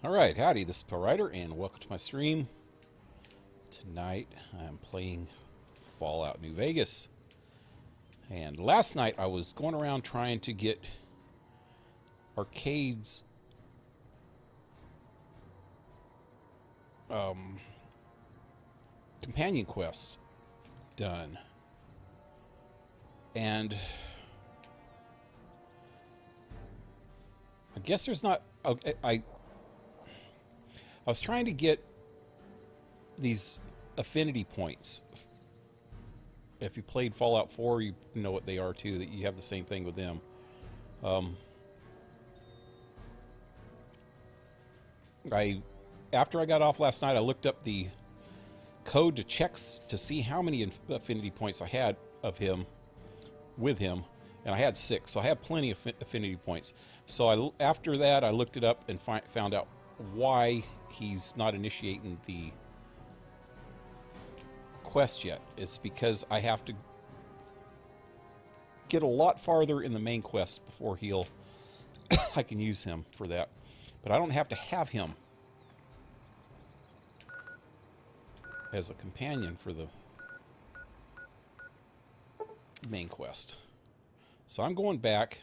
Alright, howdy, this is PaleRider, and welcome to my stream. Tonight, I'm playing Fallout New Vegas. And last night, I was going around trying to get Arcade's companion quest done. And I guess there's not... I was trying to get these affinity points. If you played Fallout 4, you know what they are too, that you have the same thing with them. After I got off last night, I looked up the code to checks to see how many affinity points I had of him, with him, and I had 6, so I had plenty of affinity points. So after that, I looked it up and found out why he's not initiating the quest yet. It's because I have to get a lot farther in the main quest before I can use him for that. But I don't have to have him as a companion for the main quest. So I'm going back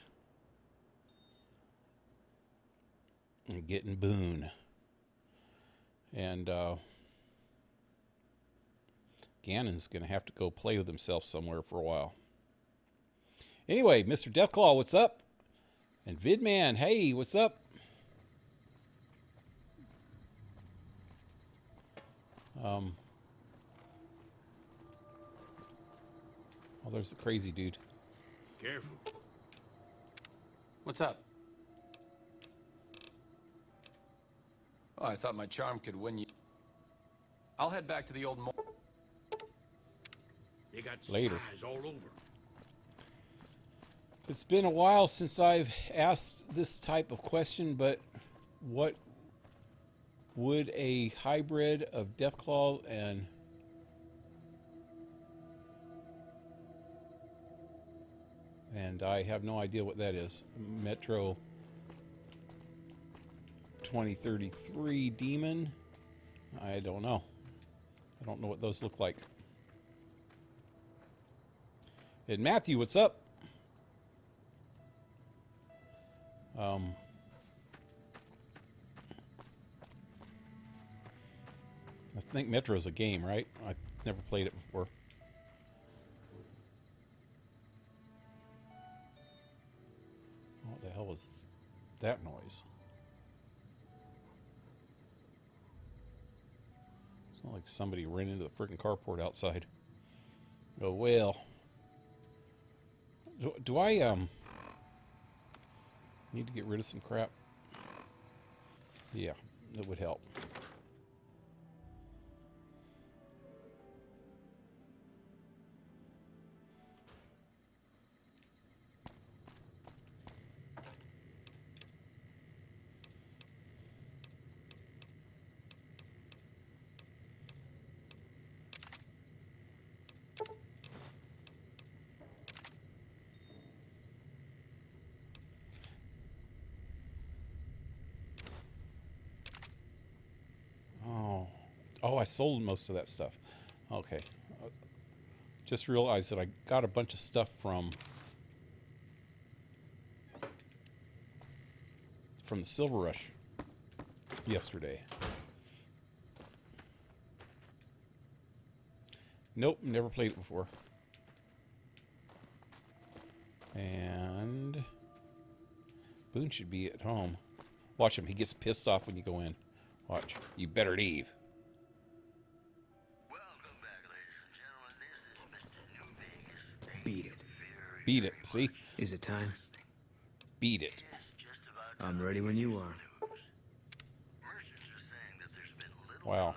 and getting Boone. And Gannon's going to have to go play with himself somewhere for a while. Anyway, Mr. Deathclaw, what's up? And Vidman, hey, what's up? Oh, there's the crazy dude. Careful. What's up? Oh, I thought my charm could win you. I'll head back to the old They got later. spies all over. It's been a while since I've asked this type of question, but what would a hybrid of Deathclaw and I have no idea what that is. Metro 2033 Demon? I don't know. I don't know what those look like. And Matthew, what's up? I think Metro's a game, right? I've never played it before. What the hell was that noise? It's not like somebody ran into the freaking carport outside. Oh well. Do I need to get rid of some crap? Yeah, that would help. Oh, I sold most of that stuff. Okay. Just realized that I got a bunch of stuff from the Silver Rush yesterday. Nope, never played it before. And Boone should be at home. Watch him. He gets pissed off when you go in. Watch. You better leave. Beat it. Beat it. See? Is it time? Beat it. I'm ready when you are. Wow.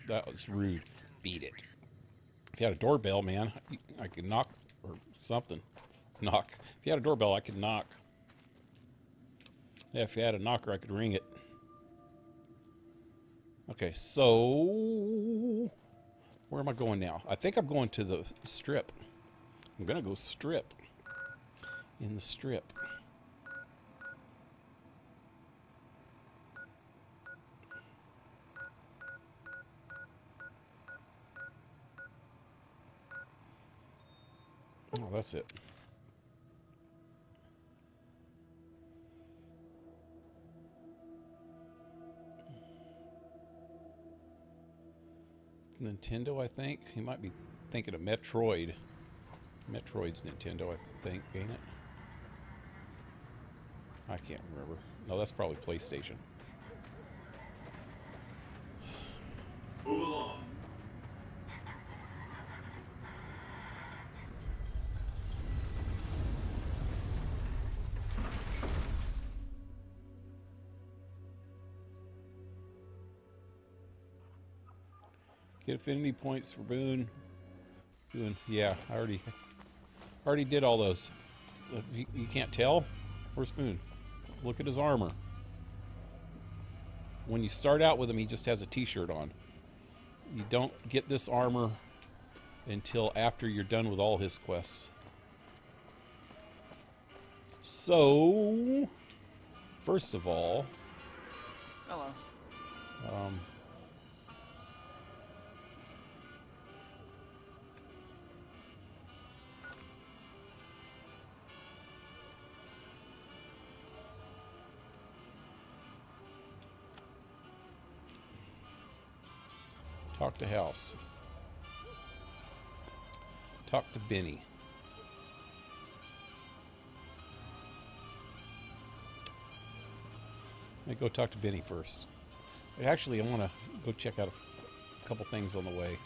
That was rude. Beat it. If you had a doorbell, man, I could knock or something. Knock. If you had a doorbell, I could knock. Yeah, if you had a knocker, I could ring it. Okay, so where am I going now? I think I'm going to the strip. I'm gonna go strip. In the strip. Oh, that's it. Nintendo, I think. He might be thinking of Metroid. Metroid's Nintendo, I think, ain't it? I can't remember. No, that's probably PlayStation. Move along. Get affinity points for Boone. Yeah, I already did all those. You can't tell? Where's Boone? Look at his armor. When you start out with him, he just has a t-shirt on. You don't get this armor until after you're done with all his quests. So, first of all, Hello. talk to House. Talk to Benny. Let me go talk to Benny first. Actually, I want to go check out a couple things on the way.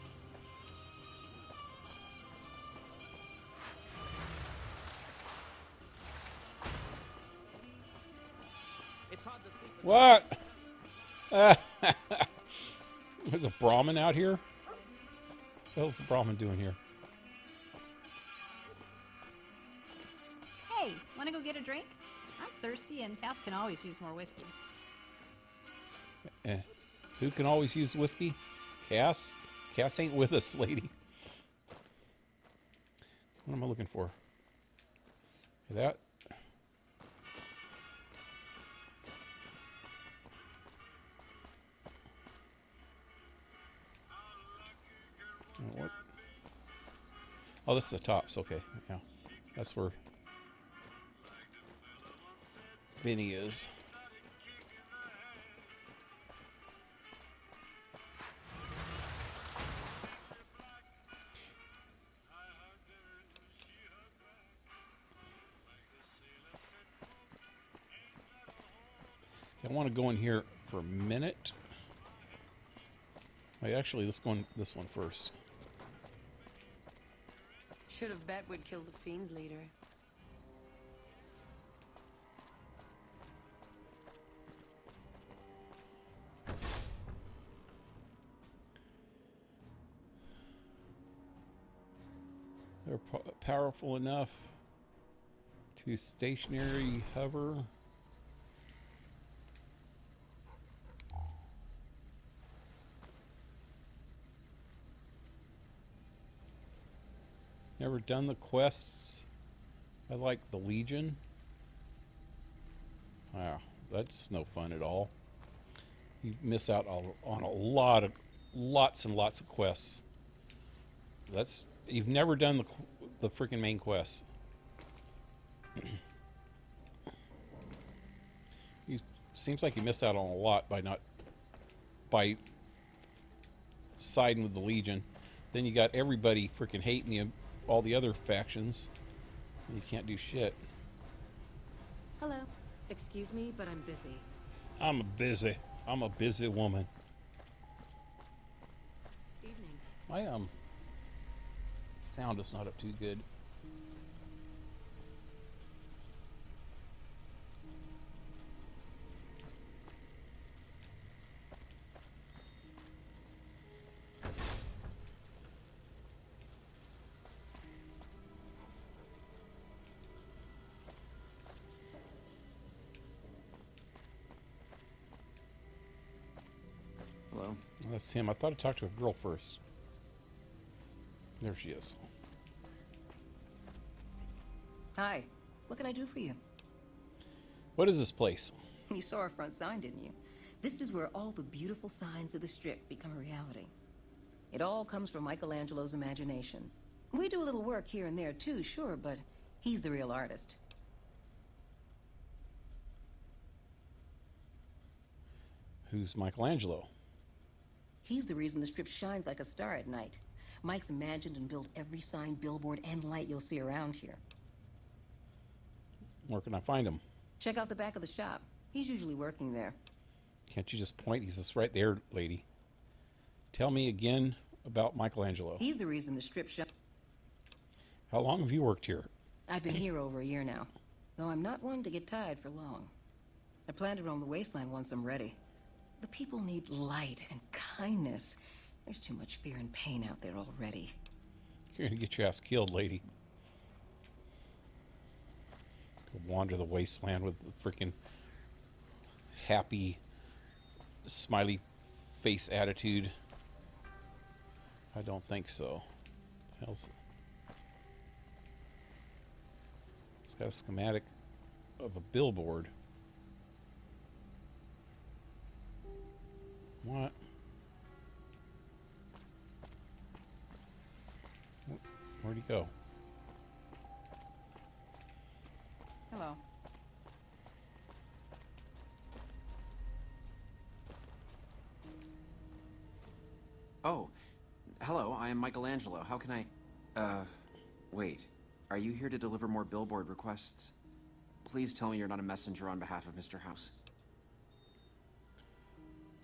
It's hard to sleep. What? There's a Brahmin out here? What the hell's the Brahmin doing here? Hey, want to go get a drink? I'm thirsty and Cass can always use more whiskey. Who can always use whiskey? Cass? Cass ain't with us, lady. What am I looking for? That? What? Oh, this is the tops. Okay, yeah. That's where Benny is. I want to go in here for a minute. Wait, actually, let's go in this one first. Should have bet we'd kill the fiend's leader. They're powerful enough to stationary hover. Never done the quests. I like the Legion. Wow, that's no fun at all. You miss out on a lots and lots of quests. You've never done the freaking main quests. Seems like you miss out on a lot by siding with the Legion. Then you got everybody freaking hating you. All the other factions, you can't do shit. Hello. Excuse me, but I'm busy. I'm a busy woman. Evening. My sound is not up too good. Hello. That's him. I thought I talked to a girl first. There she is. Hi. What can I do for you? What is this place? You saw our front sign, didn't you? This is where all the beautiful signs of the Strip become a reality. It all comes from Michelangelo's imagination. We do a little work here and there too, sure, but he's the real artist. Who's Michelangelo? He's the reason the strip shines like a star at night. Mike's imagined and built every sign, billboard, and light you'll see around here. Where can I find him? Check out the back of the shop. He's usually working there. Can't you just point? He's just right there, lady. Tell me again about Michelangelo. He's the reason the strip shines. How long have you worked here? I've been here over a year now, though I'm not one to get tired for long. I plan to roam the wasteland once I'm ready. The people need light and kindness. There's too much fear and pain out there already. You're gonna get your ass killed, lady. Go wander the wasteland with the freaking happy, smiley face attitude. I don't think so. Hell's... It's got a schematic of a billboard. What? Where'd he go? Hello. Oh, hello, I am Michelangelo. How can I... wait. Are you here to deliver more billboard requests? Please tell me you're not a messenger on behalf of Mr. House.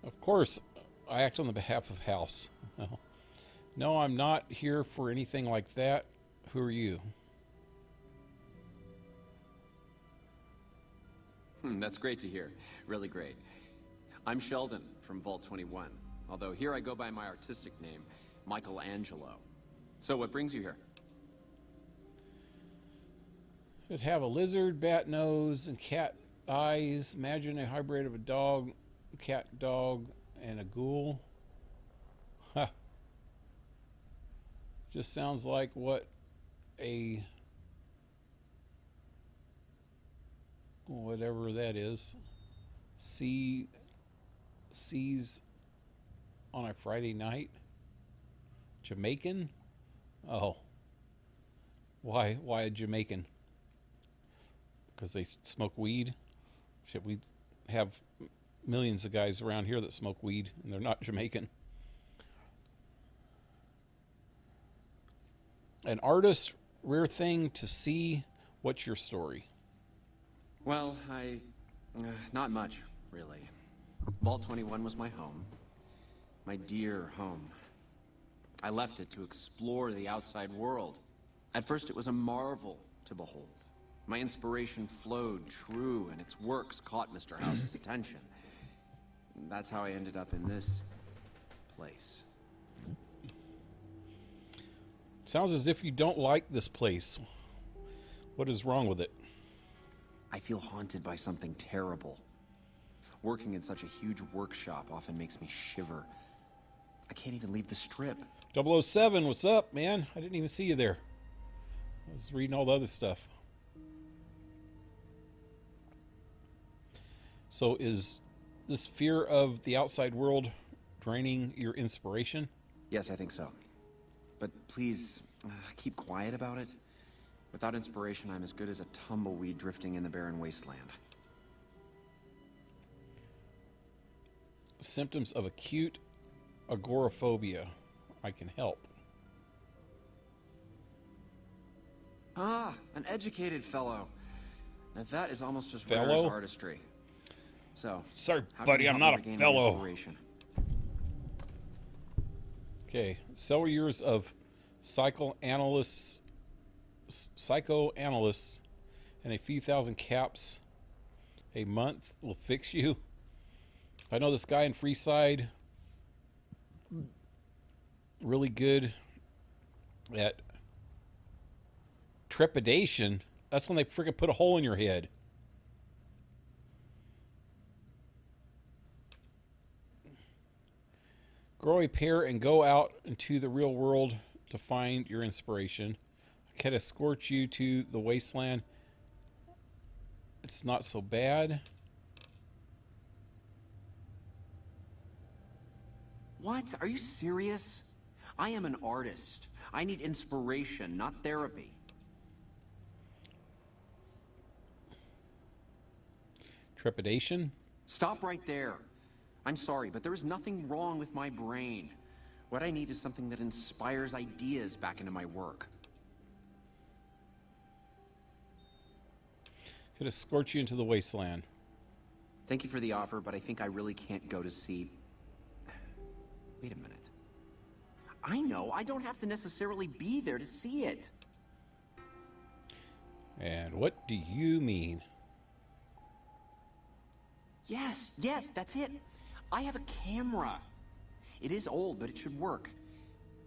Of course, I act on the behalf of House. No, I'm not here for anything like that. Who are you? That's great to hear. Really great. I'm Sheldon from Vault 21, although here I go by my artistic name, Michelangelo. So what brings you here? It'd have a lizard, bat nose, and cat eyes. Imagine a hybrid of a dog, cat, dog, and a ghoul. Huh. Just sounds like what a... whatever that is. Sees on a Friday night. Jamaican? Oh. Why a Jamaican? Because they smoke weed? Shit, we have millions of guys around here that smoke weed, and they're not Jamaican. An artist, rare thing to see. What's your story? Well, not much, really. Vault 21 was my home. My dear home. I left it to explore the outside world. At first it was a marvel to behold. My inspiration flowed true, and its works caught Mr. House's attention. That's how I ended up in this place. Sounds as if you don't like this place. What is wrong with it? I feel haunted by something terrible. Working in such a huge workshop often makes me shiver. I can't even leave the strip. 007, what's up, man? I didn't even see you there. I was reading all the other stuff. So is this fear of the outside world draining your inspiration? Yes, I think so. But please, keep quiet about it. Without inspiration, I'm as good as a tumbleweed drifting in the barren wasteland. Symptoms of acute agoraphobia. I can help. Ah, an educated fellow. Now that is almost as rare Fellow? as artistry. So, Sorry, how buddy, can I'm you help not me a regain my fellow. inspiration? Okay, several years of psychoanalysts and a few thousand caps a month will fix you. I know this guy in Freeside, really good at trepidation. That's when they freaking put a hole in your head. Grow a pair and go out into the real world to find your inspiration. I can escort you to the wasteland. It's not so bad. What? Are you serious? I am an artist. I need inspiration, not therapy. Trepidation? Stop right there. I'm sorry, but there is nothing wrong with my brain. What I need is something that inspires ideas back into my work. Could escort you into the wasteland. Thank you for the offer, but I think I really can't go to see... Wait a minute. I know, I don't have to necessarily be there to see it. And what do you mean? Yes, that's it. I have a camera. It is old, but it should work.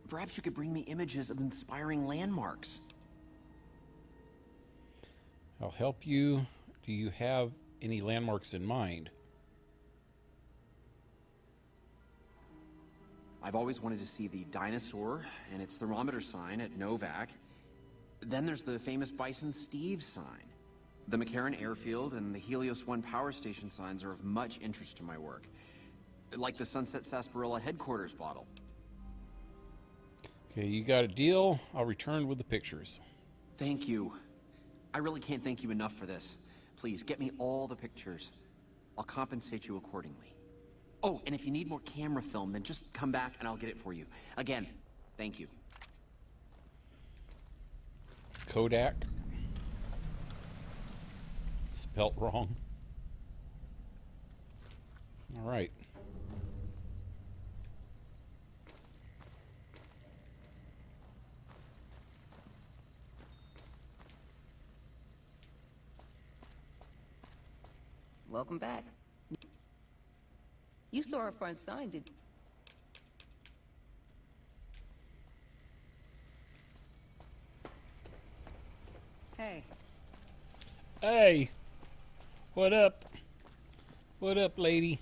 Perhaps you could bring me images of inspiring landmarks. I'll help you. Do you have any landmarks in mind? I've always wanted to see the dinosaur and its thermometer sign at Novak. Then there's the famous Bison Steve sign. The McCarran Airfield and the Helios 1 power station signs are of much interest to my work. Like the Sunset Sarsaparilla headquarters bottle. Okay, you got a deal. I'll return with the pictures. Thank you. I really can't thank you enough for this. Please, get me all the pictures. I'll compensate you accordingly. Oh, and if you need more camera film, then just come back and I'll get it for you. Again, thank you. Kodak. Spelt wrong. All right. Welcome back. You saw our front sign, did... Hey. Hey. What up? What up, lady?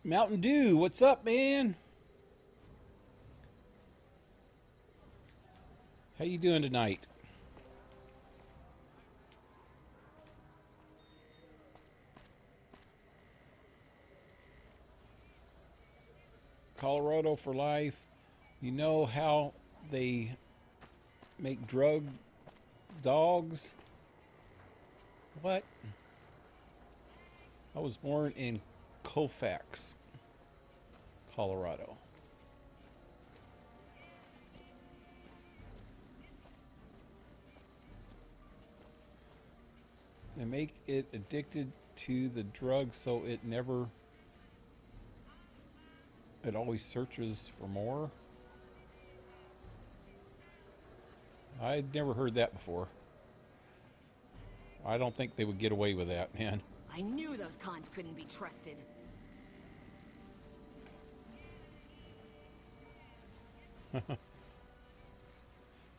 Mountain Dew, what's up, man? How you doing tonight? Colorado for life. You know how they make drug dogs? What? I was born in Colfax, Colorado. They make it addicted to the drug so it always searches for more. I'd never heard that before. I don't think they would get away with that, man. I knew those cons couldn't be trusted.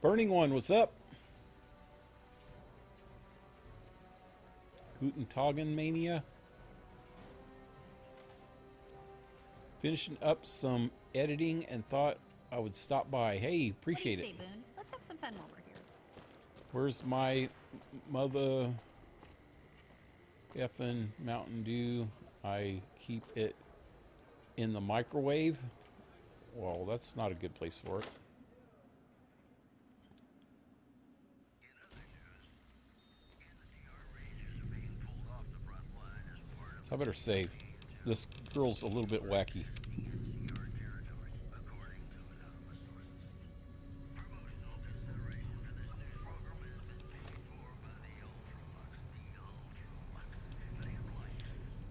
Burning One, what's up? MntDewMania. Finishing up some editing and thought I would stop by. Hey, appreciate it. Boone? Let's have some fun while we're here. Where's my mother effing Mountain Dew? I keep it in the microwave. Well, that's not a good place for it. So I better save. This girl's a little bit wacky.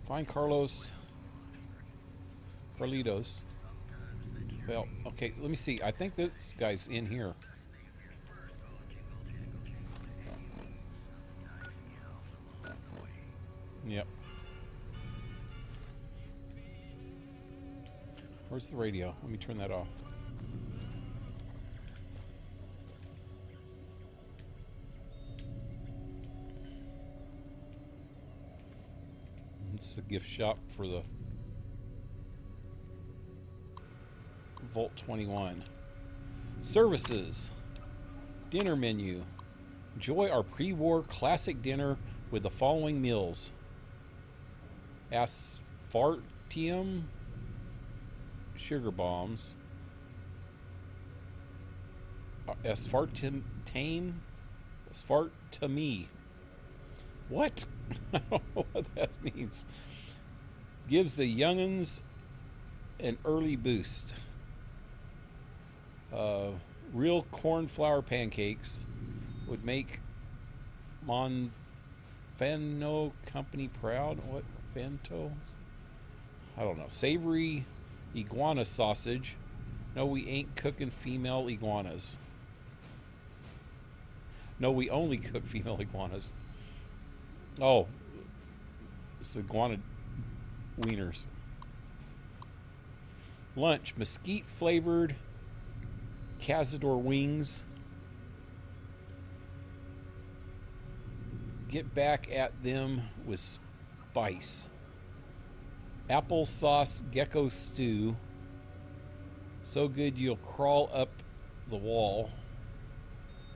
Find Carlitos. Well, okay, let me see. I think this guy's in here. Yep. Where's the radio? Let me turn that off. This is a gift shop for the Vault 21. Services. Dinner menu. Enjoy our pre-war classic dinner with the following meals. Aspartium sugar bombs. Aspartame. What? I don't know what that means. Gives the young'uns an early boost. Real corn flour pancakes would make Monfenno Company proud. What? Fentos? I don't know. Savory iguana sausage. No, we ain't cooking female iguanas. No, we only cook female iguanas. Oh, it's iguana wieners. Lunch, mesquite flavored Cazador wings. Get back at them with spice. Applesauce gecko stew. So good you'll crawl up the wall.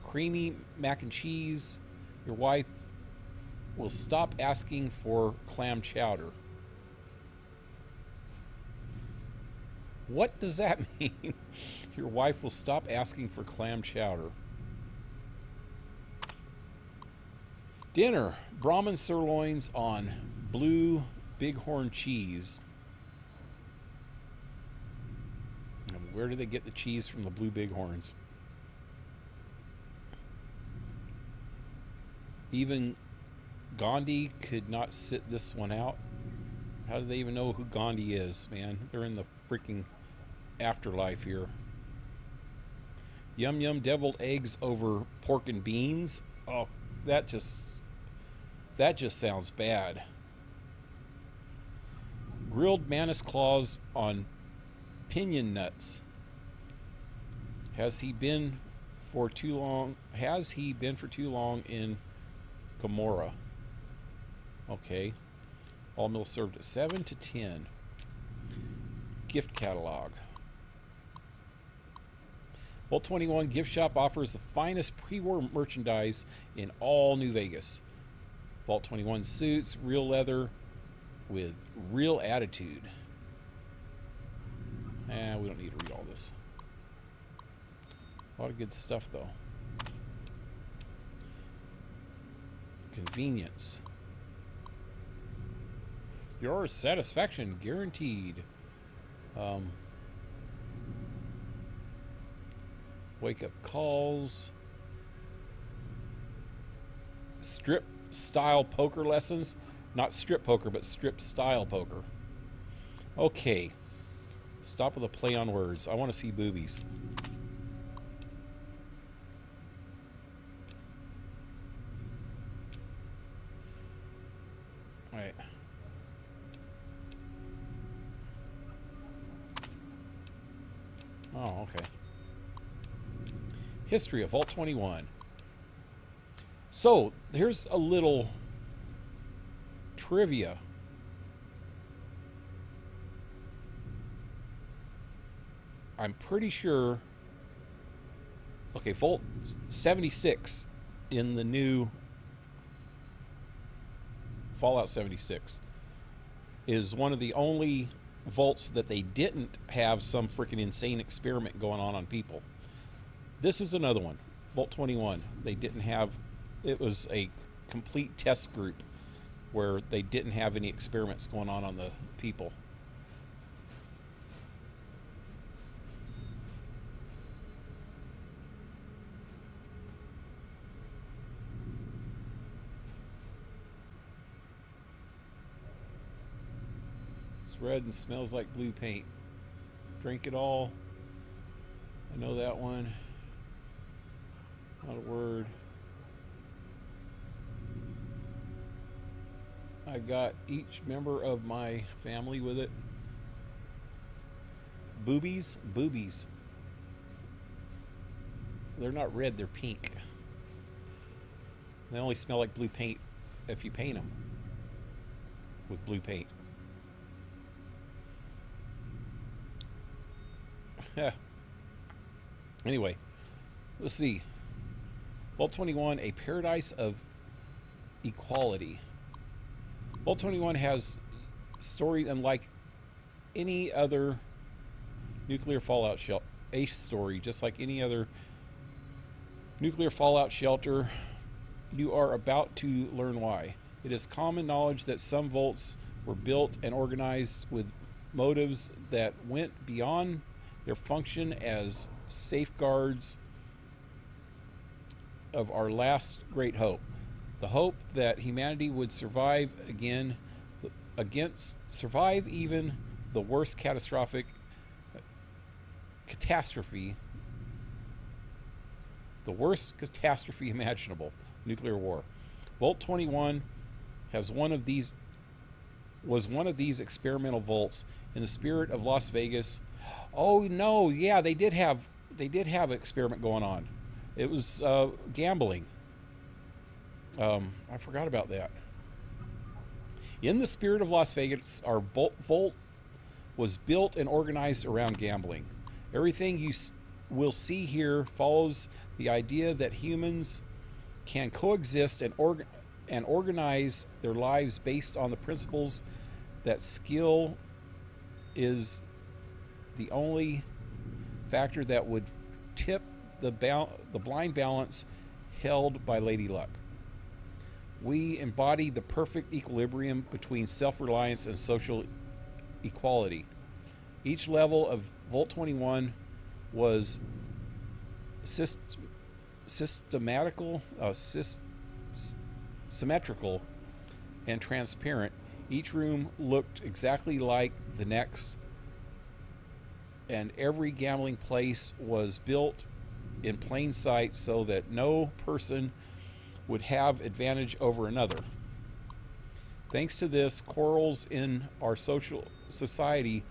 Creamy mac and cheese. Your wife will stop asking for clam chowder. What does that mean? Your wife will stop asking for clam chowder. Dinner. Brahmin sirloins on blue bighorn cheese. And where do they get the cheese from the blue bighorns? Even Gandhi could not sit this one out. How do they even know who Gandhi is, man? They're in the freaking afterlife here. Yum yum deviled eggs over pork and beans. Oh, that just sounds bad. Grilled mantis claws on pinion nuts. Has he been for too long in Gomorrah? Okay. All meals served at 7 to 10. Gift catalog. Vault 21 gift shop offers the finest pre-war merchandise in all New Vegas. Vault 21 suits, real leather with real attitude. We don't need to read all this. A lot of good stuff though. Convenience. Your satisfaction guaranteed. Wake up calls. Strip style poker lessons. Not strip poker, but strip style poker. Okay. Stop with a play on words. I want to see boobies. Alright. Oh, okay. History of Vault 21. So, here's a little trivia. I'm pretty sure... Okay, Vault 76 in the new Fallout 76 is one of the only vaults that they didn't have some freaking insane experiment going on people. This is another one. Vault 21. They didn't have... It was a complete test group where they didn't have any experiments going on the people. It's red and smells like blue paint. Drink it all. I know that one. Not a word. I got each member of my family with it. Boobies? Boobies. They're not red, they're pink. They only smell like blue paint if you paint them with blue paint. Anyway, let's see. Vault 21, a paradise of equality. Vault 21 has stories unlike any other nuclear fallout shelter. A story, just like any other nuclear fallout shelter. You are about to learn why. It is common knowledge that some vaults were built and organized with motives that went beyond their function as safeguards of our last great hope. The hope that humanity would survive survive even the worst catastrophe, the worst catastrophe imaginable, nuclear war. Vault 21 was one of these experimental vaults in the spirit of Las Vegas. Oh no, yeah, they did have an experiment going on. It was gambling. I forgot about that. In the spirit of Las Vegas, our vault was built and organized around gambling. Everything you will see here follows the idea that humans can coexist and organize their lives based on the principles that skill is the only factor that would tip the blind balance held by Lady Luck. We embody the perfect equilibrium between self-reliance and social equality. Each level of Vault 21 was symmetrical and transparent. Each room looked exactly like the next, and every gambling place was built in plain sight so that no person would have advantage over another. Thanks to this, quarrels in our society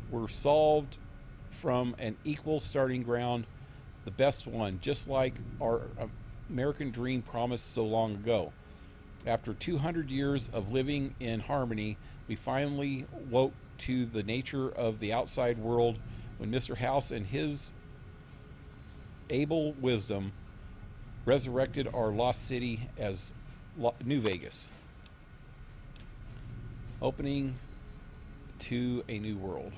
were solved from an equal starting ground, the best one, just like our American dream promised so long ago. After 200 years of living in harmony, we finally woke to the nature of the outside world when Mr. House and his able wisdom resurrected our lost city as New Vegas, opening to a new world.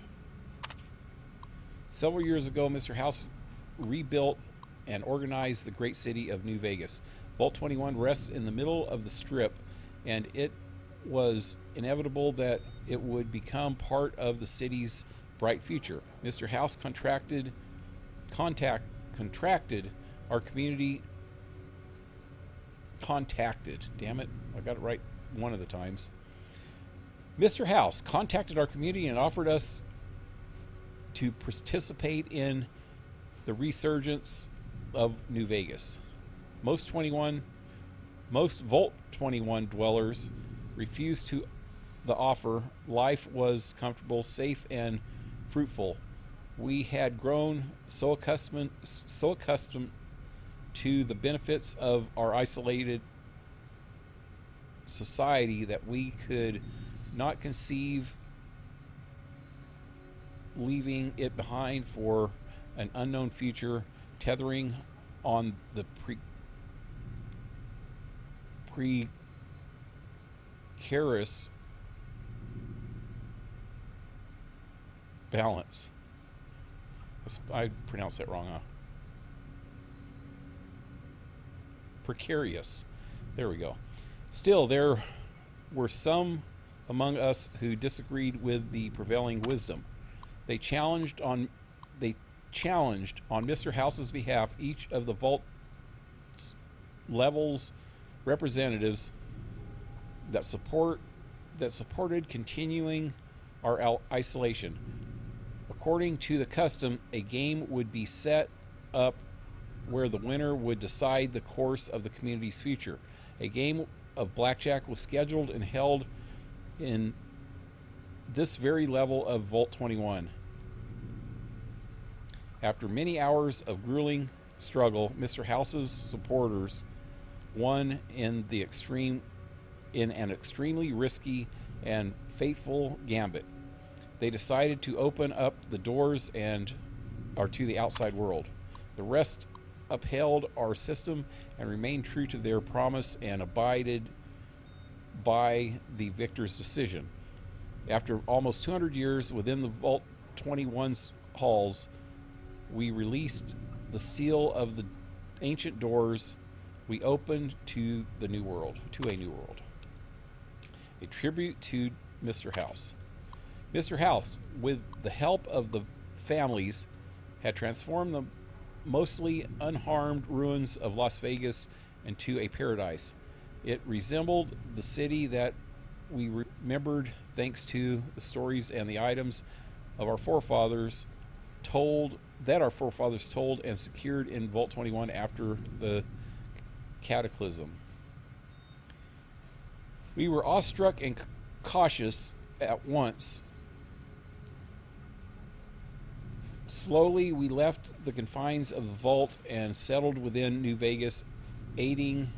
Several years ago, Mr. House rebuilt and organized the great city of New Vegas. Vault 21 rests in the middle of the strip, and it was inevitable that it would become part of the city's bright future. Mr. House contracted our community. Damn it, I got it right one of the times. Mr. House contacted our community and offered us to participate in the resurgence of New Vegas. Most Vault 21 dwellers refused to the offer. Life was comfortable, safe, and fruitful. We had grown so accustomed to the benefits of our isolated society that we could not conceive leaving it behind for an unknown future, tethering on the precarious balance. I pronounced that wrong, huh? Precarious. There we go. Still, there were some among us who disagreed with the prevailing wisdom. They challenged on Mr. House's behalf each of the vault levels representatives that supported continuing our isolation. According to the custom, a game would be set up where the winner would decide the course of the community's future. A game of blackjack was scheduled and held in this very level of Vault 21. After many hours of grueling struggle, Mr. House's supporters won in an extremely risky and fateful gambit. They decided to open up the doors to the outside world. The rest upheld our system and remained true to their promise and abided by the victor's decision. After almost 200 years within the Vault 21's halls, we released the seal of the ancient doors. We opened to the new world, to a new world. A tribute to Mr. House. Mr. House, with the help of the families, had transformed the mostly unharmed ruins of Las Vegas into a paradise. It resembled the city that we remembered thanks to the stories and the items of our forefathers told and secured in Vault 21 after the cataclysm. We were awestruck and cautious at once. Slowly, we left the confines of the vault and settled within New Vegas, aiding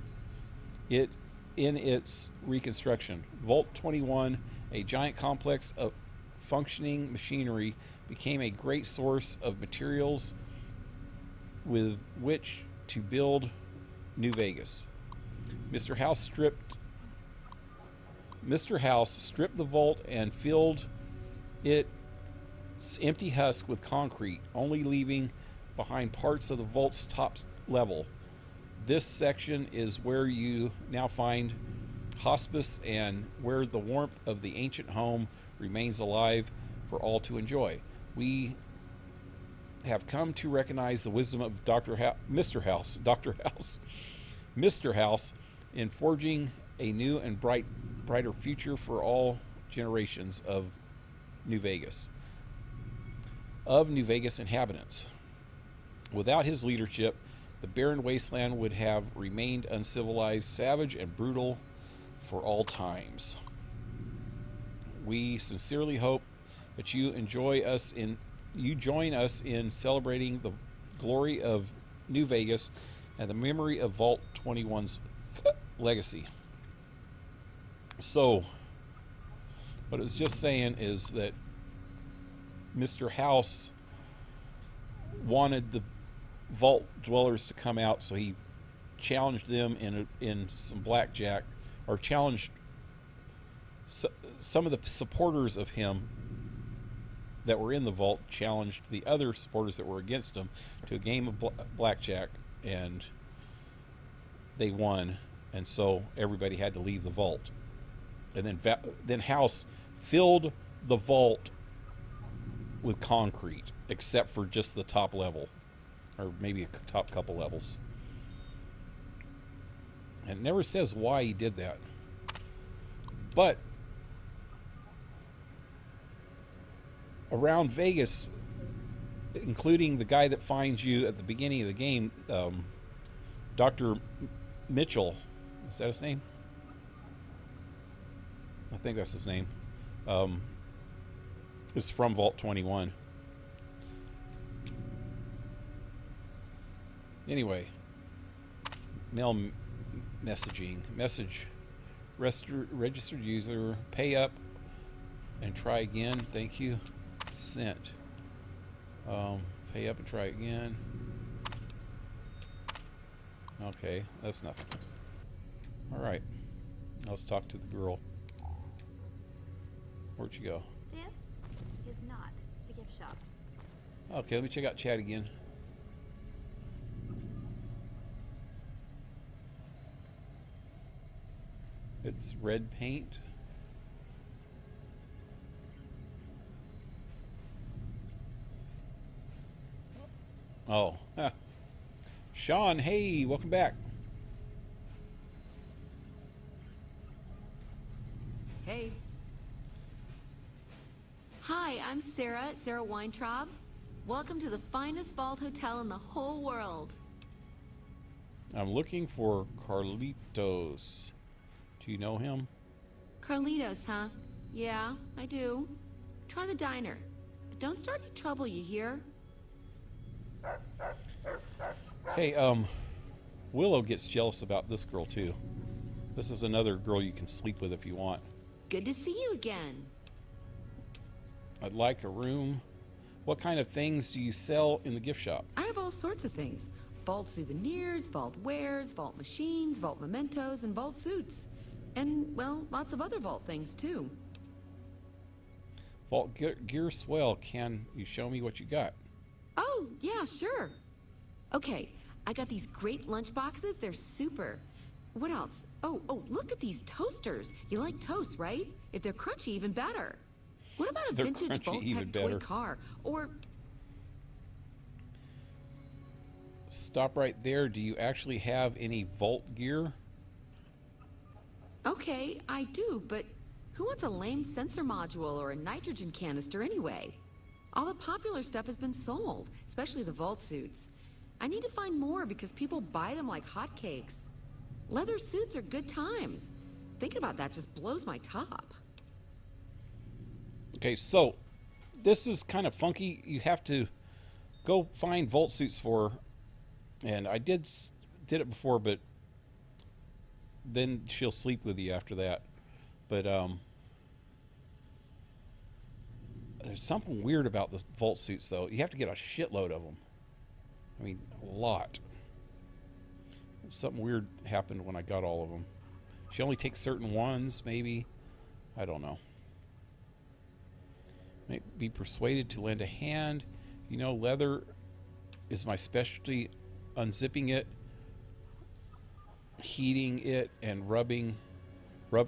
it in its reconstruction. Vault 21, a giant complex of functioning machinery, became a great source of materials with which to build New Vegas. Mr. House stripped the vault and filled its empty husk with concrete, only leaving behind parts of the vault's top level. This section is where you now find hospice and where the warmth of the ancient home remains alive for all to enjoy. We have come to recognize the wisdom of Mr. House in forging a new and brighter future for all generations of New Vegas inhabitants. Without his leadership, the barren wasteland would have remained uncivilized, savage, and brutal for all times. We sincerely hope that you join us in celebrating the glory of New Vegas and the memory of Vault 21's legacy. So, what it was just saying is that Mr. House wanted the vault dwellers to come out, so he challenged them in some blackjack, or challenged some of the supporters of him that were in the vault, challenged the other supporters that were against him to a game of blackjack, and they won, and so everybody had to leave the vault. And then House filled the vault with concrete, except for just the top level, or maybe the top couple levels. And it never says why he did that. But around Vegas, including the guy that finds you at the beginning of the game, Dr. Mitchell, is that his name? I think that's his name. It's from Vault 21. Anyway, mail messaging. Message. Registered user. Pay up and try again. Thank you. Sent. Pay up and try again. Okay, that's nothing. Alright. Let's talk to the girl. Where'd you go? This is not the gift shop. Okay, let me check out chat again. It's red paint. Oh. Huh. Sean, hey, welcome back. Hey. Hi, I'm Sarah Weintraub. Welcome to the finest vault hotel in the whole world. I'm looking for Carlitos. Do you know him? Carlitos, huh? Yeah, I do. Try the diner. But don't start any trouble, you hear? Hey, Willow gets jealous about this girl too. This is another girl you can sleep with if you want. Good to see you again. I'd like a room. What kind of things do you sell in the gift shop? I have all sorts of things. Vault souvenirs, vault wares, vault machines, vault mementos, and vault suits. And, well, lots of other vault things, too. Vault gear swell. Can you show me what you got? Oh, yeah, sure. Okay, I got these great lunch boxes. They're super. What else? Oh, look at these toasters. You like toast, right? If they're crunchy, even better. What about a They're vintage crunchy, Vault even Tech toy better. car? Or... Stop right there. Do you actually have any vault gear? Okay, I do, but who wants a lame sensor module or a nitrogen canister anyway? All the popular stuff has been sold, especially the vault suits. I need to find more because people buy them like hotcakes. Leather suits are good times. Thinking about that just blows my top. Okay, so this is kind of funky. You have to go find vault suits for, and I did it before, but then she'll sleep with you after that. But there's something weird about the vault suits, though. You have to get a shitload of them. I mean, a lot. Something weird happened when I got all of them. She only takes certain ones, maybe. I don't know. May be persuaded to lend a hand. You know, leather is my specialty. Unzipping it, heating it, and rub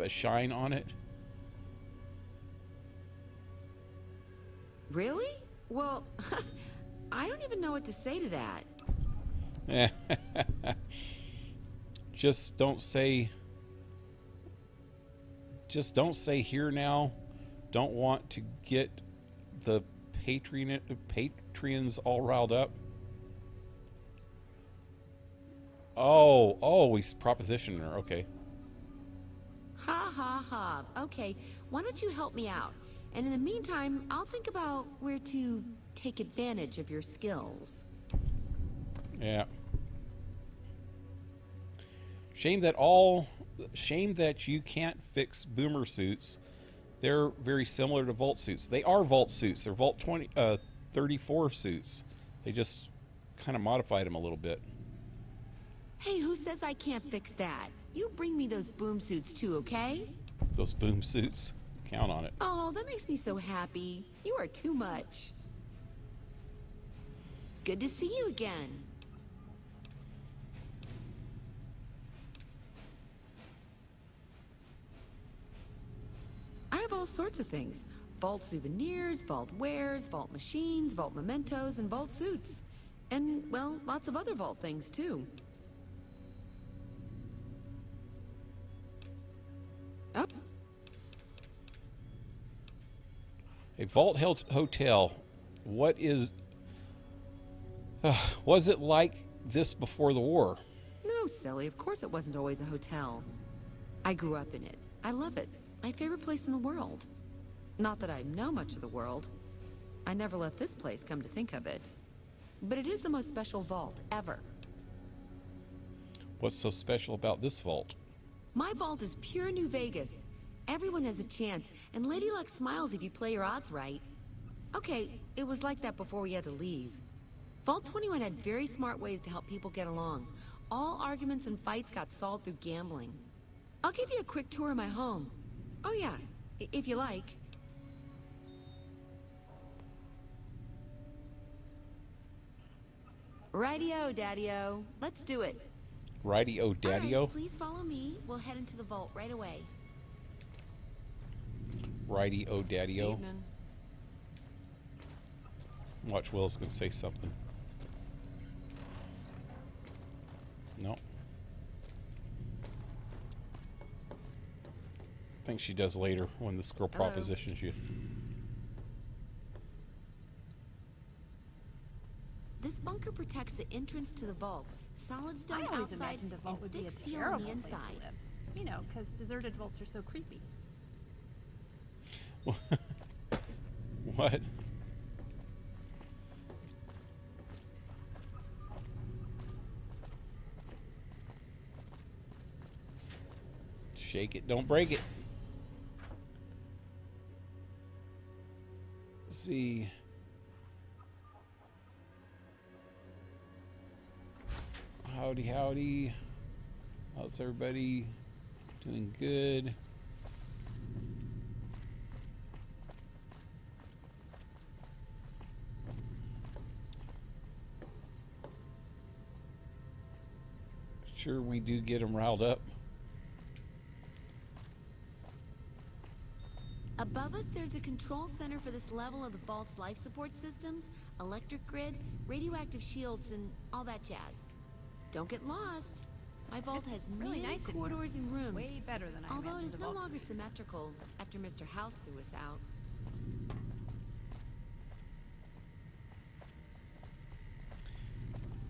a shine on it. Really? Well, I don't even know what to say to that. Just don't say here now. Don't want to get the Patreons all riled up. Oh, he's propositioning her. Okay. Ha ha ha. Okay, why don't you help me out? And in the meantime, I'll think about where to take advantage of your skills. Yeah. Shame that you can't fix boomer suits. They're very similar to vault suits. They are vault suits. They're vault 34 suits. They just kind of modified them a little bit. Hey, who says I can't fix that? You bring me those boom suits too, okay? Those boom suits. Count on it. Oh, that makes me so happy. You are too much. Good to see you again. I have all sorts of things. Vault souvenirs, vault wares, vault machines, vault mementos, and vault suits. And, well, lots of other vault things, too. Oh. A vault hotel. What is... was it like this before the war? No, silly. Of course it wasn't always a hotel. I grew up in it. I love it. My favorite place in the world. Not that I know much of the world. I never left this place, come to think of it. But it is the most special vault ever. What's so special about this vault? My vault is pure New Vegas. Everyone has a chance, and Lady Luck smiles if you play your odds right. Okay, it was like that before we had to leave. Vault 21 had very smart ways to help people get along. All arguments and fights got solved through gambling. I'll give you a quick tour of my home. Oh yeah, if you like. Righty-o, Daddy-o. Let's do it. Righty-o, Daddy-o? All right, please follow me. We'll head into the vault right away. Righty-o, Daddy-o. Evening. Watch, Will's going to say something. No. I think she does later when this girl Hello. propositions you. This bunker protects the entrance to the vault. Solid stone I always outside imagined a vault and would be thick a steel terrible on the place to inside. live. You know, because deserted vaults are so creepy. What? Shake it, don't break it. Let's see. Howdy, howdy. How's everybody? Doing good. Sure, we do get them riled up. Above us, there's a control center for this level of the vault's life support systems, electric grid, radioactive shields, and all that jazz. Don't get lost. My vault has really many nice in here. corridors and rooms. Way better than I although it imagined is the no vault longer could be. symmetrical after Mr. House threw us out.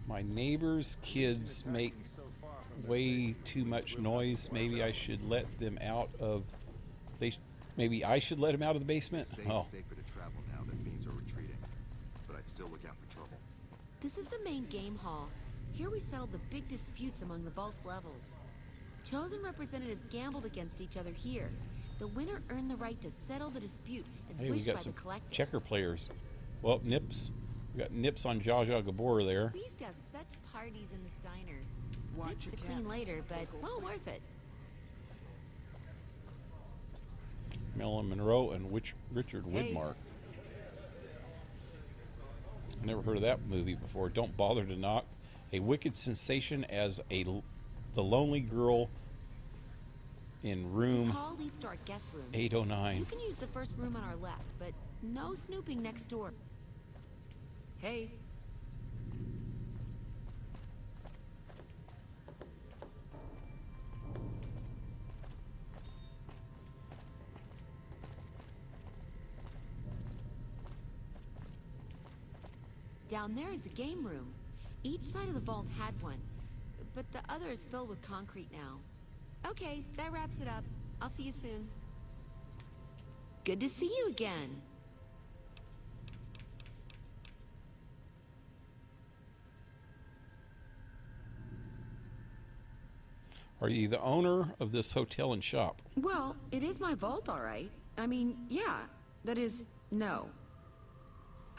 My neighbor's kids make way too much noise. Maybe I should let them out of... Maybe I should let them out of the basement? Oh. Safer to travel now that fiends are retreating, but I'd still look out for trouble. This is the main game hall. Here we settle the big disputes among the vault's levels. Chosen representatives gambled against each other here. The winner earned the right to settle the dispute as Hey, we wished got by some the collective. checker players. Well, Nips. We got Nips on Zsa Zsa Gabor there. We used to have such parties in this diner. Watch Bitch to your clean cat. later, but well worth it. Marilyn Monroe and Richard Widmark. I never heard of that movie before. Don't bother to knock. A wicked sensation as the lonely girl in This room hall leads to our guest room. 809. You can use the first room on our left, but no snooping next door. Hey. Down there is the game room. Each side of the vault had one, but the other is filled with concrete now. Okay, that wraps it up. I'll see you soon. Good to see you again. Are you the owner of this hotel and shop? Well, it is my vault, all right. I mean, yeah. That is, no.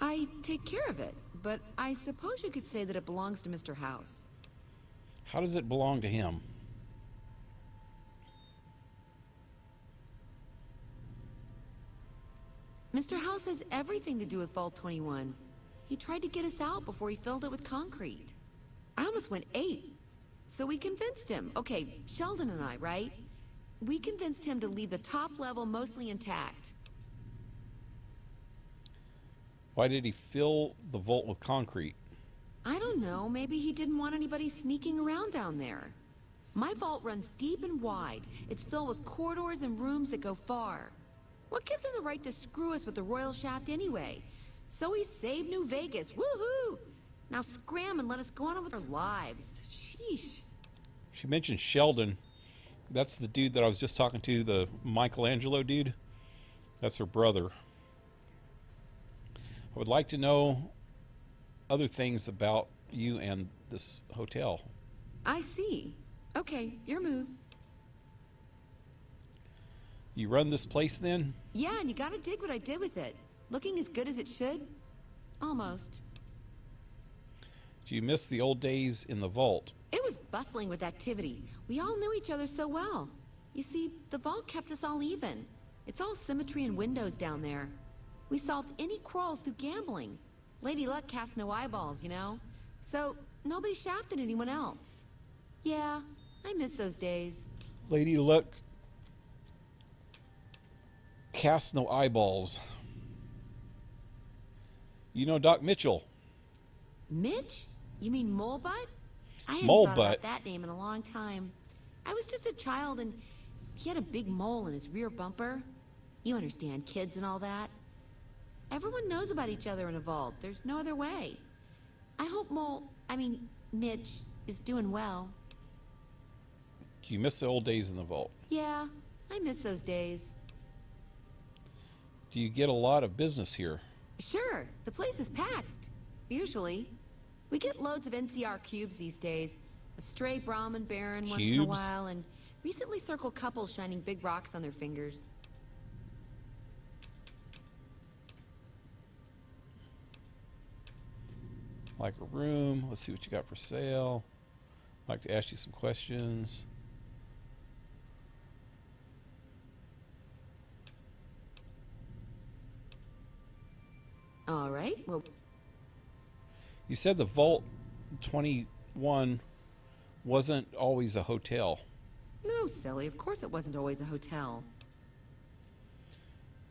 I take care of it, but I suppose you could say that it belongs to Mr. House. How does it belong to him? Mr. House has everything to do with Vault 21. He tried to get us out before he filled it with concrete. I almost went ape. So we convinced him. Okay, Sheldon and I, right? We convinced him to leave the top level mostly intact. Why did he fill the vault with concrete? I don't know, maybe he didn't want anybody sneaking around down there. My vault runs deep and wide. It's filled with corridors and rooms that go far. What gives him the right to screw us with the royal shaft anyway? So he saved New Vegas, woohoo! Now scram and let us go on with our lives. Sheesh. She mentioned Sheldon. That's the dude that I was just talking to, the Michelangelo dude. That's her brother. I would like to know other things about you and this hotel. I see. Okay, your move. You run this place then? Yeah, and you gotta dig what I did with it. Looking as good as it should? Almost. Do you miss the old days in the vault? It was bustling with activity. We all knew each other so well. You see, the vault kept us all even. It's all symmetry and windows down there. We solved any quarrels through gambling. Lady Luck cast no eyeballs, you know? So, nobody shafted anyone else. Yeah, I miss those days. Lady Luck casts no eyeballs. You know Doc Mitchell. Mitch? You mean Molebutt? I hadn't Molebutt? thought about that name in a long time. I was just a child and he had a big mole in his rear bumper. You understand, kids and all that. Everyone knows about each other in a vault. There's no other way. I hope Mitch is doing well. Do you miss the old days in the vault? Yeah, I miss those days. Do you get a lot of business here? Sure, the place is packed. Usually. We get loads of NCR cubes these days. A stray Brahmin Baron once in a Cubes? while, and recently circled couples shining big rocks on their fingers. Like a room. Let's see what you got for sale. I'd like to ask you some questions. All right, well... You said the Vault 21 wasn't always a hotel. No, silly. Of course it wasn't always a hotel.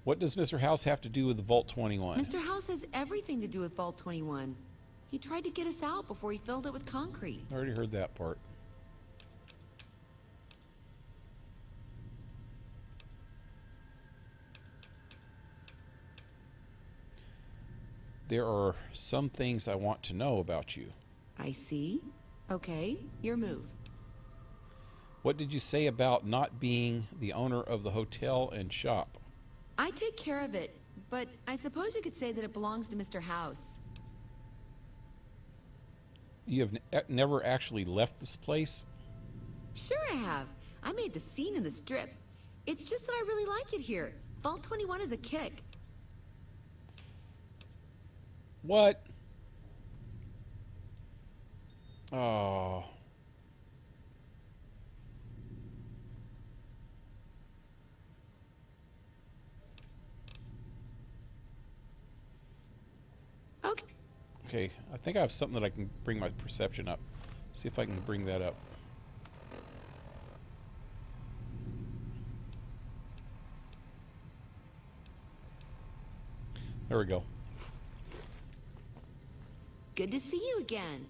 What does Mr. House have to do with the Vault 21? Mr. House has everything to do with Vault 21. He tried to get us out before he filled it with concrete. I already heard that part. There are some things I want to know about you. I see. Okay, your move. What did you say about not being the owner of the hotel and shop? I take care of it, but I suppose you could say that it belongs to Mr. House. You have never actually left this place? Sure I have. I made the scene in the strip. It's just that I really like it here. Vault 21 is a kick. What? Oh. Okay. Okay, I think I have something that I can bring my perception up. See if I can bring that up. There we go. Good to see you again.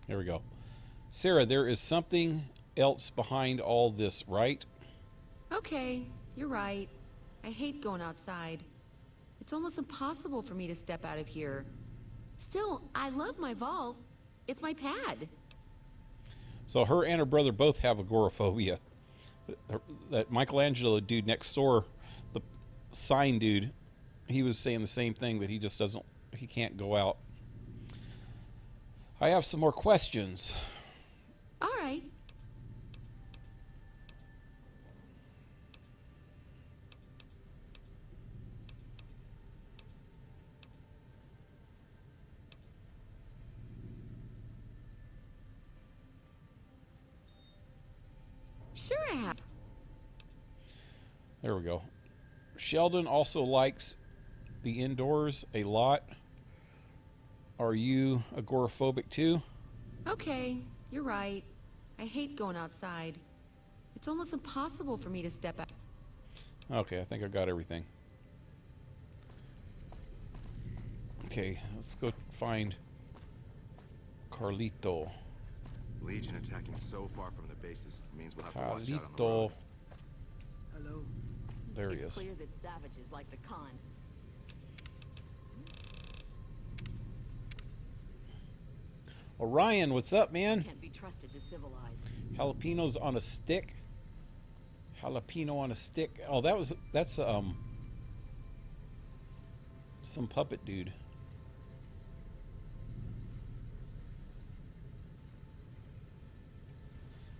There we go. Sarah, there is something else behind all this, right? Okay, you're right. I hate going outside. It's almost impossible for me to step out of here. Still, I love my vault. It's my pad. So her and her brother both have agoraphobia. That Michelangelo dude next door, the sign dude, he was saying the same thing, that he just doesn't, he can't go out. I have some more questions. All right. Sure I have. There we go. Sheldon also likes the indoors a lot. Are you agoraphobic too? Okay, you're right. I hate going outside. It's almost impossible for me to step out. Okay, I think I got everything. Okay, let's go find Carlito. Legion attacking so far from the bases means we'll have to watch out on the Carlito. road. Hello. There he It's is. clear that savages like the Khan. Orion, what's up, man? Can't be trusted to civilize. Jalapenos on a stick. Jalapeno on a stick. Oh, that's some puppet dude.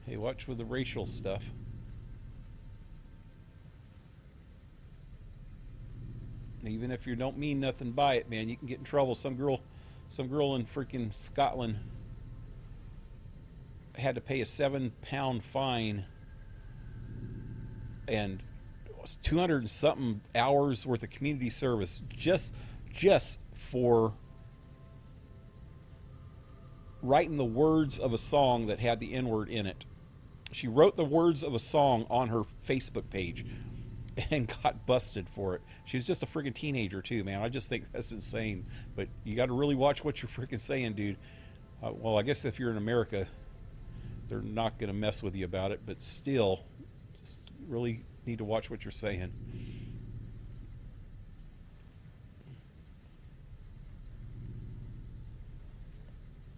Hey, watch with the racial stuff. Even if you don't mean nothing by it, man, you can get in trouble. Some girl in freaking Scotland had to pay a 7-pound fine and 200 and something hours worth of community service just for writing the words of a song that had the N-word in it. She wrote the words of a song on her Facebook page and got busted for it. She was just a freaking teenager too, man. I just think that's insane. But you got to really watch what you're freaking saying, dude. Well, I guess if you're in America, they're not going to mess with you about it. But still, just really need to watch what you're saying.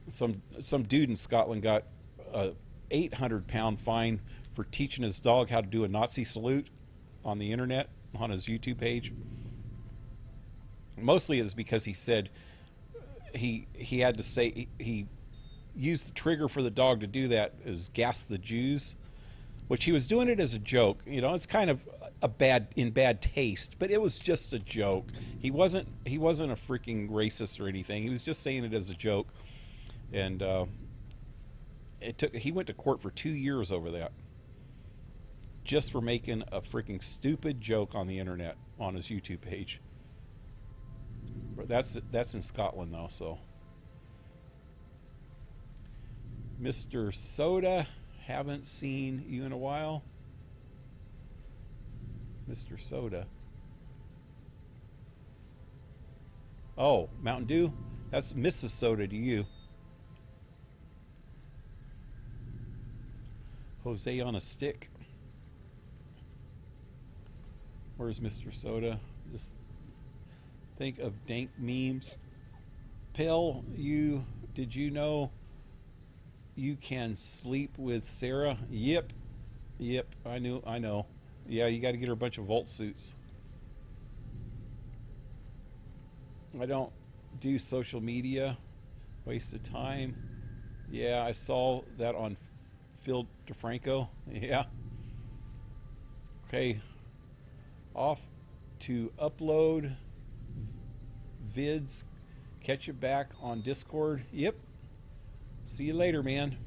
Some dude in Scotland got a 800-pound fine for teaching his dog how to do a Nazi salute on the internet, on his YouTube page. Mostly it's because he said he had to say, he used the trigger for the dog to do that is gas the Jews, which he was doing it as a joke. You know, it's kind of in bad taste, but it was just a joke. He wasn't a freaking racist or anything. He was just saying it as a joke, and he went to court for 2 years over that, just for making a freaking stupid joke on the internet on his YouTube page. But that's in Scotland though, so. Mr. Soda, haven't seen you in a while. Mr. Soda. Oh, Mountain Dew? That's Mrs. Soda to you. Jose on a stick. Where's Mr. Soda? Just think of dank memes. Pale, did you know you can sleep with Sarah? Yep, I know. Yeah, you got to get her a bunch of Volt suits. I don't do social media. Waste of time. Yeah, I saw that on Phil DeFranco. Yeah. Okay. Off to upload vids. Catch you back on Discord. Yep. See you later, man.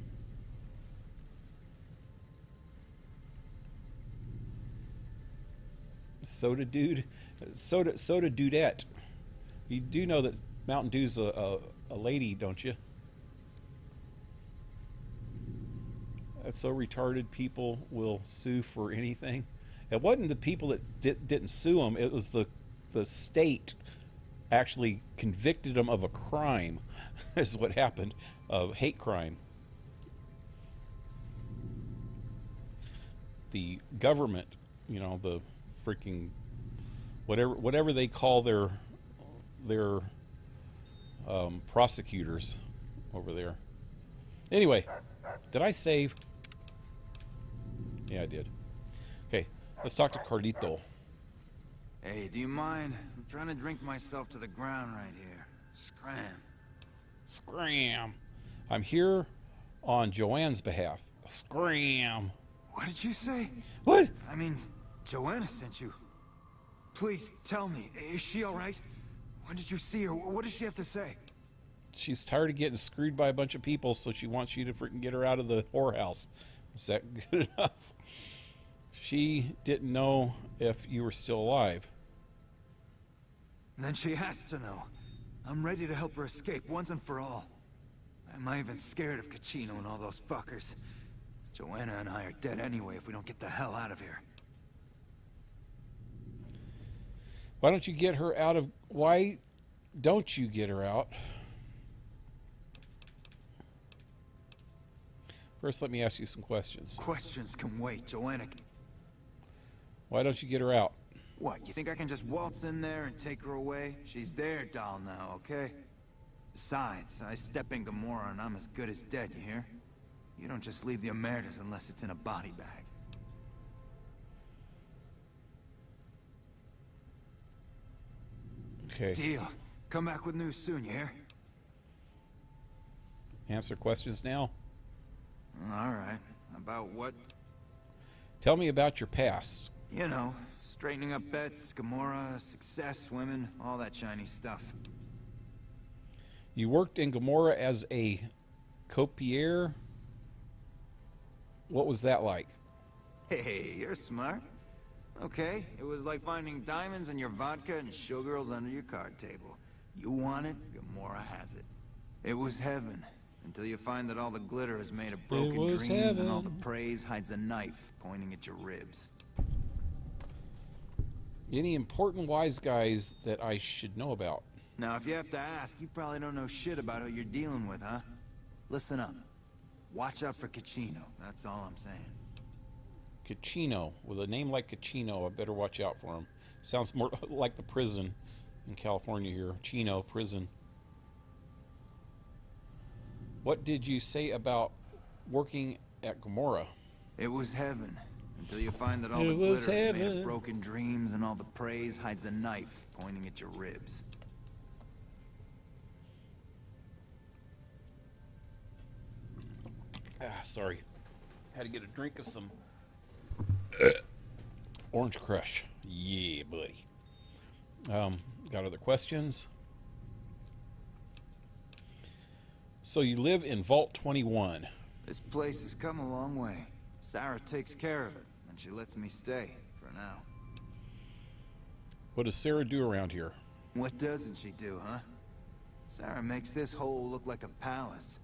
Soda dude. Soda dudette. You do know that Mountain Dew's a lady, don't you? That's so retarded. People will sue for anything. It wasn't the people that didn't sue him. It was the state actually convicted him of a crime. This is what happened. Of hate crime. The government, you know, the freaking whatever they call their prosecutors over there. Anyway, did I save? Yeah, I did. Okay, let's talk to Carlito. Hey, do you mind? I'm trying to drink myself to the ground right here. Scram. I'm here on Joanne's behalf. Scram. What did you say? What? I mean, Joanna sent you. Please tell me, is she all right? When did you see her? What does she have to say? She's tired of getting screwed by a bunch of people, so she wants you to freaking get her out of the whorehouse. Is that good enough? She didn't know if you were still alive. Then she has to know. I'm ready to help her escape once and for all. I'm not even scared of Cachino and all those fuckers. Joanna and I are dead anyway if we don't get the hell out of here. Why don't you get her out of... Why don't you get her out? First, let me ask you some questions. Questions can wait, Joanna. Why don't you get her out? What, you think I can just waltz in there and take her away? She's their doll now, okay? Besides, I step in Gamora and I'm as good as dead, you hear? You don't just leave the Emeritus unless it's in a body bag. Okay. Deal. Come back with news soon, you hear? Answer questions now. Alright. About what? Tell me about your past. You know, straightening up bets, Gamora, success, women, all that shiny stuff. You worked in Gamora as a copier. What was that like? Hey, you're smart. Okay, it was like finding diamonds in your vodka and showgirls under your card table. You want it, Gamora has it. It was heaven, until you find that all the glitter is made of broken dreams heaven. and all the praise hides a knife pointing at your ribs. Any important wise guys that I should know about? Now, if you have to ask, you probably don't know shit about who you're dealing with, huh? Listen up. Watch out for Cachino, that's all I'm saying. Cachino. With a name like Cachino, I better watch out for him. Sounds more like the prison in California here. Chino prison. What did you say about working at Gamora? It was heaven. Until you find that all the glitter is made of broken dreams and all the praise hides a knife pointing at your ribs. Sorry. Had to get a drink of some Orange Crush. Yeah, buddy. Got other questions? So you live in Vault 21. This place has come a long way. Sarah takes care of it, and she lets me stay, for now. What does Sarah do around here? What doesn't she do, huh? Sarah makes this hole look like a palace.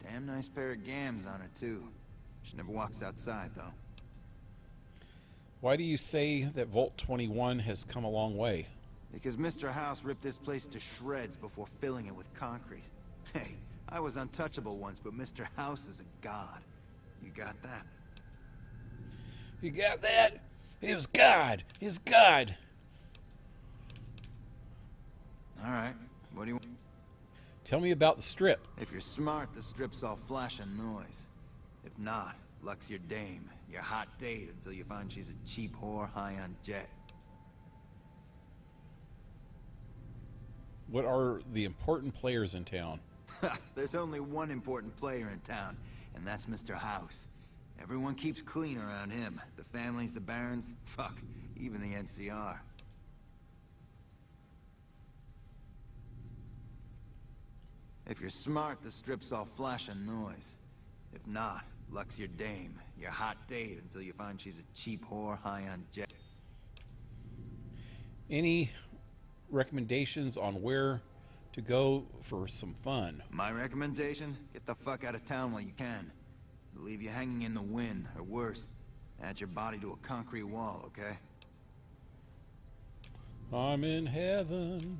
Damn nice pair of gams on it, too. She never walks outside, though. Why do you say that Vault 21 has come a long way? Because Mr. House ripped this place to shreds before filling it with concrete. Hey, I was untouchable once, but Mr. House is a god. You got that? You got that? It was God. It's God. Alright, what do you want? Tell me about the strip. If you're smart, the strip's all flash and noise. If not, luck's your dame, your hot date until you find she's a cheap whore high on jet. What are the important players in town? There's only one important player in town, and that's Mr. House. Everyone keeps clean around him. The families, the barons, fuck, even the NCR. If you're smart, the strip's all flash and noise. If not, luck's your dame, your hot date until you find she's a cheap whore high on jet. Any recommendations on where to go for some fun? My recommendation? Get the fuck out of town while you can. It'll leave you hanging in the wind, or worse, add your body to a concrete wall, okay? I'm in heaven.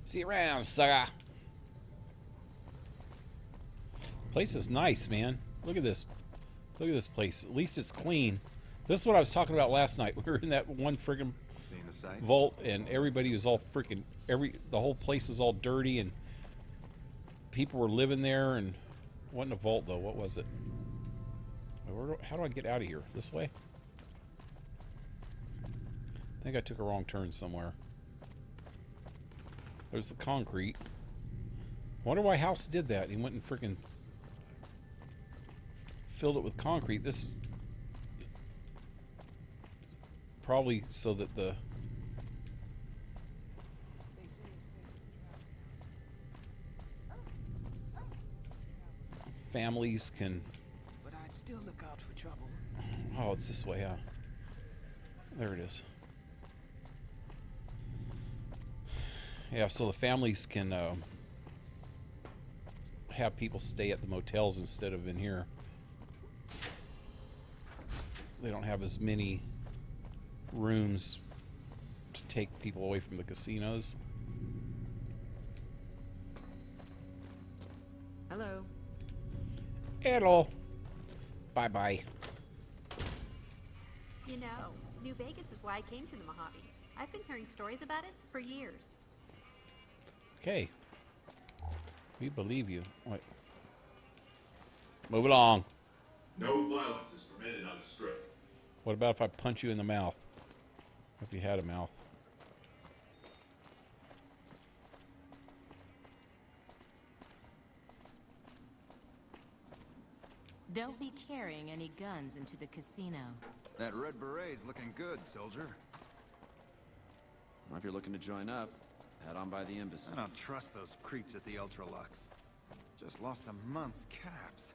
See you around, sucker. Place is nice, man. Look at this. Look at this place. At least it's clean. This is what I was talking about last night. We were in that one friggin' vault, and everybody was all freaking the whole place is all dirty, and people were living there. And wasn't a vault though. What was it? How do I get out of here? This way? I think I took a wrong turn somewhere. There's the concrete. Wonder why House did that. He went and freaking filled it with concrete. This probably so that the families can. But I'd still look out for trouble. Oh, it's this way, huh? There it is. Yeah, so the families can have people stay at the motels instead of in here. They don't have as many rooms to take people away from the casinos. Hello. Hello. Bye-bye. You know, New Vegas is why I came to the Mojave. I've been hearing stories about it for years. Okay. We believe you. Wait. Move along. No violence is permitted on the strip. What about if I punch you in the mouth? If you had a mouth. Don't be carrying any guns into the casino. That red beret's looking good, soldier. Well, if you're looking to join up, head on by the embassy. I don't trust those creeps at the Ultralux. Just lost a month's caps.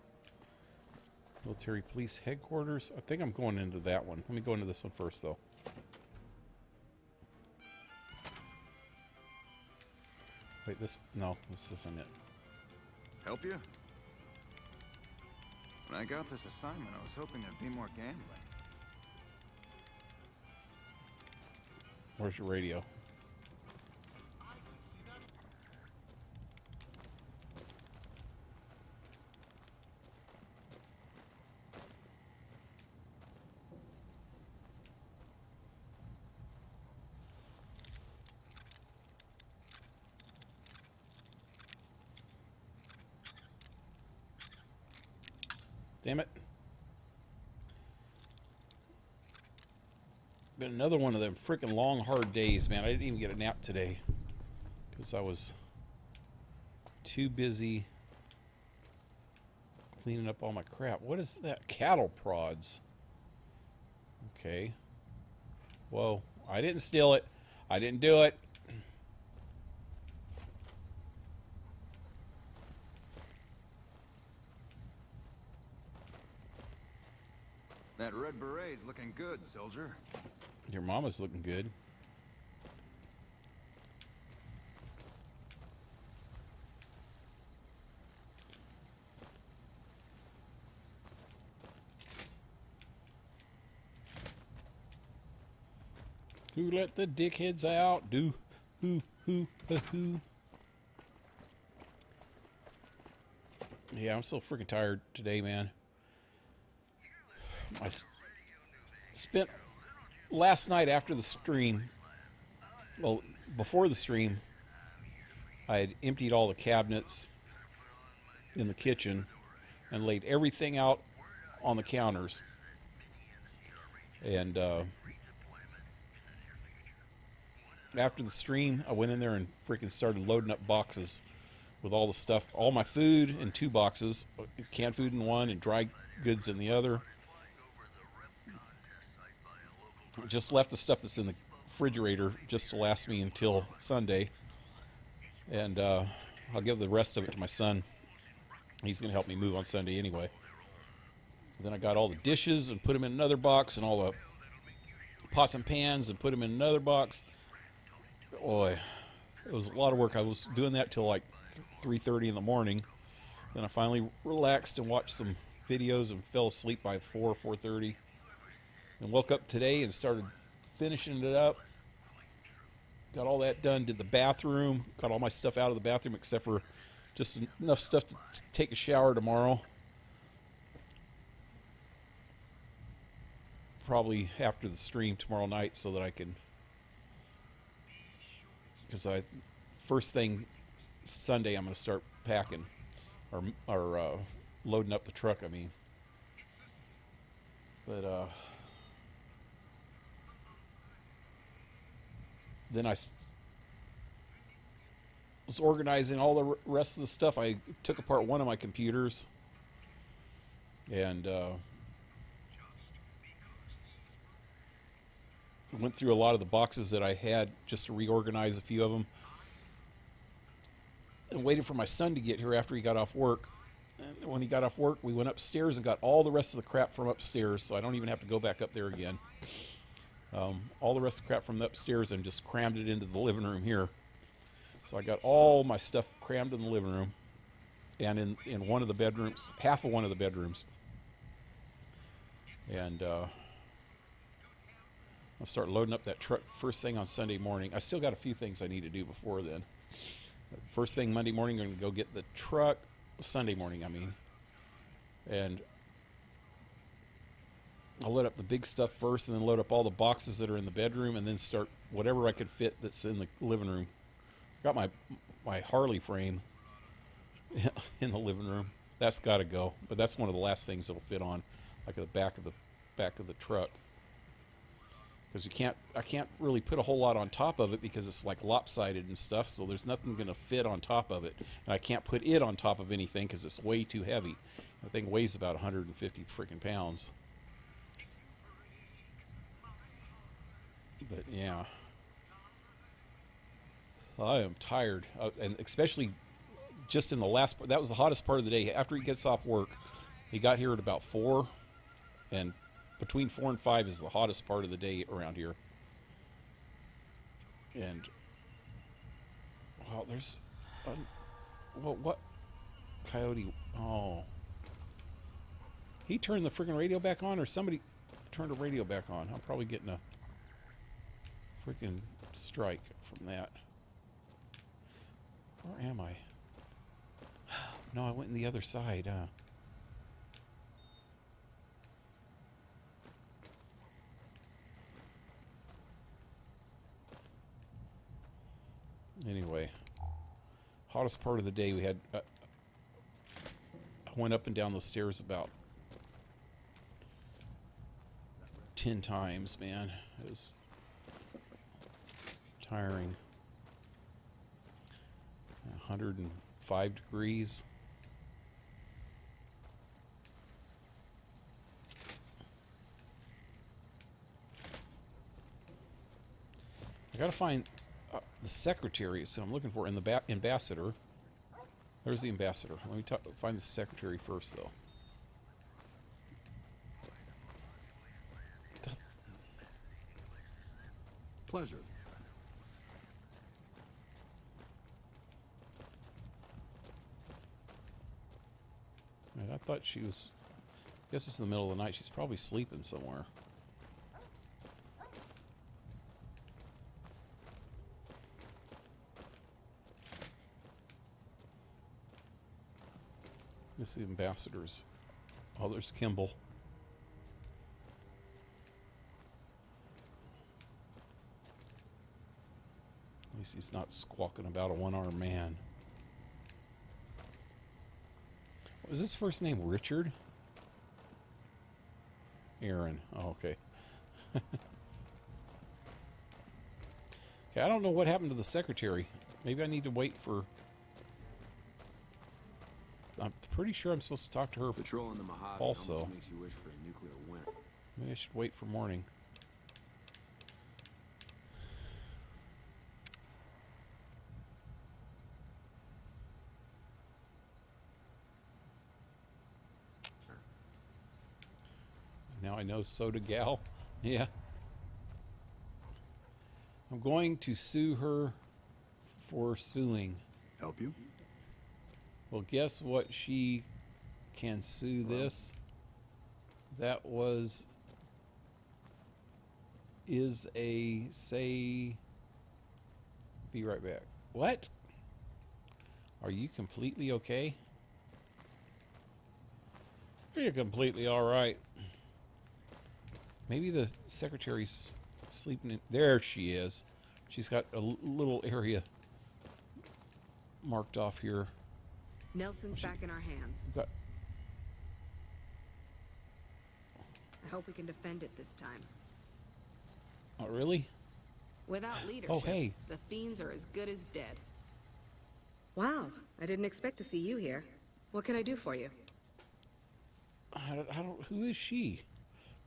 Military Police Headquarters. I think I'm going into that one. Let me go into this one first, though. Wait, this... No, this isn't it. Help you? When I got this assignment, I was hoping there'd be more gambling. Where's your radio? Damn it. Been another one of them freaking long, hard days, man. I didn't even get a nap today. because I was too busy cleaning up all my crap. What is that? Cattle prods. Okay. Whoa. I didn't steal it. I didn't do it. That red beret's looking good, soldier. Your mama's looking good. Who let the dickheads out? Do who. Yeah, I'm so freaking tired today, man. I spent last night after the stream, well, before the stream, I had emptied all the cabinets in the kitchen and laid everything out on the counters. And after the stream, I went in there and freaking started loading up boxes with all the stuff, all my food in 2 boxes, canned food in one and dry goods in the other. Just left the stuff that's in the refrigerator just to last me until Sunday. And I'll give the rest of it to my son. He's going to help me move on Sunday anyway. Then I got all the dishes and put them in another box, and all the pots and pans and put them in another box. Boy, it was a lot of work. I was doing that till like 3:30 in the morning. Then I finally relaxed and watched some videos and fell asleep by 4:30. And woke up today and started finishing it up. Got all that done. Did the bathroom. Got all my stuff out of the bathroom except for just enough stuff to take a shower tomorrow. Probably after the stream tomorrow night so that I can... Because first thing Sunday I'm going to start packing. Or loading up the truck, I mean. But, then I was organizing all the rest of the stuff. I took apart one of my computers and went through a lot of the boxes that I had just to reorganize a few of them. And waited for my son to get here after he got off work. And when he got off work, we went upstairs and got all the rest of the crap from upstairs, so I don't even have to go back up there again. All the rest of the crap from the upstairs and just crammed it into the living room here. So I got all my stuff crammed in the living room and in one of the bedrooms, half of one of the bedrooms. And I'll start loading up that truck first thing on Sunday morning. I still got a few things I need to do before then. First thing Monday morning, I'm going to go get the truck. Sunday morning, I mean. And I'll load up the big stuff first and then load up all the boxes that are in the bedroom and then start whatever I could fit that's in the living room. Got my Harley frame in the living room. That's got to go. But that's one of the last things that'll fit on, like the back of the truck. Because I can't really put a whole lot on top of it because it's like lopsided and stuff, so there's nothing going to fit on top of it. And I can't put it on top of anything because it's way too heavy. The thing weighs about 150 freaking pounds. But yeah, I am tired, and especially just in the last part. That was the hottest part of the day. After he gets off work, he got here at about 4, and between 4 and 5 is the hottest part of the day around here. And well, there's what coyote? Oh, he turned the freaking radio back on, or somebody turned the radio back on. I'm probably getting a freaking strike from that. Where am I? No, I went in the other side, huh? Anyway, hottest part of the day we had. I went up and down the stairs about 10 times, man. It was tiring. 105 degrees. I gotta find the secretary, so I'm looking for in the ambassador. There's the ambassador. Let me find the secretary first, though. Pleasure. Right, I thought she was... I guess it's in the middle of the night. She's probably sleeping somewhere. This is the ambassadors. Oh, there's Kimball. At least he's not squawking about a one-armed man. Was his first name Richard? Aaron. Oh, okay. Okay, I don't know what happened to the secretary. Maybe I need to wait for... I'm pretty sure I'm supposed to talk to her Patrol in the Mojave also. almost makes you wish for a nuclear winter. Maybe I should wait for morning. Now I know Soda Gal. Yeah. I'm going to sue her for suing. Help you? Well, guess what? She can sue this. That is a say. Be right back. What? Are you completely okay? You're completely all right. Maybe the secretary's sleeping in. There she is. She's got a little area marked off here. Nelson's back in our hands. Got, I hope we can defend it this time. oh, really? Without leadership, Oh, hey. the Fiends are as good as dead. Wow, I didn't expect to see you here. What can I do for you? I don't. Who is she?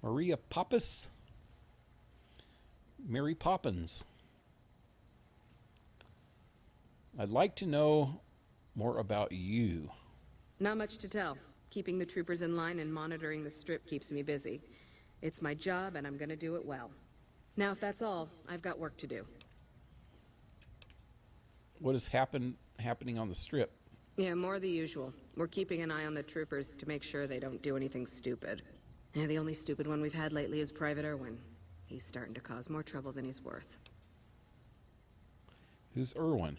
Maria Pappas? Mary Poppins. I'd like to know more about you. Not much to tell. Keeping the troopers in line and monitoring the strip keeps me busy. It's my job, and I'm gonna do it well. Now, if that's all, I've got work to do. What is happening on the strip? Yeah, more of the usual. We're keeping an eye on the troopers to make sure they don't do anything stupid. Yeah, the only stupid one we've had lately is Private Irwin. He's starting to cause more trouble than he's worth. Who's Irwin?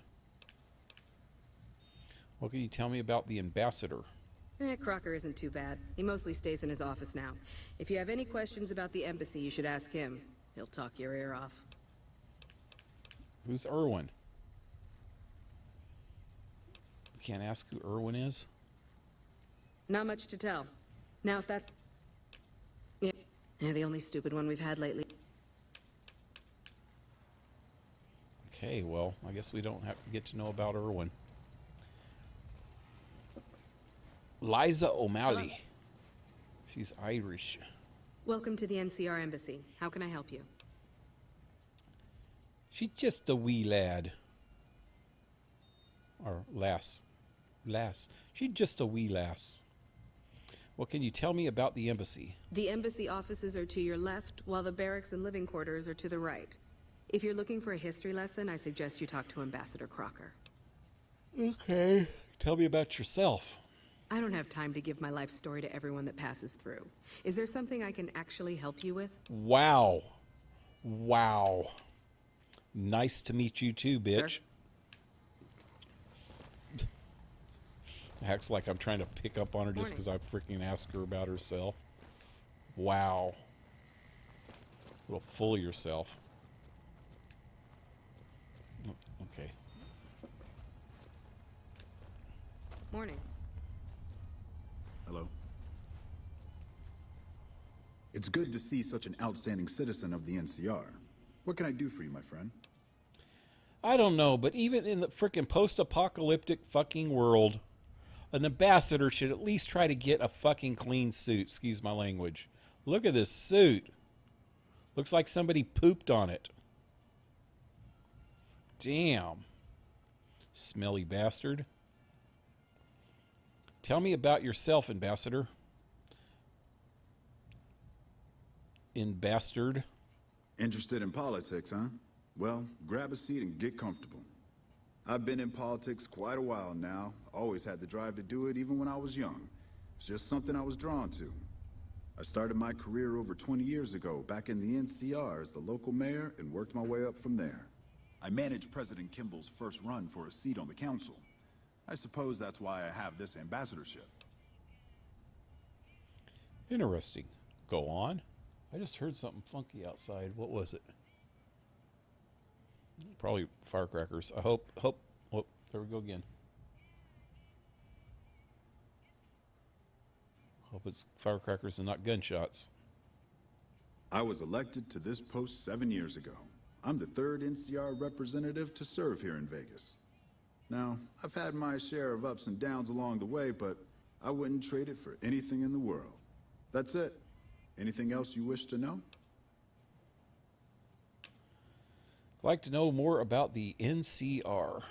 What can you tell me about the ambassador? Crocker isn't too bad. He mostly stays in his office now. If you have any questions about the embassy, you should ask him. He'll talk your ear off. Who's Irwin? Can't ask who Irwin is? Not much to tell. Now, if that... Yeah, the only stupid one we've had lately. Okay, well, I guess we don't have to get to know about Irwin. Liza O'Malley. Hello. She's Irish. Welcome to the NCR Embassy. How can I help you? She's just a wee lad. Or lass. She's just a wee lass. What can you tell me about the embassy? The embassy offices are to your left, while the barracks and living quarters are to the right. If you're looking for a history lesson, I suggest you talk to Ambassador Crocker. Okay. Tell me about yourself. I don't have time to give my life story to everyone that passes through. Is there something I can actually help you with? Wow. Wow. Nice to meet you too, bitch. Sir? Acts like I'm trying to pick up on her just because I freaking asked her about herself. Wow. A little full of yourself. Okay. Morning. Hello. It's good to see such an outstanding citizen of the NCR. What can I do for you, my friend? I don't know, but even in the freaking post-apocalyptic fucking world, an ambassador should at least try to get a fucking clean suit. Excuse my language. Look at this suit. Looks like somebody pooped on it. Damn. Smelly bastard. Tell me about yourself, ambassador. Bastard. Interested in politics, huh? Well, grab a seat and get comfortable. I've been in politics quite a while now. Always had the drive to do it even when I was young. It's just something I was drawn to. I started my career over 20 years ago, back in the NCR as the local mayor, and worked my way up from there. I managed President Kimball's first run for a seat on the council. I suppose that's why I have this ambassadorship. Interesting. Go on. I just heard something funky outside. What was it? Probably firecrackers. I hope. Oh, there we go again. Hope it's firecrackers and not gunshots. I was elected to this post 7 years ago. I'm the third NCR representative to serve here in Vegas. Now, I've had my share of ups and downs along the way, but I wouldn't trade it for anything in the world. That's it. Anything else you wish to know? I'd like to know more about the NCR.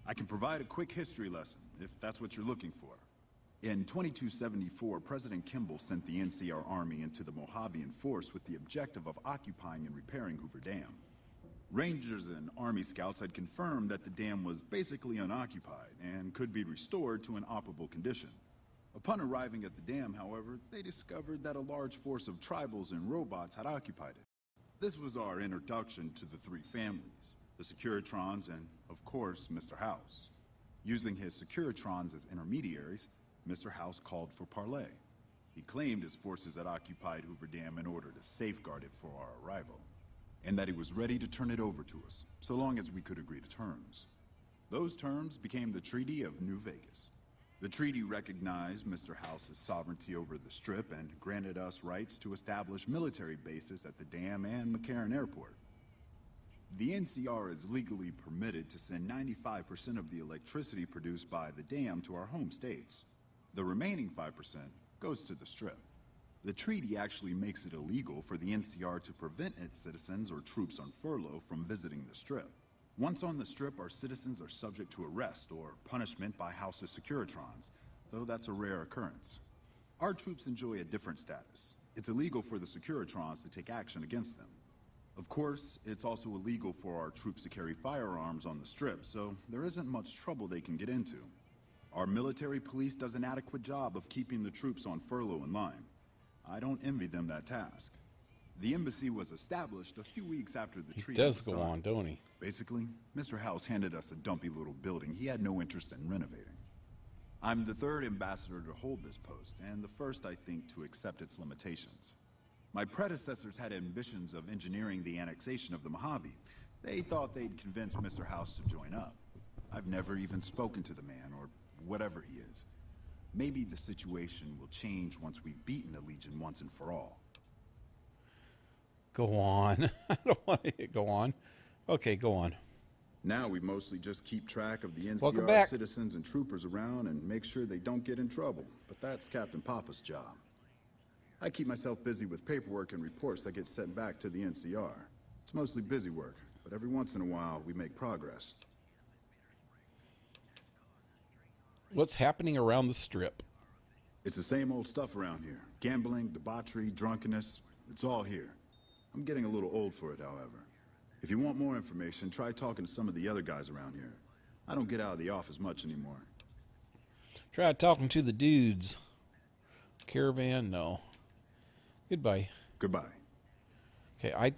I can provide a quick history lesson, if that's what you're looking for. In 2274, President Kimball sent the NCR Army into the Mojavian force with the objective of occupying and repairing Hoover Dam. Rangers and Army scouts had confirmed that the dam was basically unoccupied and could be restored to an operable condition. Upon arriving at the dam, however, they discovered that a large force of tribals and robots had occupied it. This was our introduction to the three families, the Securitrons and, of course, Mr. House. Using his Securitrons as intermediaries, Mr. House called for parley. He claimed his forces had occupied Hoover Dam in order to safeguard it for our arrival, and that he was ready to turn it over to us, so long as we could agree to terms. Those terms became the Treaty of New Vegas. The treaty recognized Mr. House's sovereignty over the Strip and granted us rights to establish military bases at the dam and McCarran Airport. The NCR is legally permitted to send 95% of the electricity produced by the dam to our home states. The remaining 5% goes to the Strip. The treaty actually makes it illegal for the NCR to prevent its citizens or troops on furlough from visiting the Strip. Once on the Strip, our citizens are subject to arrest or punishment by House's Securitrons, though that's a rare occurrence. Our troops enjoy a different status. It's illegal for the Securitrons to take action against them. Of course, it's also illegal for our troops to carry firearms on the Strip, so there isn't much trouble they can get into. Our military police does an adequate job of keeping the troops on furlough in line. I don't envy them that task. The embassy was established a few weeks after the treaty was signed. He does go on, don't he? Basically, Mr. House handed us a dumpy little building he had no interest in renovating. I'm the third ambassador to hold this post, and the first, I think, to accept its limitations. My predecessors had ambitions of engineering the annexation of the Mojave. They thought they'd convince Mr. House to join up. I've never even spoken to the man, or whatever he is. Maybe the situation will change once we've beaten the Legion once and for all. Go on. I don't want to go on. Okay, go on. Now we mostly just keep track of the NCR citizens and troopers around and make sure they don't get in trouble. But that's Captain Papa's job. I keep myself busy with paperwork and reports that get sent back to the NCR. It's mostly busy work, but every once in a while we make progress. What's happening around the Strip? It's the same old stuff around here. Gambling, debauchery, drunkenness. It's all here. I'm getting a little old for it, however. If you want more information, try talking to some of the other guys around here. I don't get out of the office much anymore. Try talking to the dudes. Caravan, no. Goodbye. Goodbye. Okay, I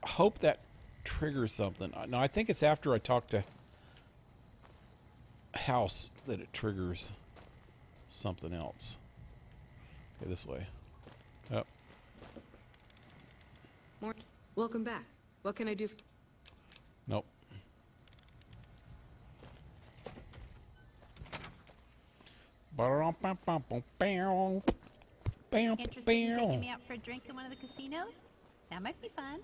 hope that triggers something. No, I think it's after I talk to House that it triggers something else. Okay, this way. Yep. Welcome back. What can I do? Nope. Interested in taking me out for a drink in one of the casinos? That might be fun.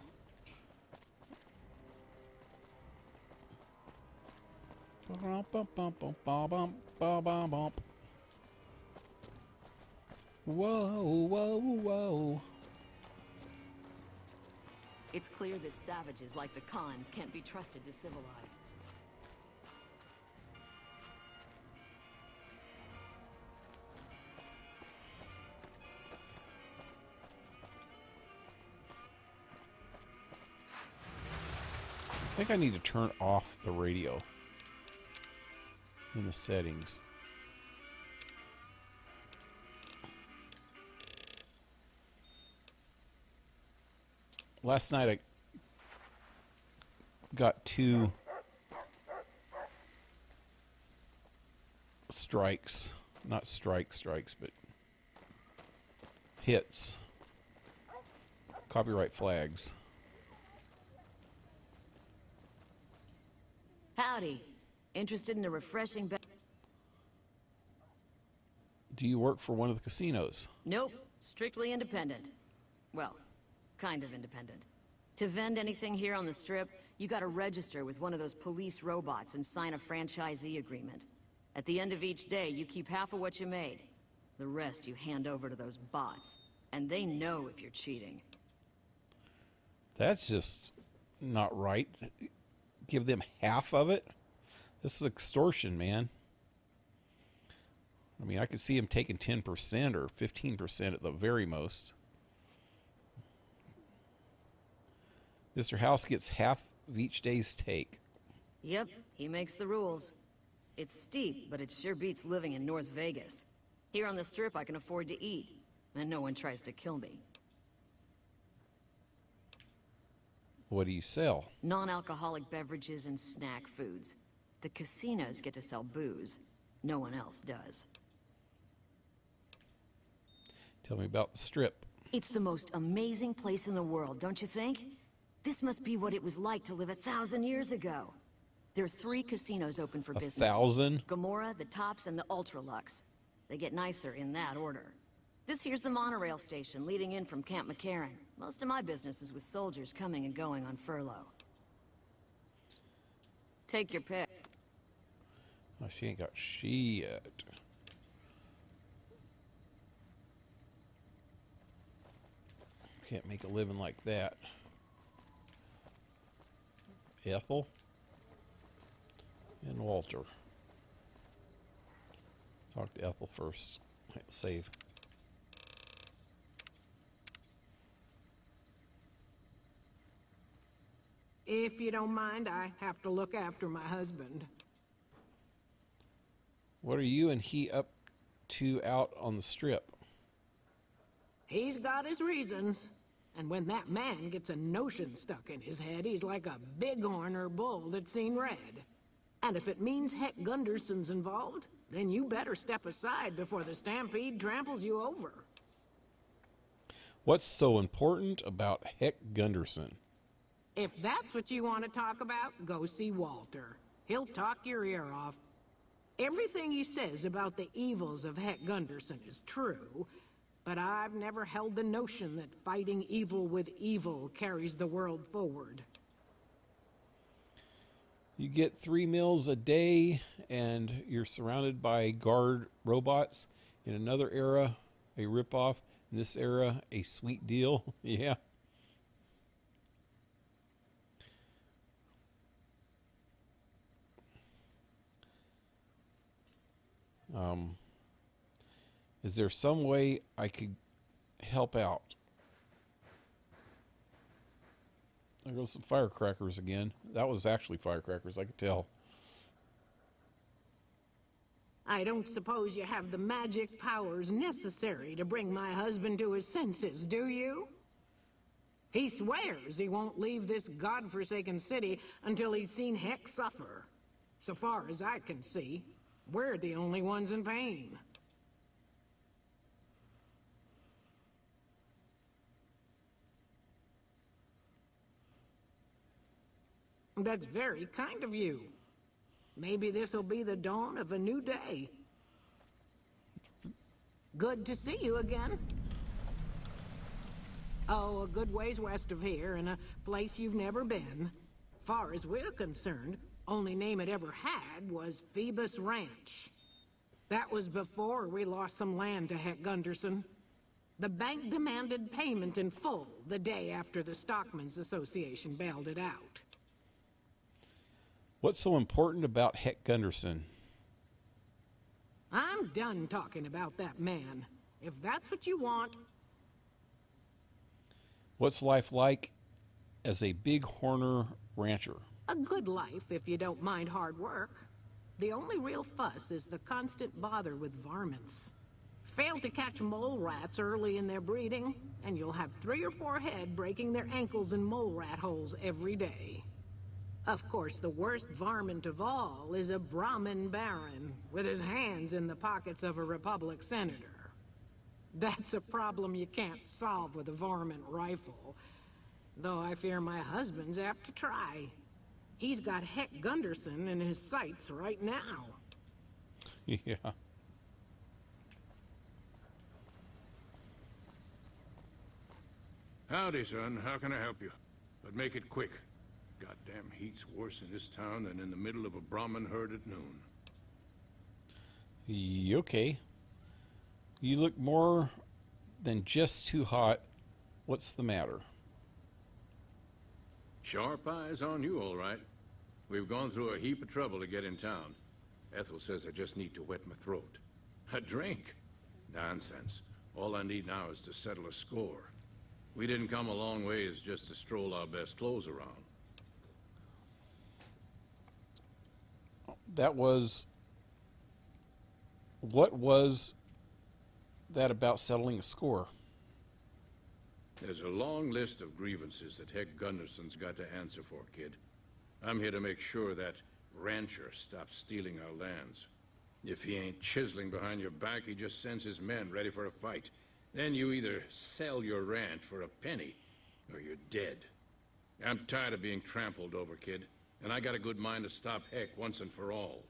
Whoa, whoa, whoa. It's clear that savages like the Khans can't be trusted to civilize. I think I need to turn off the radio in the settings. Last night I got 2 strikes, not strikes, but hits, copyright flags. Howdy. Interested in a refreshing Do you work for one of the casinos? Nope. Strictly independent. Well, kind of independent. To vend anything here on the Strip, you gotta register with one of those police robots and sign a franchisee agreement. At the end of each day, you keep half of what you made. The rest you hand over to those bots. And they know if you're cheating. That's just not right. Give them half of it? This is extortion, man. I mean, I could see him taking 10% or 15% at the very most. Mr. House gets half of each day's take. Yep, he makes the rules. It's steep, but it sure beats living in North Vegas. Here on the Strip, I can afford to eat, and no one tries to kill me. What do you sell? Non-alcoholic beverages and snack foods. The casinos get to sell booze. No one else does. Tell me about the Strip. It's the most amazing place in the world, don't you think? This must be what it was like to live 1,000 years ago. There are 3 casinos open for business. 1,000? Gomorrah, the Tops, and the Ultralux. They get nicer in that order. This here's the monorail station leading in from Camp McCarran. Most of my business is with soldiers coming and going on furlough. Take your pick. Oh, she ain't got shit. Can't make a living like that. Ethel and Walter. Talk to Ethel first. Hit save. If you don't mind, I have to look after my husband. What are you and he up to out on the Strip? He's got his reasons. And when that man gets a notion stuck in his head, he's like a bighorn or bull that's seen red. And if it means Heck Gunderson's involved, then you better step aside before the stampede tramples you over. What's so important about Heck Gunderson? If that's what you want to talk about, go see Walter. He'll talk your ear off. Everything he says about the evils of Heck Gunderson is true, but I've never held the notion that fighting evil with evil carries the world forward. You get 3 meals a day, and you're surrounded by guard robots. In another era, a ripoff. In this era, a sweet deal. Yeah. Is there some way I could help out? There goes some firecrackers again. That was actually firecrackers, I could tell. I don't suppose you have the magic powers necessary to bring my husband to his senses, do you? He swears he won't leave this godforsaken city until he's seen Heck suffer. So far as I can see, we're the only ones in pain. That's very kind of you. Maybe this'll be the dawn of a new day. Good to see you again. Oh, a good ways west of here, in a place you've never been. Far as we're concerned, Only name it ever had was Phoebus Ranch. That was before we lost some land to Heck Gunderson. The bank demanded payment in full the day after the Stockmen's Association bailed it out. What's so important about Heck Gunderson? I'm done talking about that man. If that's what you want. What's life like as a Bighorner rancher? A good life if you don't mind hard work. The only real fuss is the constant bother with varmints. Fail to catch mole rats early in their breeding, and you'll have 3 or 4 head breaking their ankles in mole rat holes every day. Of course, the worst varmint of all is a Brahmin baron, with his hands in the pockets of a Republic senator. That's a problem you can't solve with a varmint rifle, though I fear my husband's apt to try. He's got Heck Gunderson in his sights right now. Yeah. Howdy, son. How can I help you? But make it quick. Goddamn heat's worse in this town than in the middle of a Brahmin herd at noon. Okay. You look more than just too hot. What's the matter? Sharp eyes on you, all right. We've gone through a heap of trouble to get in town. Ethel says I just need to wet my throat. A drink? Nonsense. All I need now is to settle a score. We didn't come a long ways just to stroll our best clothes around. That was... What was that about settling a score? There's a long list of grievances that Heck Gunderson's got to answer for, kid. I'm here to make sure that rancher stops stealing our lands. If he ain't chiseling behind your back, he just sends his men ready for a fight. Then you either sell your ranch for a penny, or you're dead. I'm tired of being trampled over, kid, and I got a good mind to stop Heck once and for all.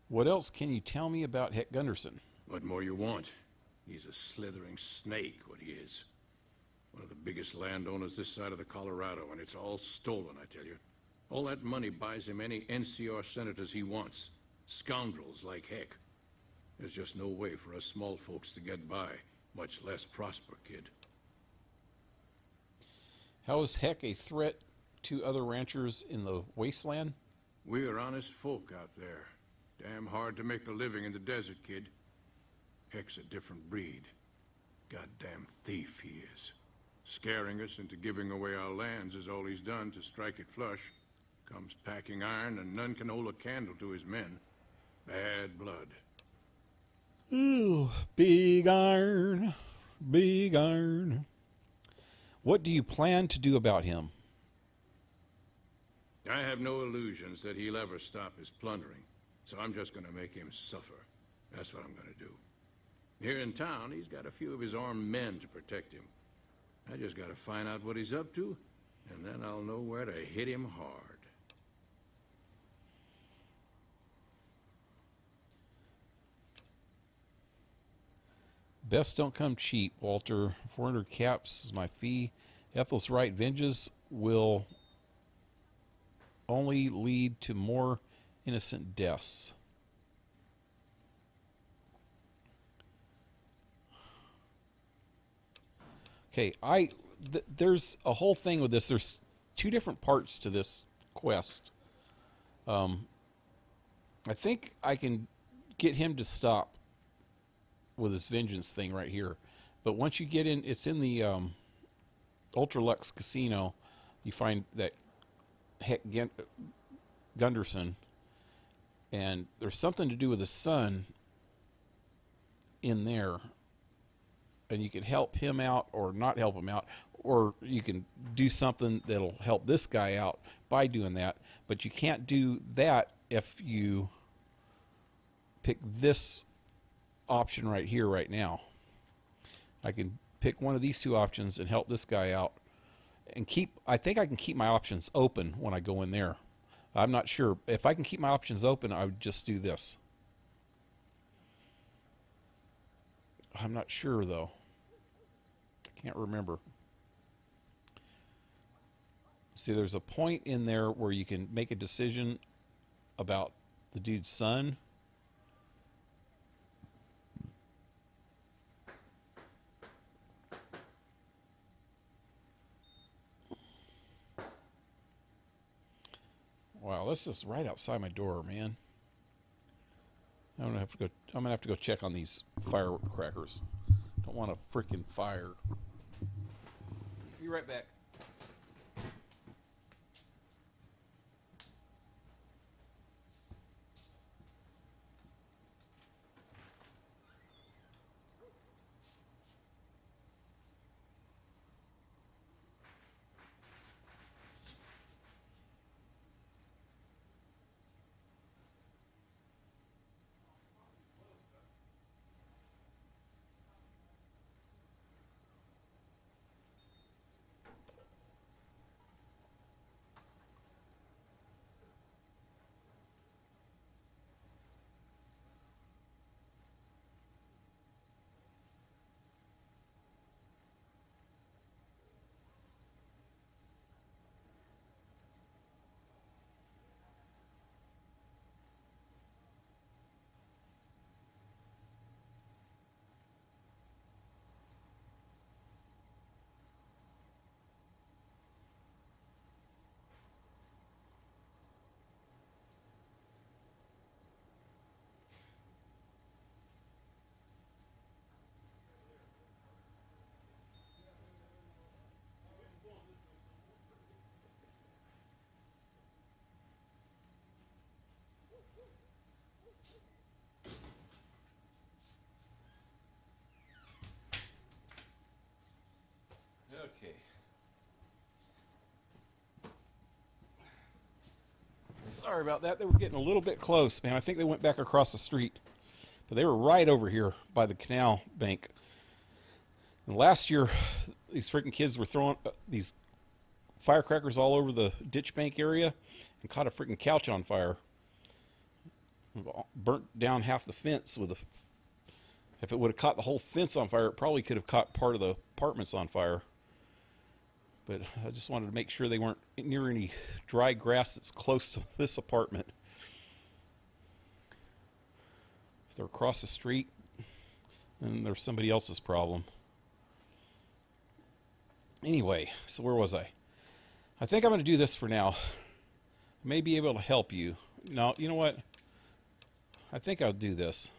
What else can you tell me about Heck Gunderson? What more you want? He's a slithering snake, what he is. One of the biggest landowners this side of the Colorado, and it's all stolen, I tell you. All that money buys him any NCR senators he wants. Scoundrels like Heck. There's just no way for us small folks to get by, much less prosper, kid. How is Heck a threat to other ranchers in the wasteland? We're honest folk out there. Damn hard to make a living in the desert, kid. Heck's a different breed. Goddamn thief he is. Scaring us into giving away our lands is all he's done to strike it flush. Comes packing iron, and none can hold a candle to his men. Bad blood. Ooh, big iron, big iron. What do you plan to do about him? I have no illusions that he'll ever stop his plundering, so I'm just gonna make him suffer. That's what I'm gonna do. Here in town, he's got a few of his armed men to protect him. I just gotta find out what he's up to, and then I'll know where to hit him hard. Best don't come cheap, Walter. 400 caps is my fee. Ethel's right. Vengeance will only lead to more innocent deaths. Okay, there's a whole thing with this. There's 2 different parts to this quest. I think I can get him to stop with this vengeance thing right here. But once you get in, it's in the Ultralux Casino. You find that Heck Gunderson, and there's something to do with the sun in there. And you can help him out or not help him out, or you can do something that'll help this guy out by doing that. But you can't do that if you pick this option right here, right now. I can pick one of these 2 options and help this guy out. And I think I can keep my options open when I go in there. I'm not sure. If I can keep my options open, I would just do this. I'm not sure, though. I can't remember. See, there's a point in there where you can make a decision about the dude's son. Wow, this is right outside my door, man. I'm gonna have to go check on these firecrackers. Don't want a freaking fire. Be right back. Okay. Sorry about that. They were getting a little bit close, man. I think they went back across the street. But they were right over here by the canal bank. And last year, these freaking kids were throwing these firecrackers all over the ditch bank area and caught a freaking couch on fire. Burnt down half the fence with a... If it would have caught the whole fence on fire, it probably could have caught part of the apartments on fire. But I just wanted to make sure they weren't near any dry grass that's close to this apartment. If they're across the street, then there's somebody else's problem. Anyway, so where was I? I think I'm going to do this for now. I may be able to help you. No, you know what? I think I'll do this.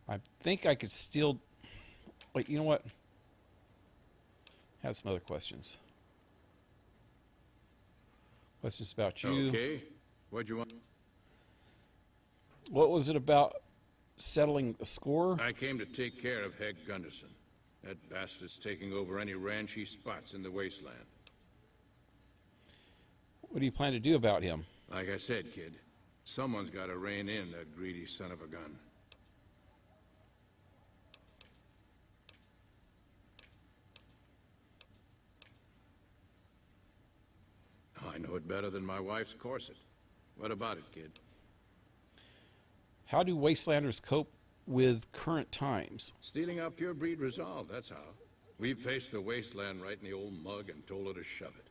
I think I could still... Wait, you know what? Have some other questions. Questions about you. Okay. What'd you want? What was it about settling a score? I came to take care of Heg Gunderson. That bastard's taking over any ranchy spots in the wasteland. What do you plan to do about him? Like I said, kid, someone's got to rein in that greedy son of a gun. I know it better than my wife's corset. What about it, kid? How do Wastelanders cope with current times? Stealing our pure breed resolve, that's how. We've faced the wasteland right in the old mug and told her to shove it.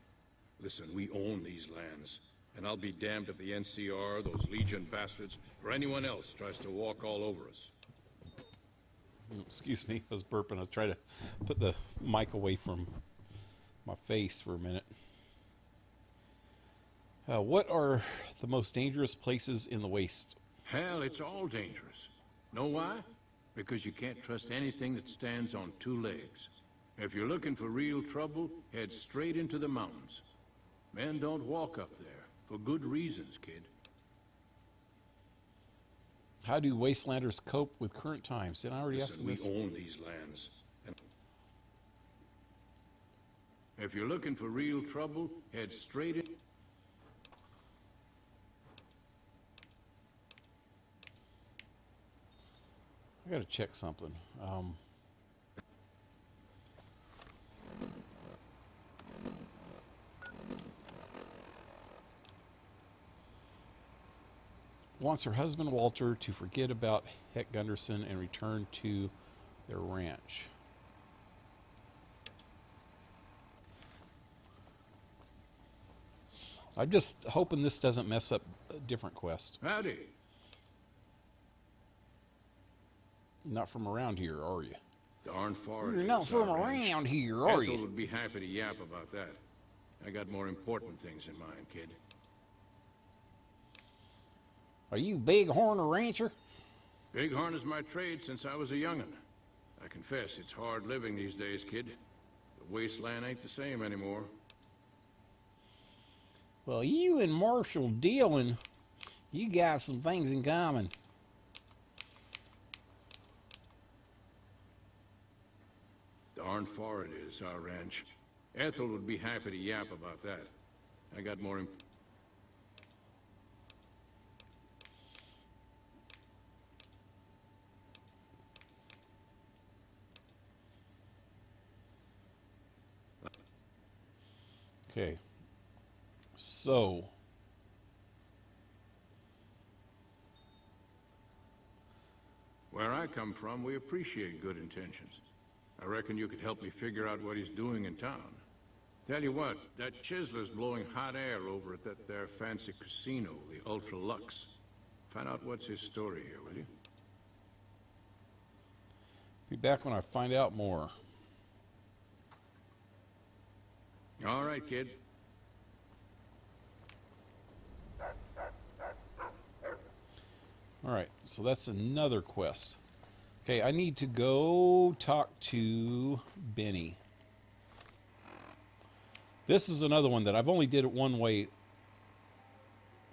Listen, we own these lands, and I'll be damned if the NCR, those Legion bastards, or anyone else tries to walk all over us. Excuse me, I was burping. I was trying to put the mic away from my face for a minute. What are the most dangerous places in the waste? Hell, it's all dangerous. Know why? Because you can't trust anything that stands on two legs. If you're looking for real trouble, head straight into the mountains. Men don't walk up there, for good reasons, kid. How do Wastelanders cope with current times? Didn't I already ask this? We own these lands. And if you're looking for real trouble, head straight in. I gotta check something. Wants her husband Walter to forget about Heck Gunderson and return to their ranch. I'm just hoping this doesn't mess up a different quest. Howdy. Not from around here, are you? Darn far You're it not is, from our ranch. around here, are Ethel you? would be happy to yap about that. I got more important things in mind, kid. Are you Bighorn a rancher? Bighorn is my trade since I was a young'un. I confess, it's hard living these days, kid. The wasteland ain't the same anymore. Well, you and Marshall Dillon, you got some things in common. Darn far it is, our ranch. Ethel would be happy to yap about that. I got more Okay. So. Where I come from, we appreciate good intentions. I reckon you could help me figure out what he's doing in town. Tell you what, that Chisler's blowing hot air over at that there fancy casino, the Ultra Lux. Find out what's his story here, will you? Be back when I find out more. All right, kid. All right, so that's another quest. Okay, I need to go talk to Benny. This is another one that I've only did it one way.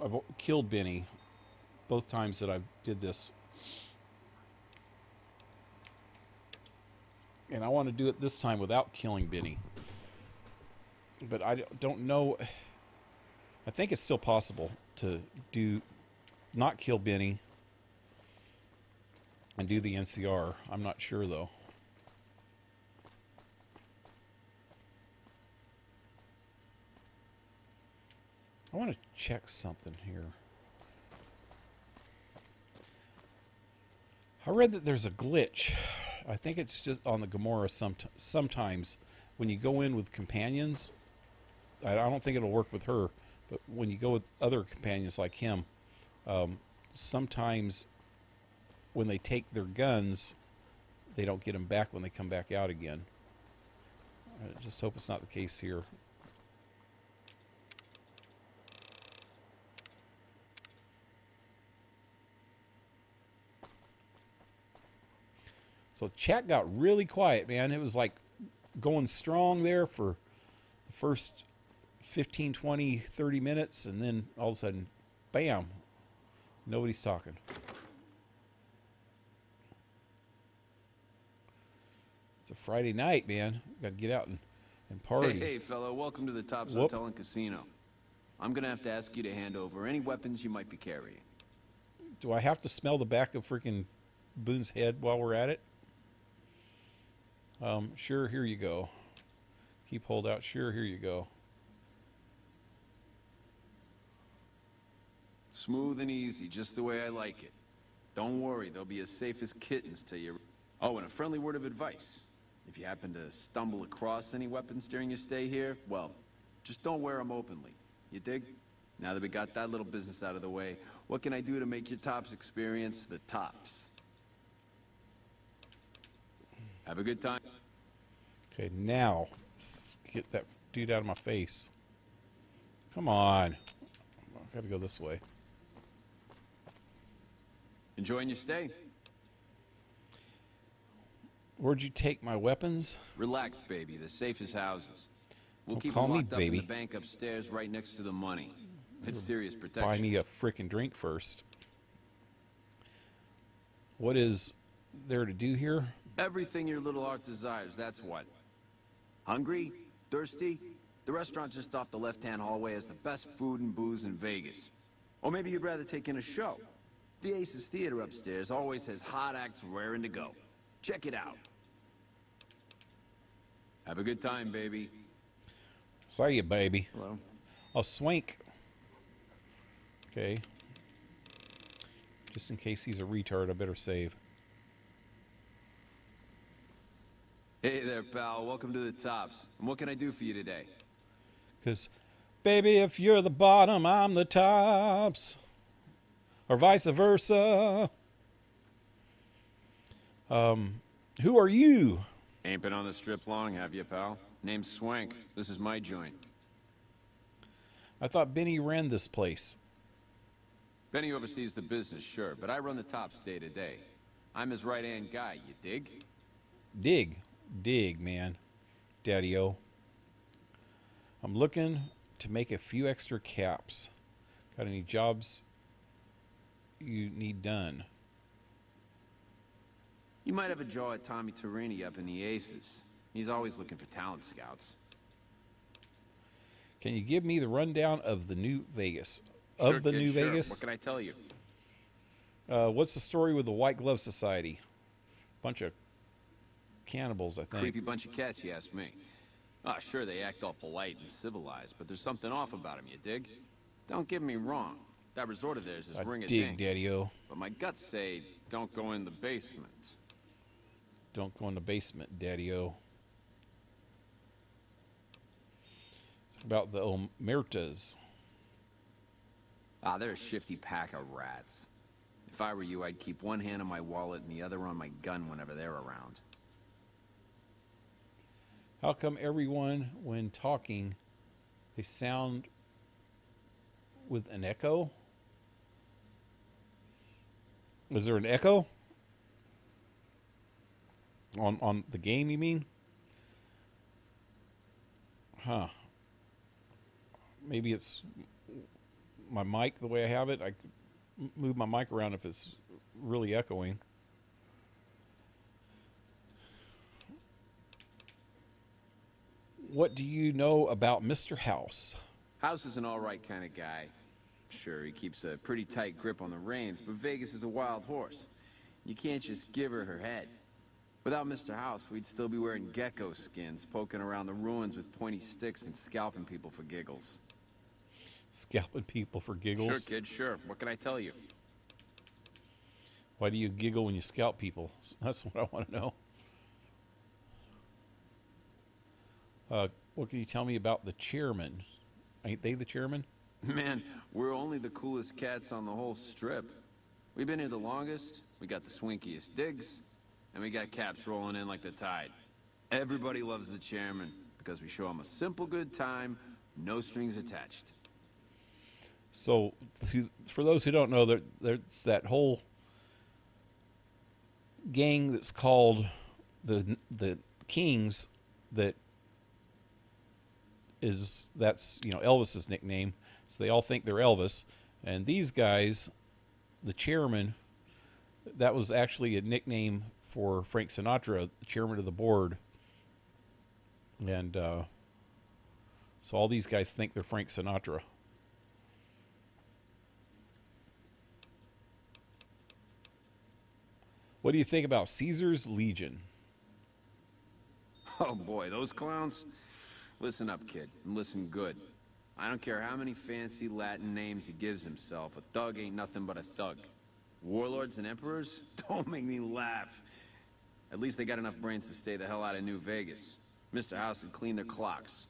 I've killed Benny both times that I did this. And I want to do it this time without killing Benny. But I don't know. I think it's still possible to not kill Benny and do the NCR. I'm not sure though. I want to check something here. I read that there's a glitch. I think it's just on the Gomorrah sometimes when you go in with companions. I don't think it'll work with her, but when you go with other companions like him, sometimes when they take their guns, they don't get them back when they come back out again. I just hope it's not the case here. So chat got really quiet, man. It was like going strong there for the first 15, 20, 30 minutes, and then all of a sudden, bam, nobody's talking. It's a Friday night, man. Got to get out and party. Hey, fella, welcome to the Tops Whoop. Hotel and Casino. I'm gonna have to ask you to hand over any weapons you might be carrying. Do I have to smell the back of freaking Boone's head while we're at it? Sure, here you go. Keep hold out. Sure, here you go. Smooth and easy, just the way I like it. Don't worry, they'll be as safe as kittens till you... Oh, and a friendly word of advice. If you happen to stumble across any weapons during your stay here, well, just don't wear them openly. You dig? Now that we got that little business out of the way, what can I do to make your Tops experience the tops? Have a good time. Okay, now, get that dude out of my face. Come on. I gotta go this way. Enjoying your stay? Where'd you take my weapons? Relax, baby. The safest houses. We'll Don't keep call them me locked up baby. in the bank upstairs right next to the money. It's serious Buy protection. me a frickin' drink first. What is there to do here? Everything your little heart desires, that's what. Hungry? Thirsty? The restaurant just off the left-hand hallway has the best food and booze in Vegas. Or maybe you'd rather take in a show. The Aces Theater upstairs always has hot acts raring to go. Check it out. Have a good time, baby. Say you, baby. Hello. Oh, Swank. Okay. Just in case he's a retard, I better save. Hey there, pal. Welcome to the Tops. And what can I do for you today? Because Baby, if you're the bottom, I'm the tops. Or vice versa. Who are you? Ain't been on the strip long, have you, pal? Name's Swank. This is my joint. I thought Benny ran this place. Benny oversees the business, sure, but I run the tops day to day. I'm his right-hand guy, you dig? Dig, man. Daddy-o. I'm looking to make a few extra caps. Got any jobs you need done? You might have a jaw at Tommy Tarini up in the Aces. He's always looking for talent scouts. Can you give me the rundown of the New Vegas? Sure, Of the kid, New sure. Vegas? What can I tell you? What's the story with the White Glove Society? Bunch of cannibals, I think. Creepy bunch of cats, you ask me. Ah, sure, they act all polite and civilized, but there's something off about them, you dig? Don't get me wrong. That resort of theirs is ring-a-ding. Dig, Daddy-o. But my guts say, don't go in the basement. Don't go in the basement, Daddy-o. About the Omertas. Ah, they're a shifty pack of rats. If I were you, I'd keep one hand on my wallet and the other on my gun whenever they're around. How come everyone, when talking, they sound with an echo? Is there an echo? On the game, you mean? Huh. Maybe it's my mic the way I have it. I could move my mic around if it's really echoing. What do you know about Mr. House? House is an all-right kind of guy. Sure, he keeps a pretty tight grip on the reins, but Vegas is a wild horse. You can't just give her her head. Without Mr. House, we'd still be wearing gecko skins, poking around the ruins with pointy sticks and scalping people for giggles. Scalping people for giggles? Sure, kid, sure. What can I tell you? Why do you giggle when you scalp people? That's what I want to know. What can you tell me about the chairman? Ain't they the chairman? Man, we're only the coolest cats on the whole strip. We've been here the longest, we got the swinkiest digs, and we got caps rolling in like the tide. Everybody loves the chairman because we show him a simple good time, no strings attached. So, for those who don't know, there's that whole gang that's called the Kings that's Elvis's nickname. So they all think they're Elvis, and these guys, the chairman, that was actually a nickname for Frank Sinatra, the chairman of the board. And so all these guys think they're Frank Sinatra. What do you think about Caesar's Legion? Oh boy, those clowns? Listen up, kid, and listen good. I don't care how many fancy Latin names he gives himself, a thug ain't nothing but a thug. Warlords and emperors? Don't make me laugh. At least they got enough brains to stay the hell out of New Vegas. Mr. House would clean their clocks.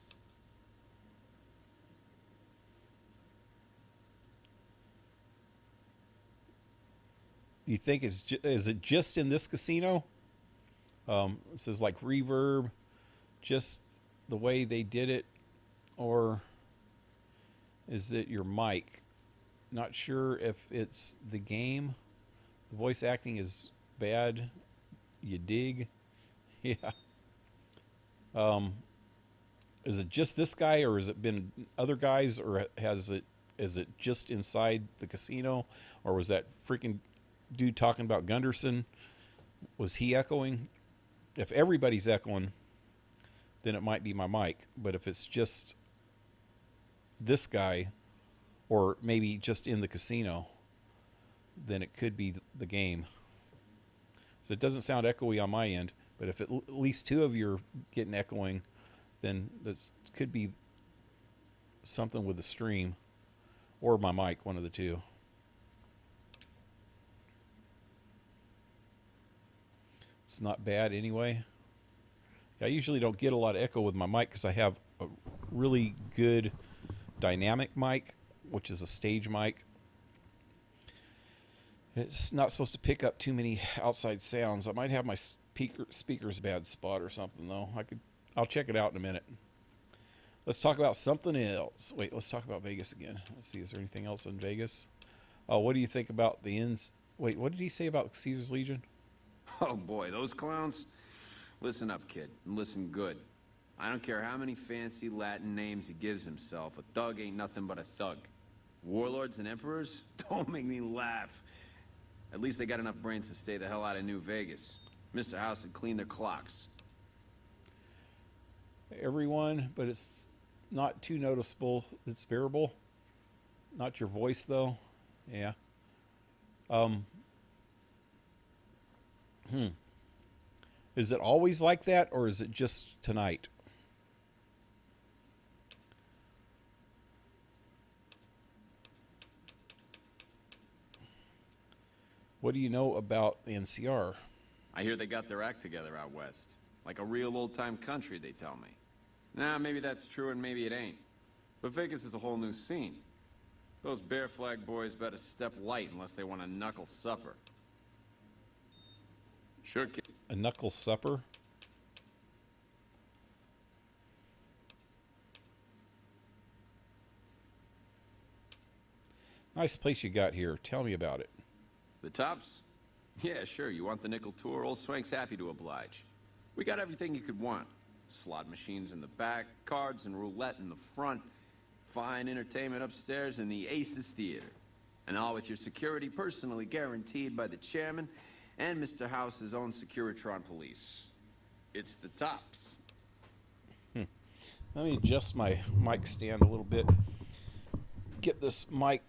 You think is it just in this casino? It says like reverb, just the way they did it, or is it your mic? Not sure if it's the game. The voice acting is bad. You dig? Yeah. Is it just this guy, or has it been other guys, or is it just inside the casino, or was that freaking dude talking about Gunderson? Was he echoing? If everybody's echoing, then it might be my mic. But if it's just this guy, or maybe just in the casino, then it could be the game. So it doesn't sound echoey on my end, but if at least two of you are getting echoing, then this could be something with the stream or my mic, one of the two. It's not bad anyway. I usually don't get a lot of echo with my mic because I have a really good dynamic mic, which is a stage mic. It's not supposed to pick up too many outside sounds. I might have my speaker's bad spot or something though. I'll check it out in a minute. Let's talk about something else. Wait, let's talk about Vegas again. Let's see, is there anything else in Vegas? Oh, what do you think about the ins? Wait, what did he say about Caesar's Legion? Oh boy, those clowns. Listen up, kid, and listen good. I don't care how many fancy Latin names he gives himself. A thug ain't nothing but a thug. Warlords and emperors? Don't make me laugh. At least they got enough brains to stay the hell out of New Vegas. Mr. House had cleaned their clocks. Everyone, but it's not too noticeable. It's bearable. Not your voice, though. Yeah. Is it always like that, or is it just tonight? What do you know about the NCR? I hear they got their act together out west. Like a real old-time country, they tell me. Nah, maybe that's true and maybe it ain't. But Vegas is a whole new scene. Those Bear Flag boys better step light unless they want a knuckle supper. Sure, kid. A knuckle supper? Nice place you got here. Tell me about it. The tops? Yeah, sure. You want the nickel tour? Old Swank's happy to oblige. We got everything you could want. Slot machines in the back, cards and roulette in the front, fine entertainment upstairs, and the Aces Theater. And all with your security personally guaranteed by the chairman and Mr. House's own Securitron police. It's the tops. Let me adjust my mic stand a little bit. Get this mic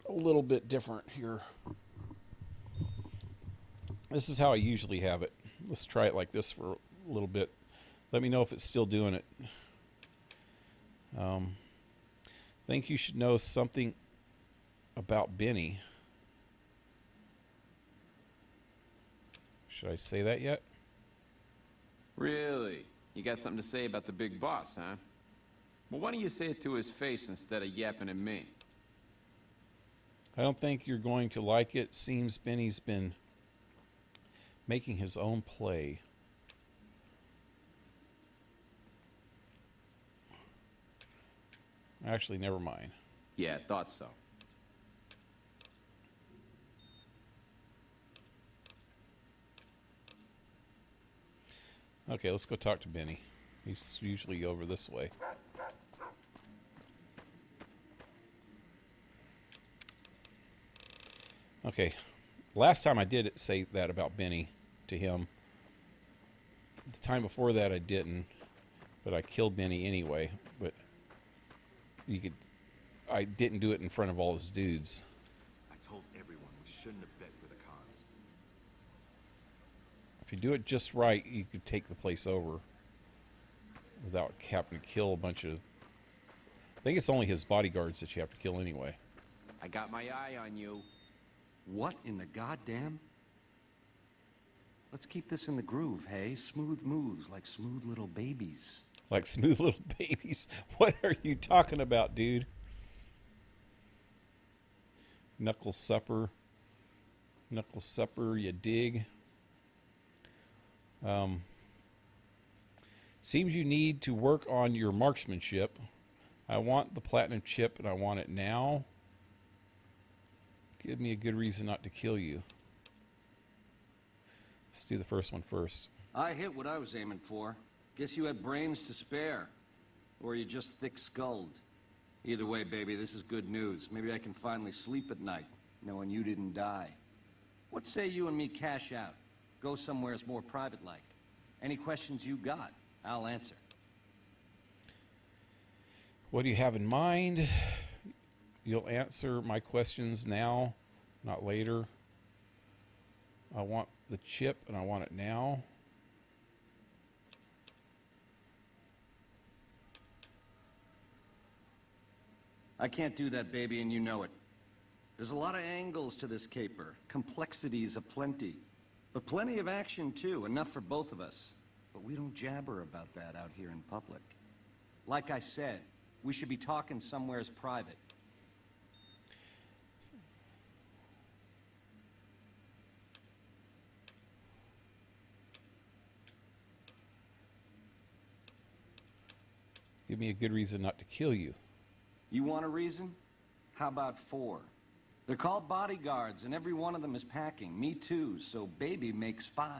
a little bit different here. This is how I usually have it. Let's try it like this for a little bit. Let me know if it's still doing it. Think you should know something about Benny. Should I say that yet? Really? You got something to say about the big boss, huh? Well, why don't you say it to his face instead of yapping at me? I don't think you're going to like it. Seems Benny's been making his own play. Actually, never mind. Yeah, thought so. Okay, let's go talk to Benny. He's usually over this way. Okay, last time I did say that about Benny to him. The time before that I didn't, but I killed Benny anyway. But I didn't do it in front of all his dudes. I told everyone we shouldn't have bet for the cons. If you do it just right, you could take the place over without having to kill a bunch of... I think it's only his bodyguards that you have to kill anyway. I got my eye on you. What in the goddamn? Let's keep this in the groove, hey? Smooth moves like smooth little babies. Like smooth little babies? What are you talking about, dude? Knuckle supper. Knuckle supper, you dig? Seems you need to work on your marksmanship. I want the platinum chip and I want it now. Give me a good reason not to kill you. Let's do the first one first. I hit what I was aiming for. Guess you had brains to spare. Or you just thick-skulled. Either way, baby, this is good news. Maybe I can finally sleep at night, knowing you didn't die. What say you and me cash out? Go somewheres more private-like. Any questions you got, I'll answer. What do you have in mind? You'll answer my questions now, not later. I want the chip and I want it now. I can't do that, baby, and you know it. There's a lot of angles to this caper, complexities aplenty. But plenty of action, too, enough for both of us. But we don't jabber about that out here in public. Like I said, We should be talking somewheres private. Give me a good reason not to kill you. You want a reason? How about 4? They're called bodyguards, and every one of them is packing. Me too, so baby makes 5.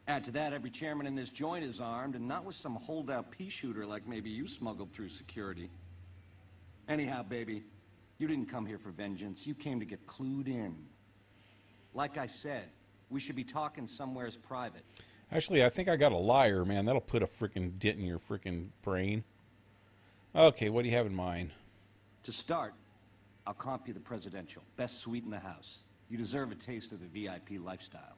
Add to that, every chairman in this joint is armed, and not with some holdout pea shooter like maybe you smuggled through security. Anyhow, baby, you didn't come here for vengeance. You came to get clued in. Like I said, we should be talking somewheres private. Actually, I think I got a liar, man. That'll put a freaking dent in your freaking brain. Okay, what do you have in mind? To start, I'll comp you the presidential. Best suite in the house. You deserve a taste of the VIP lifestyle.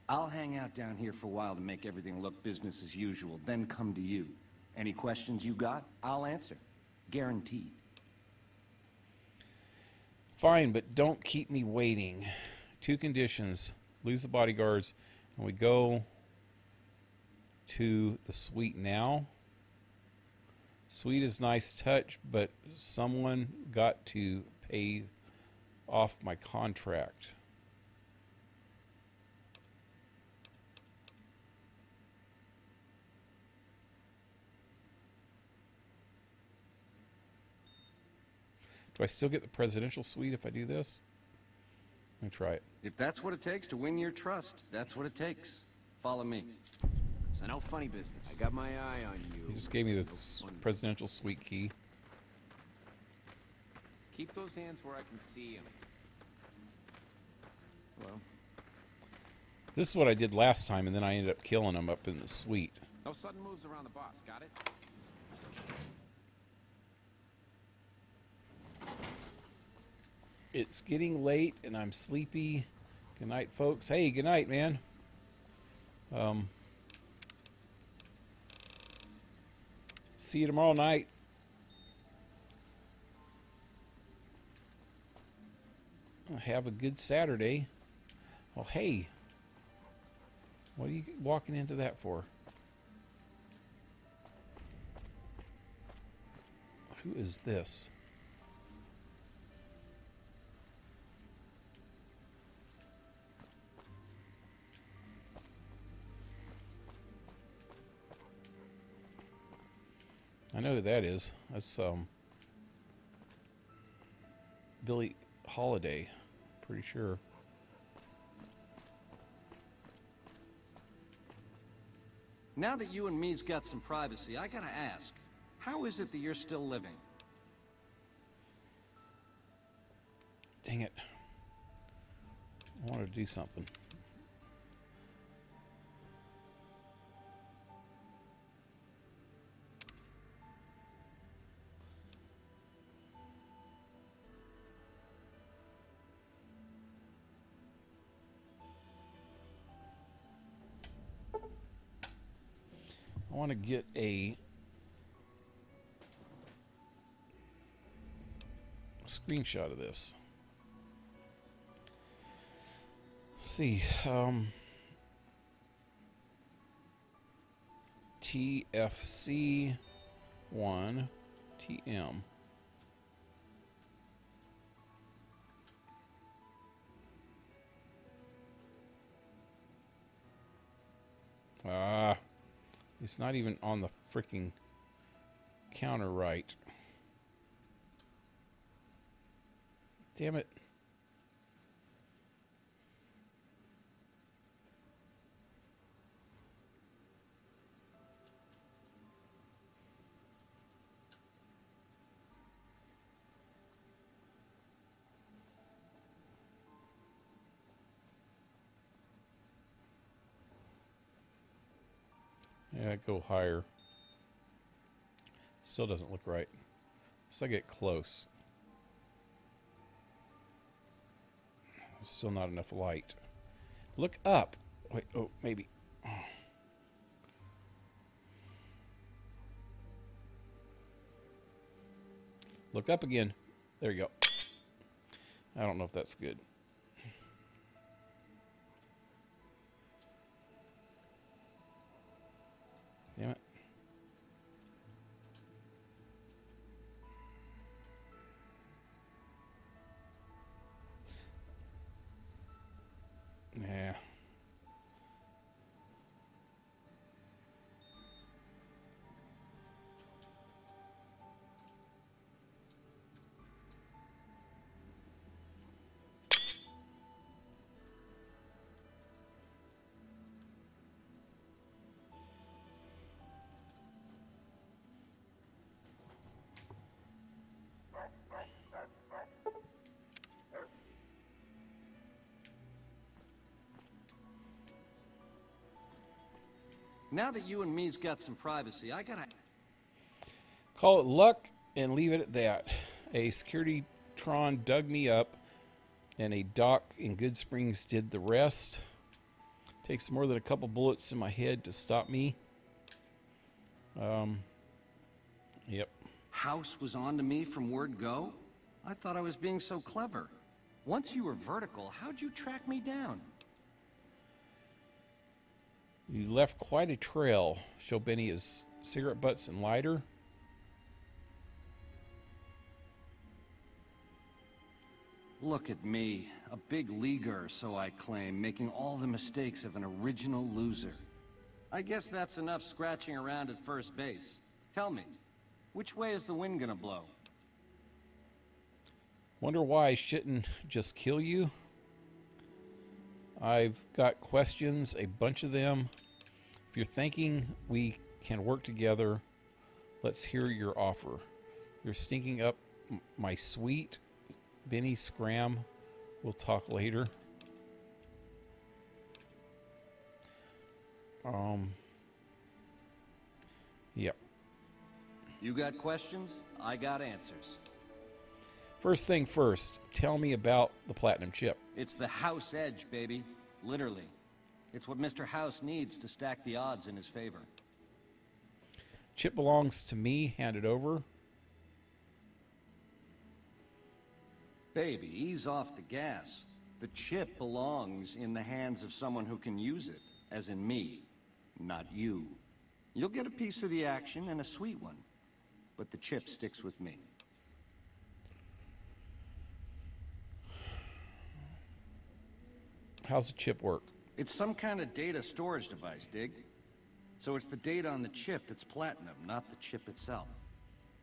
I'll hang out down here for a while to make everything look business as usual, then come to you. Any questions you got, I'll answer. Guaranteed. Fine, but don't keep me waiting. 2 conditions. Lose the bodyguards, and we go to the suite now. Suite is nice touch, but someone got to pay off my contract. Do I still get the presidential suite if I do this? Let me try it. If that's what it takes to win your trust, that's what it takes. Follow me. So no funny business. I got my eye on you. He just gave me the presidential suite key. Keep those hands where I can see them. Well, this is what I did last time, and then I ended up killing him up in the suite. no sudden moves around the boss. Got it? It's getting late, and I'm sleepy. Good night, folks. Hey, good night, man. See you tomorrow night. Have a good Saturday. Oh, hey. What are you walking into that for? Who is this? I know who that is. That's Billie Holiday, pretty sure. Now that you and me's got some privacy, I gotta ask, how is it that you're still living? Dang it. I wanted to do something. I want to get a screenshot of this. Let's see. TFC 1 TM. It's not even on the freaking counter right. Damn it. Yeah, go higher. Still doesn't look right. Unless I get close. Still not enough light. Look up. Wait, oh, maybe. Oh. Look up again. There you go. I don't know if that's good. Damn it. Now that you and me's got some privacy, I gotta... Call it luck and leave it at that. A security Tron dug me up, and a doc in Good Springs did the rest. Takes more than a couple bullets in my head to stop me. Yep. House was on to me from word go? I thought I was being so clever. Once you were vertical, how'd you track me down? You left quite a trail. Show Benny his cigarette butts and lighter. Look at me, a big leaguer, so I claim, making all the mistakes of an original loser. I guess that's enough scratching around at first base. Tell me, which way is the wind gonna blow? Wonder why I shouldn't just kill you? I've got questions, a bunch of them. If you're thinking we can work together, let's hear your offer. You're stinking up my suite. Benny Scram. We'll talk later. Yep. You got questions? I got answers. First thing first, tell me about the platinum chip. It's the House Edge, baby. Literally. It's what Mr. House needs to stack the odds in his favor. Chip belongs to me. Hand it over. Baby, ease off the gas. The chip belongs in the hands of someone who can use it, as in me, not you. You'll get a piece of the action and a sweet one, but the chip sticks with me. How's the chip work? It's some kind of data storage device, dig? So it's the data on the chip that's platinum, not the chip itself.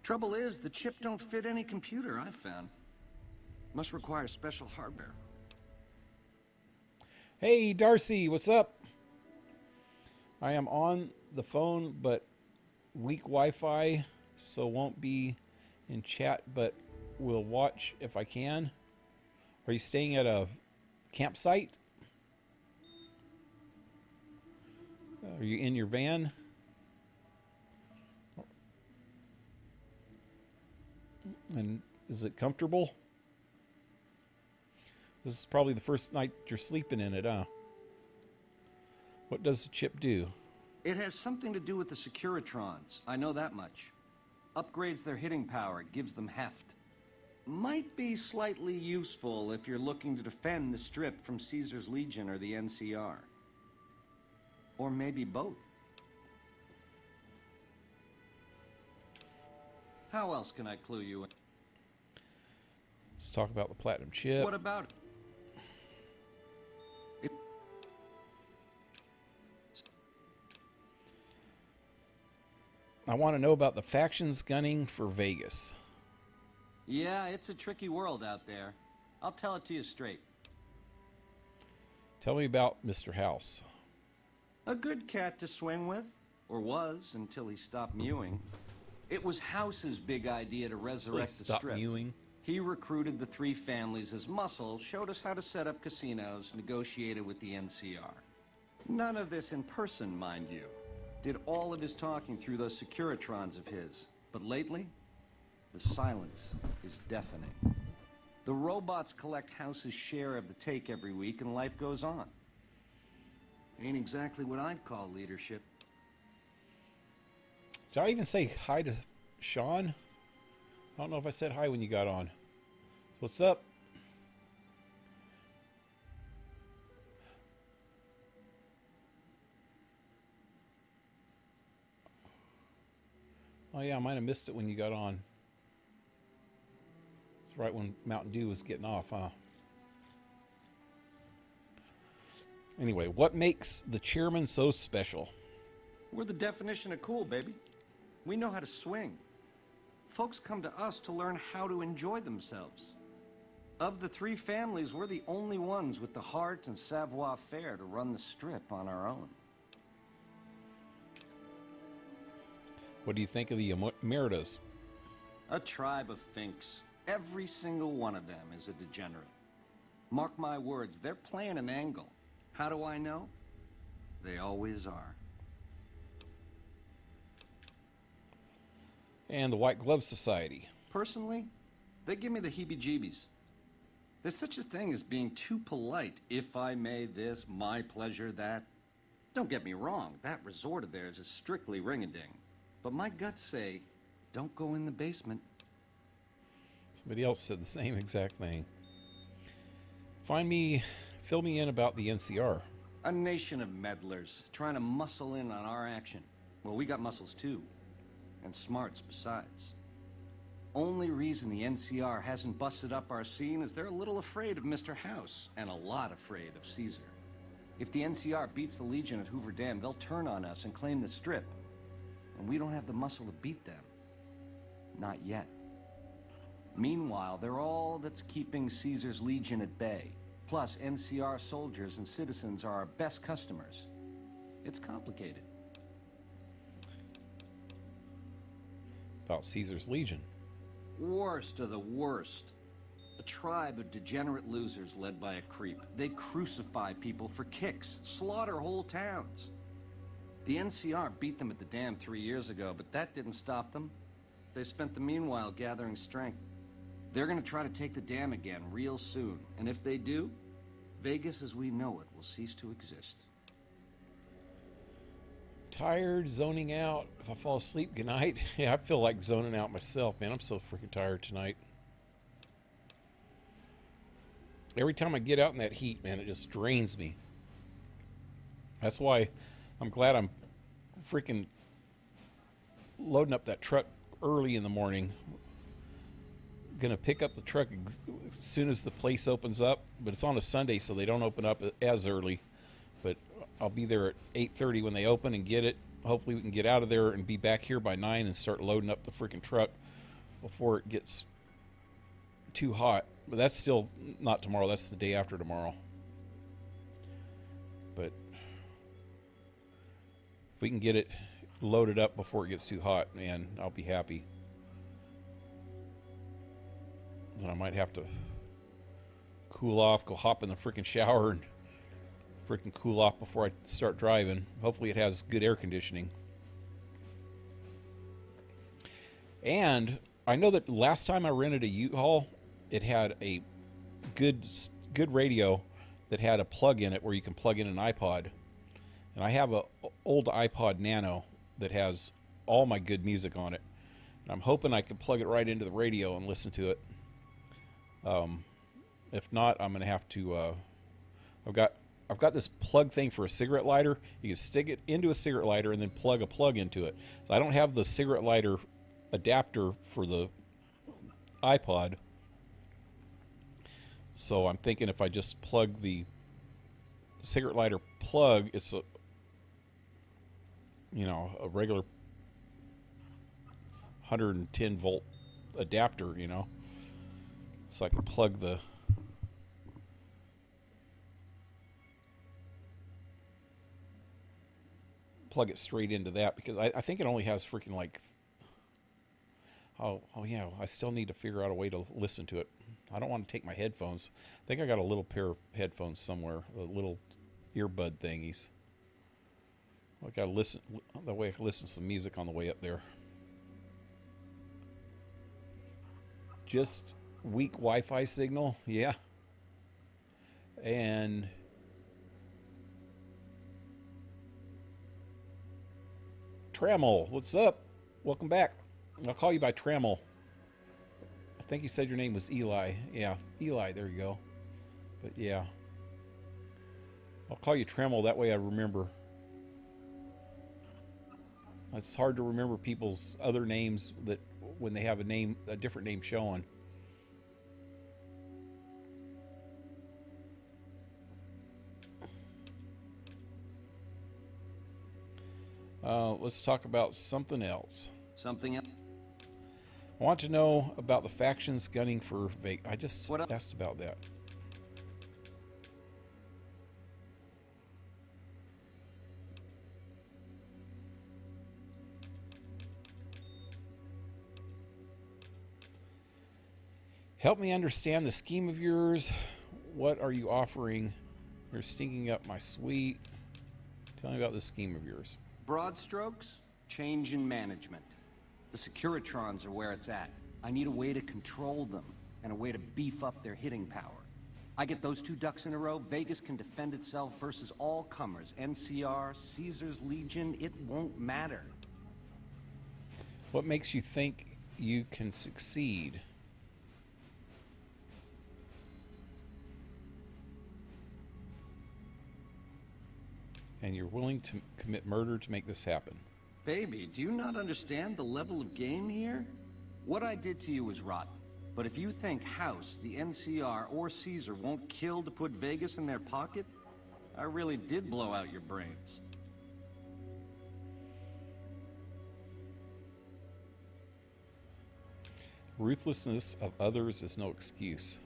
Trouble is, the chip don't fit any computer I've found. Must require special hardware. Hey, Darcy, what's up? I am on the phone, but weak Wi-Fi, so won't be in chat, but will watch if I can. Are you staying at a campsite? Are you in your van? And is it comfortable? This is probably the first night you're sleeping in it, huh? What does the chip do? It has something to do with the Securitrons. I know that much. Upgrades their hitting power, gives them heft. Might be slightly useful if you're looking to defend the Strip from Caesar's Legion or the NCR. Or maybe both. How else can I clue you in? Let's talk about the platinum chip. What about it? I want to know about the factions gunning for Vegas. Yeah, it's a tricky world out there. I'll tell it to you straight. Tell me about Mr. House. A good cat to swing with, or was until he stopped mewing. It was House's big idea to resurrect the Strip. Mewing. He recruited the three families as muscle, showed us how to set up casinos, negotiated with the NCR. None of this in person, mind you. Did all of his talking through those Securitrons of his. But lately, the silence is deafening. The robots collect House's share of the take every week, and life goes on. Ain't exactly what I'd call leadership. Did I even say hi to Sean? I don't know if I said hi when you got on. What's up? Oh yeah, I might have missed it when you got on. It's right when Mountain Dew was getting off, huh? Anyway, what makes the chairman so special? We're the definition of cool, baby. We know how to swing. Folks come to us to learn how to enjoy themselves. Of the three families, we're the only ones with the heart and savoir-faire to run the Strip on our own. What do you think of the Emeritus? A tribe of finks. Every single one of them is a degenerate. Mark my words, they're playing an angle. How do I know? They always are. And the White Glove Society. Personally, they give me the heebie-jeebies. There's such a thing as being too polite. If I may this, my pleasure that. Don't get me wrong, that resort of theirs is strictly ring-a-ding. But my guts say, don't go in the basement. Somebody else said the same exact thing. Fill me in about the NCR. A nation of meddlers trying to muscle in on our action. Well, we got muscles too. And smarts besides. Only reason the NCR hasn't busted up our scene is they're a little afraid of Mr. House, and a lot afraid of Caesar. If the NCR beats the Legion at Hoover Dam, they'll turn on us and claim the Strip. And we don't have the muscle to beat them. Not yet. Meanwhile, they're all that's keeping Caesar's Legion at bay. Plus, NCR soldiers and citizens are our best customers. It's complicated. About Caesar's Legion. Worst of the worst. A tribe of degenerate losers led by a creep. They crucify people for kicks, slaughter whole towns. The NCR beat them at the dam 3 years ago, but that didn't stop them. They spent the meanwhile gathering strength. They're gonna try to take the dam again real soon, and if they do, Vegas as we know it will cease to exist. Tired, zoning out. If I fall asleep, good night. Yeah, I feel like zoning out myself, man. I'm so freaking tired tonight. Every time I get out in that heat, man, it just drains me. That's why I'm glad I'm freaking loading up that truck early in the morning. Gonna pick up the truck as soon as the place opens up, but it's on a Sunday, so they don't open up as early. But I'll be there at 8:30 when they open and get it. Hopefully we can get out of there and be back here by 9 and start loading up the freaking truck before it gets too hot. But that's still not tomorrow. That's the day after tomorrow. But if we can get it loaded up before it gets too hot, man, I'll be happy. Then I might have to cool off, go hop in the freaking shower and freaking cool off before I start driving. Hopefully it has good air conditioning. And I know that last time I rented a U-Haul, it had a good radio that had a plug in it where you can plug in an iPod. And I have a old iPod Nano that has all my good music on it. And I'm hoping I can plug it right into the radio and listen to it. If not, I'm gonna have to. I've got this plug thing for a cigarette lighter. You can stick it into a cigarette lighter and then plug a plug into it. So I don't have the cigarette lighter adapter for the iPod. So I'm thinking if I just plug the cigarette lighter plug, it's a regular 110 volt adapter, so I can plug it straight into that, because I think it only has freaking like oh yeah, I still need to figure out a way to listen to it. I don't want to take my headphones. I think I got a little pair of headphones somewhere, a little earbud thingies. I gotta listen that way I can listen to some music on the way up there. Just weak Wi-Fi signal, yeah. And Trammel, what's up? Welcome back. I'll call you by Trammel. I think you said your name was Eli. Yeah, Eli, there you go. But yeah. I'll call you Trammel, that way I remember. It's hard to remember people's other names that when they have a different name showing. Let's talk about something else. Something else? I want to know about the factions gunning for Vegas. I just asked about that. Help me understand the scheme of yours. What are you offering? You're stinking up my suite. Tell me about the scheme of yours. Broad strokes, change in management. The Securitrons are where it's at. I need a way to control them, and a way to beef up their hitting power. I get those 2 ducks in a row, Vegas can defend itself versus all comers. NCR, Caesar's Legion, it won't matter. What makes you think you can succeed? And you're willing to commit murder to make this happen. Baby, do you not understand the level of game here? What I did to you was rotten. But if you think House, the NCR, or Caesar won't kill to put Vegas in their pocket, I really did blow out your brains. Ruthlessness of others is no excuse.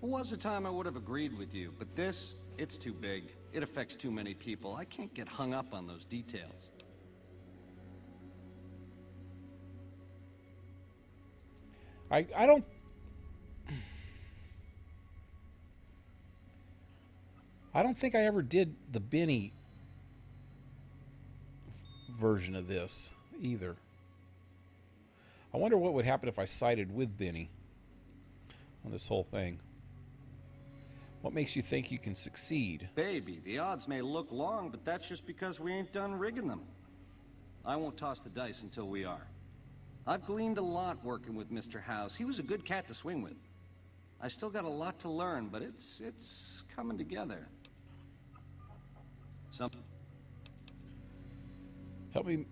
There was a time I would have agreed with you, but this, it's too big. It affects too many people. I can't get hung up on those details. I don't think I ever did the Benny version of this either. I wonder what would happen if I sided with Benny on this whole thing. What makes you think you can succeed? Baby, the odds may look long, but that's just because we ain't done rigging them. I won't toss the dice until we are. I've gleaned a lot working with Mr. House. He was a good cat to swing with. I still got a lot to learn, but it's coming together. Help me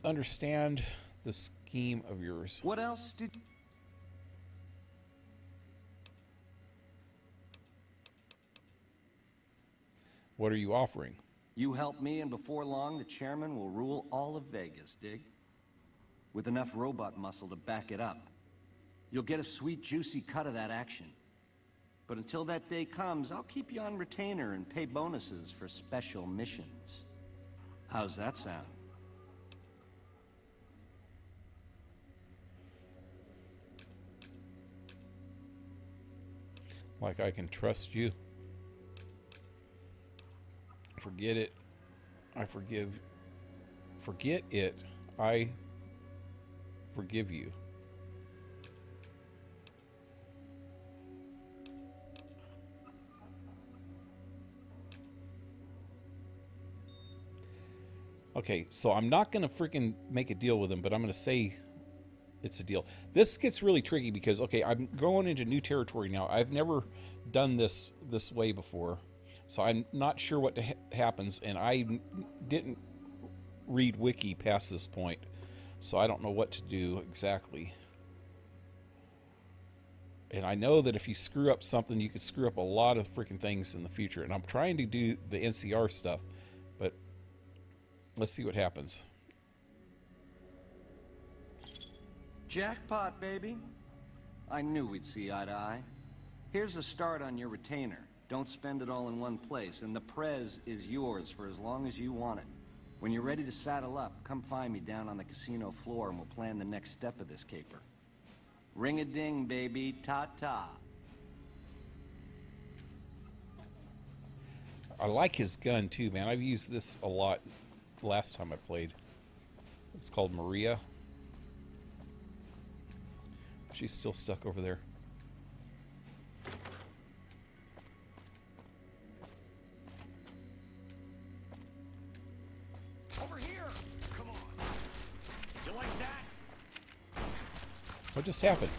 understand the scheme of yours. What else did... What are you offering? You help me, and before long, the chairman will rule all of Vegas, dig? With enough robot muscle to back it up. You'll get a sweet, juicy cut of that action. But until that day comes, I'll keep you on retainer and pay bonuses for special missions. How's that sound? Like I can trust you. Forget it. I forgive. Forget it. I forgive you. Okay, so I'm not going to freaking make a deal with him, but I'm going to say it's a deal. This gets really tricky because, okay, I'm going into new territory now. I've never done this way before, so I'm not sure what happens, and I didn't read Wiki past this point, so I don't know what to do exactly. And I know that if you screw up something, you could screw up a lot of freaking things in the future, and I'm trying to do the NCR stuff, but let's see what happens. Jackpot, baby. I knew we'd see eye to eye. Here's a start on your retainer. Don't spend it all in one place, and the prez is yours for as long as you want it. When you're ready to saddle up, come find me down on the casino floor and we'll plan the next step of this caper. Ring-a-ding, baby. Ta-ta. I like his gun too, man. I've used this a lot last time I played. It's called Maria. She's still stuck over there. Over here! Come on. You like that? What just happened?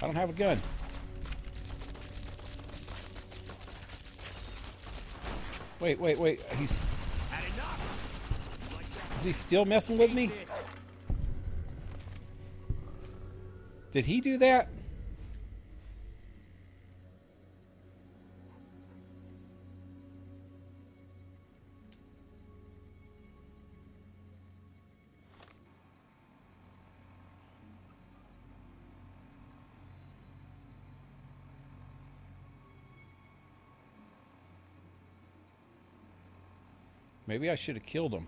I don't have a gun. Wait. He's... Is he still messing with me? Did he do that? Maybe I should have killed him.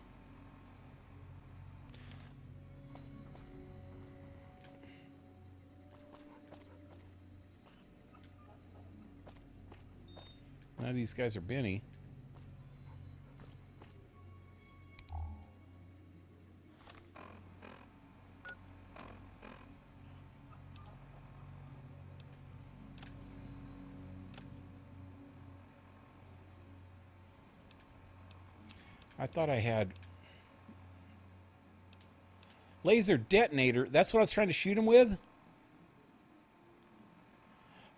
None of these guys are Benny. I thought I had laser detonator. That's what I was trying to shoot him with?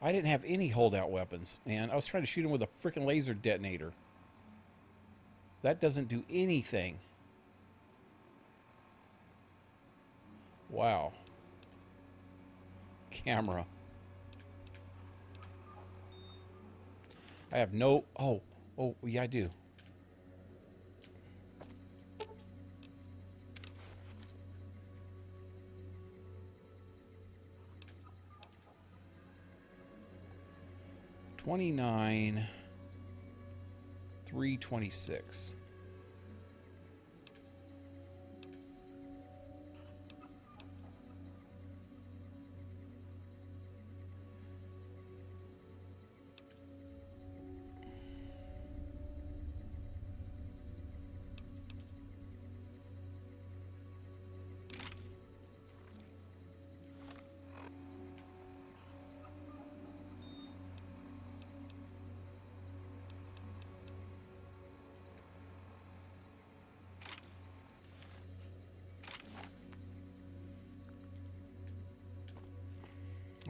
I didn't have any holdout weapons, man. I was trying to shoot him with a freaking laser detonator. That doesn't do anything. Wow. Camera. I have no... Oh, yeah, I do. $29,326.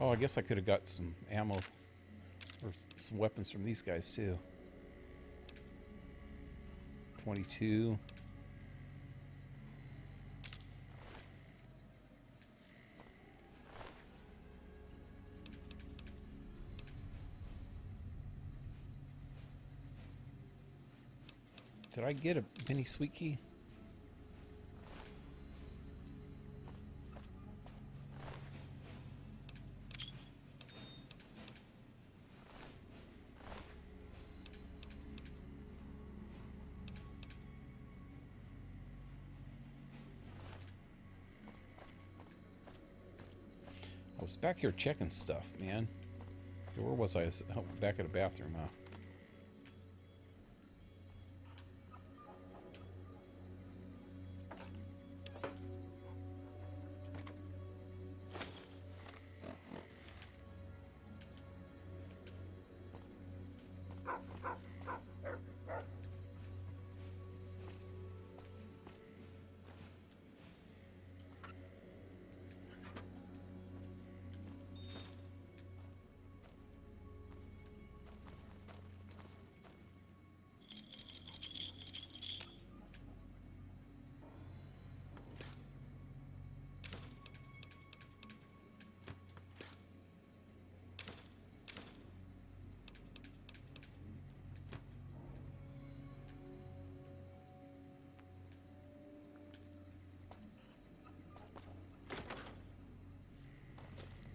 Oh, I guess I could have got some ammo or some weapons from these guys too. 22. Did I get a mini sweet key? I was back here checking stuff, man. Where was I? I was back at a bathroom, huh?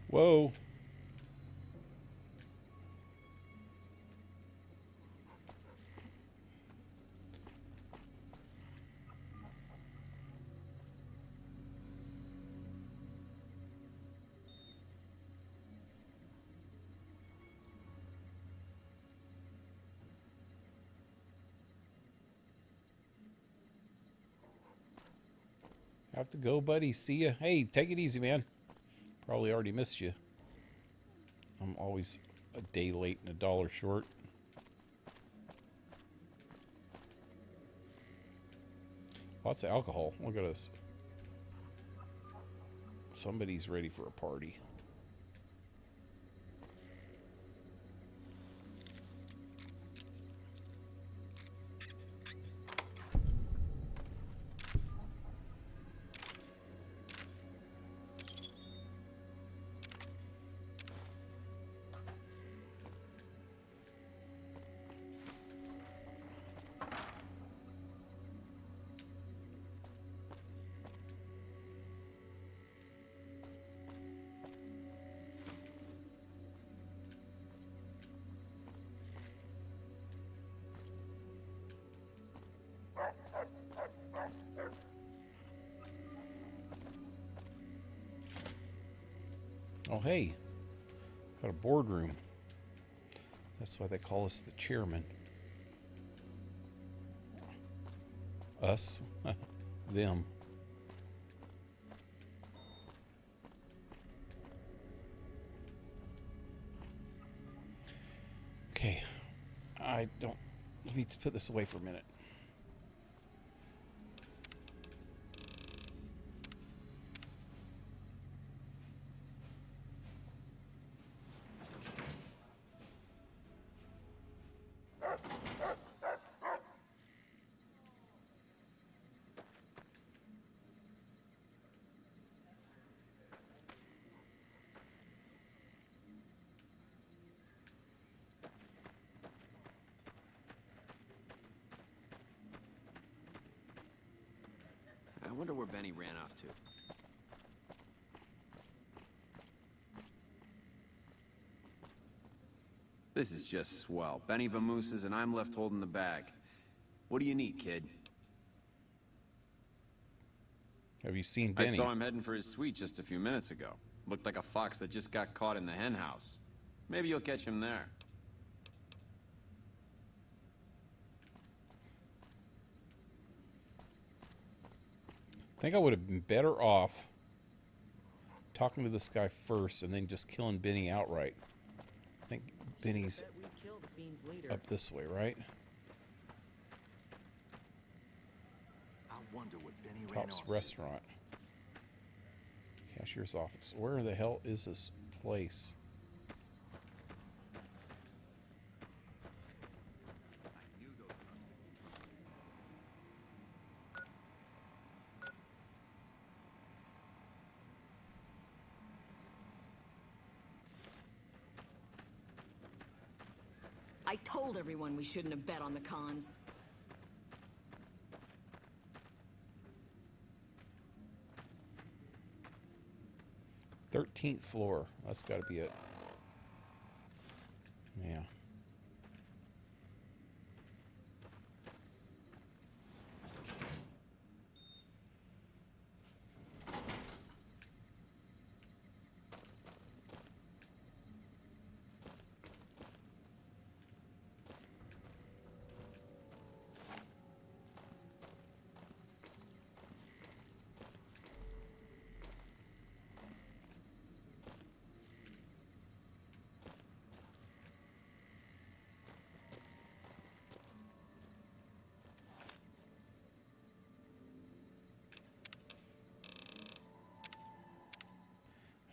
Whoa. Have to go, buddy. See ya. Hey, take it easy, man. Probably already missed you. I'm always a day late and $1 short. Lots of alcohol. Look at us. Somebody's ready for a party. Oh, hey, got a boardroom. That's why they call us the chairman. Us, them. Okay, let me put this away for a minute. wonder where Benny ran off to. This is just swell. Benny vamooses and I'm left holding the bag. What do you need, kid? Have you seen Benny? I saw him heading for his suite just a few minutes ago. Looked like a fox that just got caught in the hen house. Maybe you'll catch him there. I think I would have been better off talking to this guy first and then just killing Benny outright. I think Benny's up this way, right? I wonder what Benny ran Cop's off restaurant. Cashier's office. Where the hell is this place? I told everyone we shouldn't have bet on the cons. – 13th floor. That's got to be it. Yeah.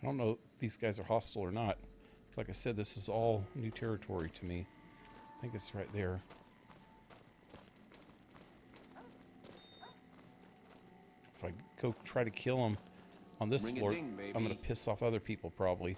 I don't know if these guys are hostile or not. Like I said, this is all new territory to me. I think it's right there. If I go try to kill them on this floor, I'm going to piss off other people probably.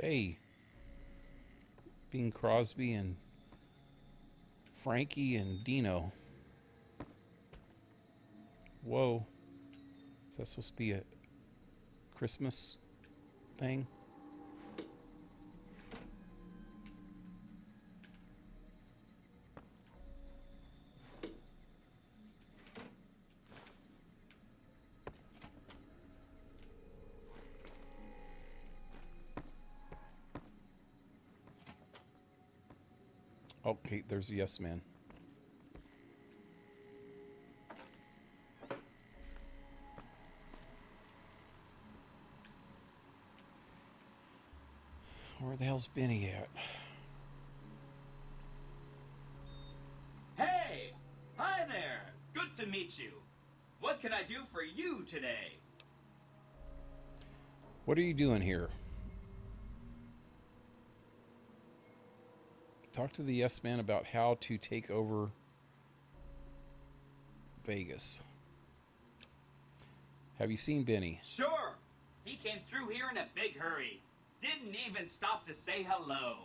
Hey, Bing Crosby and Frankie and Dino. Whoa. Is that supposed to be a Christmas thing? Okay, there's a yes man. Where the hell's Benny at? Hey! Hi there! Good to meet you. What can I do for you today? What are you doing here? Talk to the yes man about how to take over Vegas. Have you seen Benny? Sure. He came through here in a big hurry. Didn't even stop to say hello.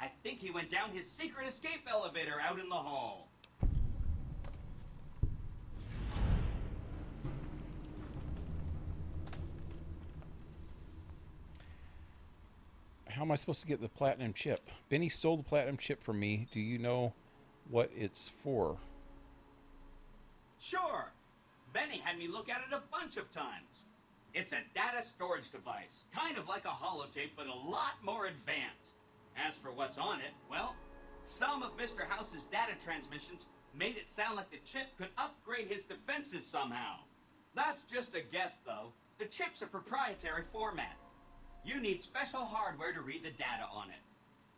I think he went down his secret escape elevator out in the hall. How am I supposed to get the platinum chip? Benny stole the platinum chip from me. Do you know what it's for? Sure. Benny had me look at it a bunch of times. It's a data storage device, kind of like a holotape, but a lot more advanced. As for what's on it, well, some of Mr. House's data transmissions made it sound like the chip could upgrade his defenses somehow. That's just a guess, though. The chip's a proprietary format. You need special hardware to read the data on it.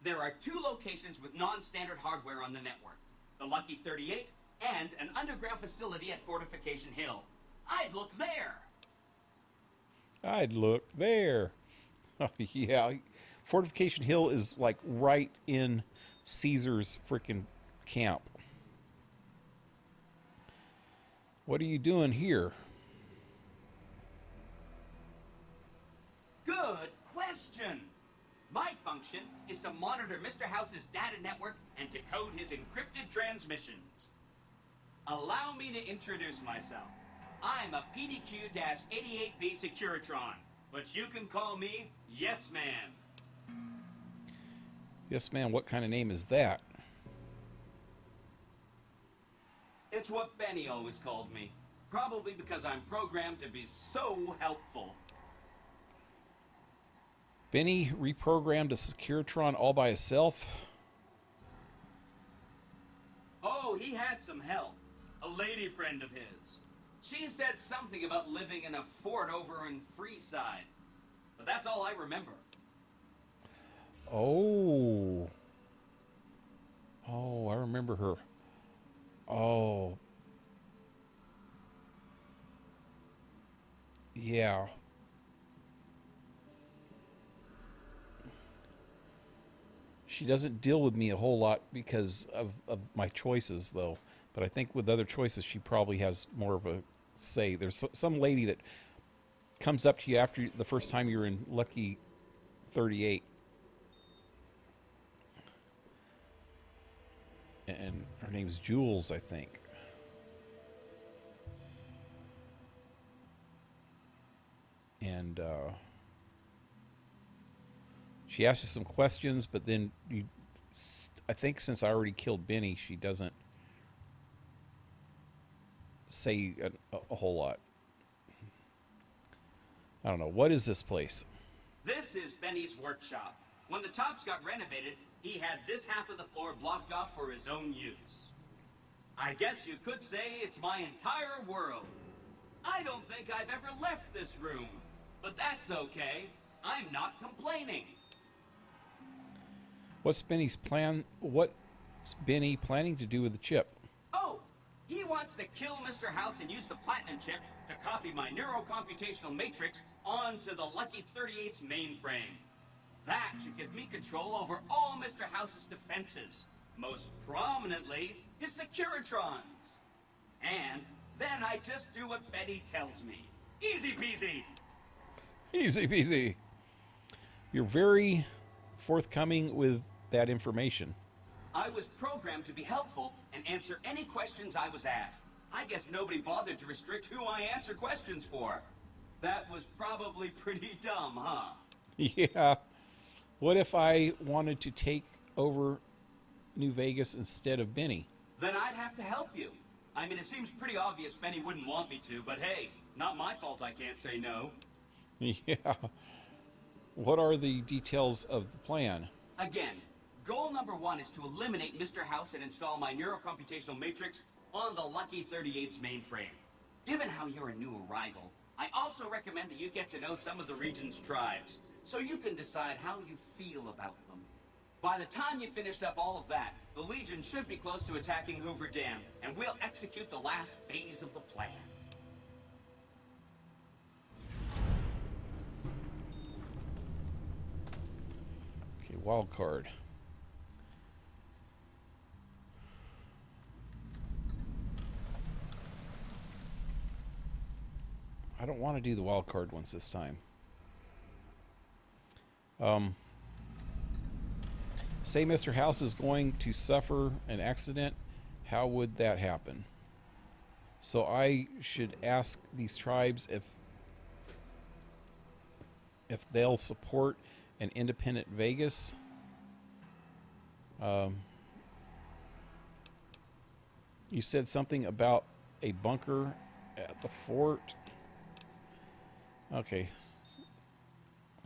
There are 2 locations with non-standard hardware on the network. The Lucky 38 and an underground facility at Fortification Hill. I'd look there. I'd look there. Oh, yeah. Fortification Hill is like right in Caesar's freaking camp. What are you doing here? Good question. My function is to monitor Mr. House's data network and decode his encrypted transmissions. Allow me to introduce myself. I'm a PDQ-88B Securitron, but you can call me Yes Man. Yes, man. What kind of name is that? It's what Benny always called me. Probably because I'm programmed to be so helpful. Benny reprogrammed a Securitron all by himself? Oh, he had some help. A lady friend of his. She said something about living in a fort over in Freeside. But that's all I remember. Oh. Oh, I remember her. Oh. Yeah. She doesn't deal with me a whole lot because of my choices, though. But I think with other choices, she probably has more of a say. There's some lady that comes up to you after the first time you're in Lucky 38. And her name's Jules, I think. And she asks you some questions, but then I think since I already killed Benny, she doesn't say a whole lot. I don't know. What is this place? This is Benny's workshop. When the tops got renovated, he had this half of the floor blocked off for his own use. I guess you could say it's my entire world. I don't think I've ever left this room, but that's okay. I'm not complaining. What's Benny's plan? What's Benny planning to do with the chip? Oh, he wants to kill Mr. House and use the platinum chip to copy my neurocomputational matrix onto the Lucky 38's mainframe. That should give me control over all Mr. House's defenses, most prominently his Securitrons. And then I just do what Betty tells me. Easy peasy. Easy peasy. You're very forthcoming with that information. I was programmed to be helpful and answer any questions I was asked. I guess nobody bothered to restrict who I answer questions for. That was probably pretty dumb, huh? Yeah. What if I wanted to take over New Vegas instead of Benny? Then I'd have to help you. I mean, it seems pretty obvious Benny wouldn't want me to, but hey, not my fault I can't say no. Yeah. What are the details of the plan? Again, goal number 1 is to eliminate Mr. House and install my neurocomputational matrix on the Lucky 38's mainframe. Given how you're a new arrival, I also recommend that you get to know some of the region's tribes, so you can decide how you feel about them. By the time you finished up all of that, the Legion should be close to attacking Hoover Dam, and we'll execute the last phase of the plan. Okay, wild card. I don't want to do the wild card ones this time. Say Mr. House is going to suffer an accident. How would that happen? So I should ask these tribes if they'll support an independent Vegas. You said something about a bunker at the fort. Okay.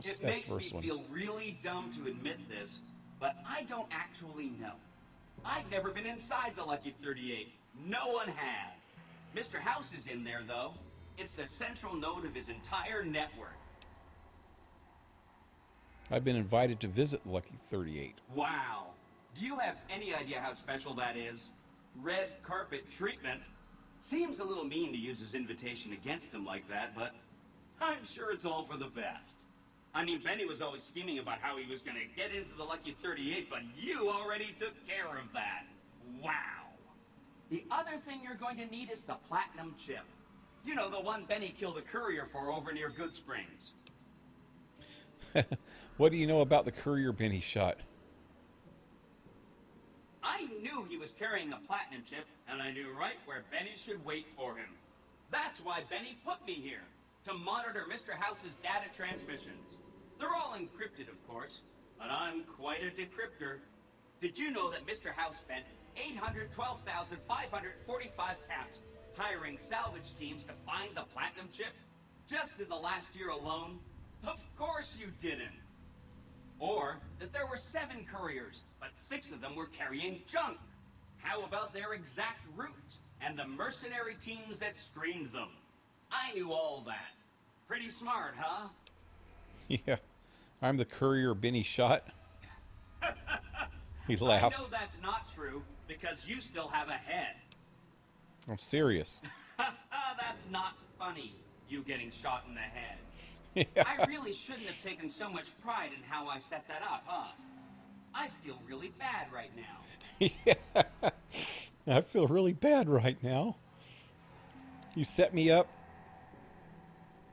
It makes me feel really dumb to admit this, but I don't actually know. I've never been inside the Lucky 38. No one has. Mr. House is in there, though. It's the central node of his entire network. I've been invited to visit the Lucky 38. Wow. Do you have any idea how special that is? red carpet treatment. Seems a little mean to use his invitation against him like that, but I'm sure it's all for the best. I mean, Benny was always scheming about how he was going to get into the Lucky 38, but you already took care of that. Wow. The other thing you're going to need is the platinum chip. You know, the one Benny killed a courier for over near Good Springs. What do you know about the courier Benny shot? I knew he was carrying the platinum chip, and I knew right where Benny should wait for him. That's why Benny put me here, to monitor Mr. House's data transmissions. They're all encrypted, of course, but I'm quite a decryptor. Did you know that Mr. House spent 812,545 caps hiring salvage teams to find the platinum chip? Just in the last year alone? Of course you didn't. Or that there were 7 couriers, but 6 of them were carrying junk. How about their exact routes and the mercenary teams that screened them? I knew all that. Pretty smart, huh? Yeah, I'm the courier Benny shot. He laughs. I know that's not true, because you still have a head. I'm serious. That's not funny, you getting shot in the head. Yeah. I really shouldn't have taken so much pride in how I set that up, huh? I feel really bad right now. Yeah, I feel really bad right now. You set me up.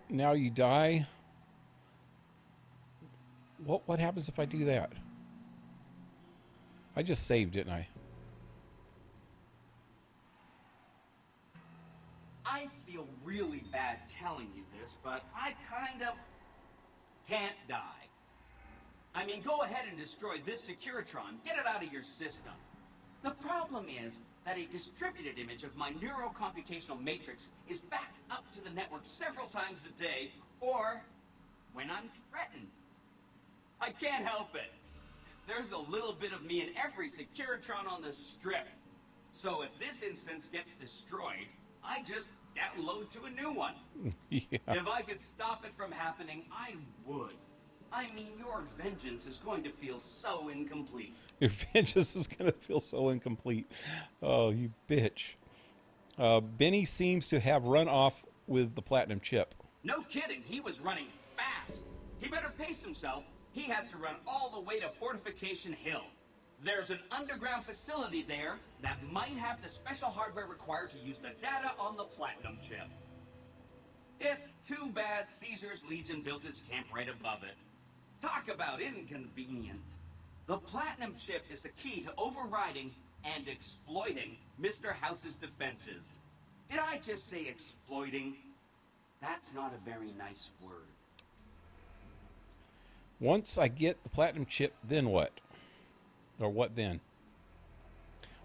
Now you die. What happens if I do that? I just saved, didn't I? I feel really bad telling you this, but I kind of can't die. I mean, go ahead and destroy this Securitron. Get it out of your system. The problem is that a distributed image of my neurocomputational matrix is backed up to the network several times a day, or when I'm threatened. I can't help it. There's a little bit of me in every Securitron on the strip. So if this instance gets destroyed, I just download to a new one. Yeah. If I could stop it from happening, I would. I mean, your vengeance is going to feel so incomplete. Your vengeance is going to feel so incomplete. Oh, you bitch. Benny seems to have run off with the platinum chip. No kidding, he was running fast. He better pace himself. He has to run all the way to Fortification Hill. There's an underground facility there that might have the special hardware required to use the data on the platinum chip. It's too bad Caesar's Legion built its camp right above it. Talk about inconvenient. The platinum chip is the key to overriding and exploiting Mr. House's defenses. Did I just say exploiting? That's not a very nice word. Once I get the platinum chip, then what? Or what then?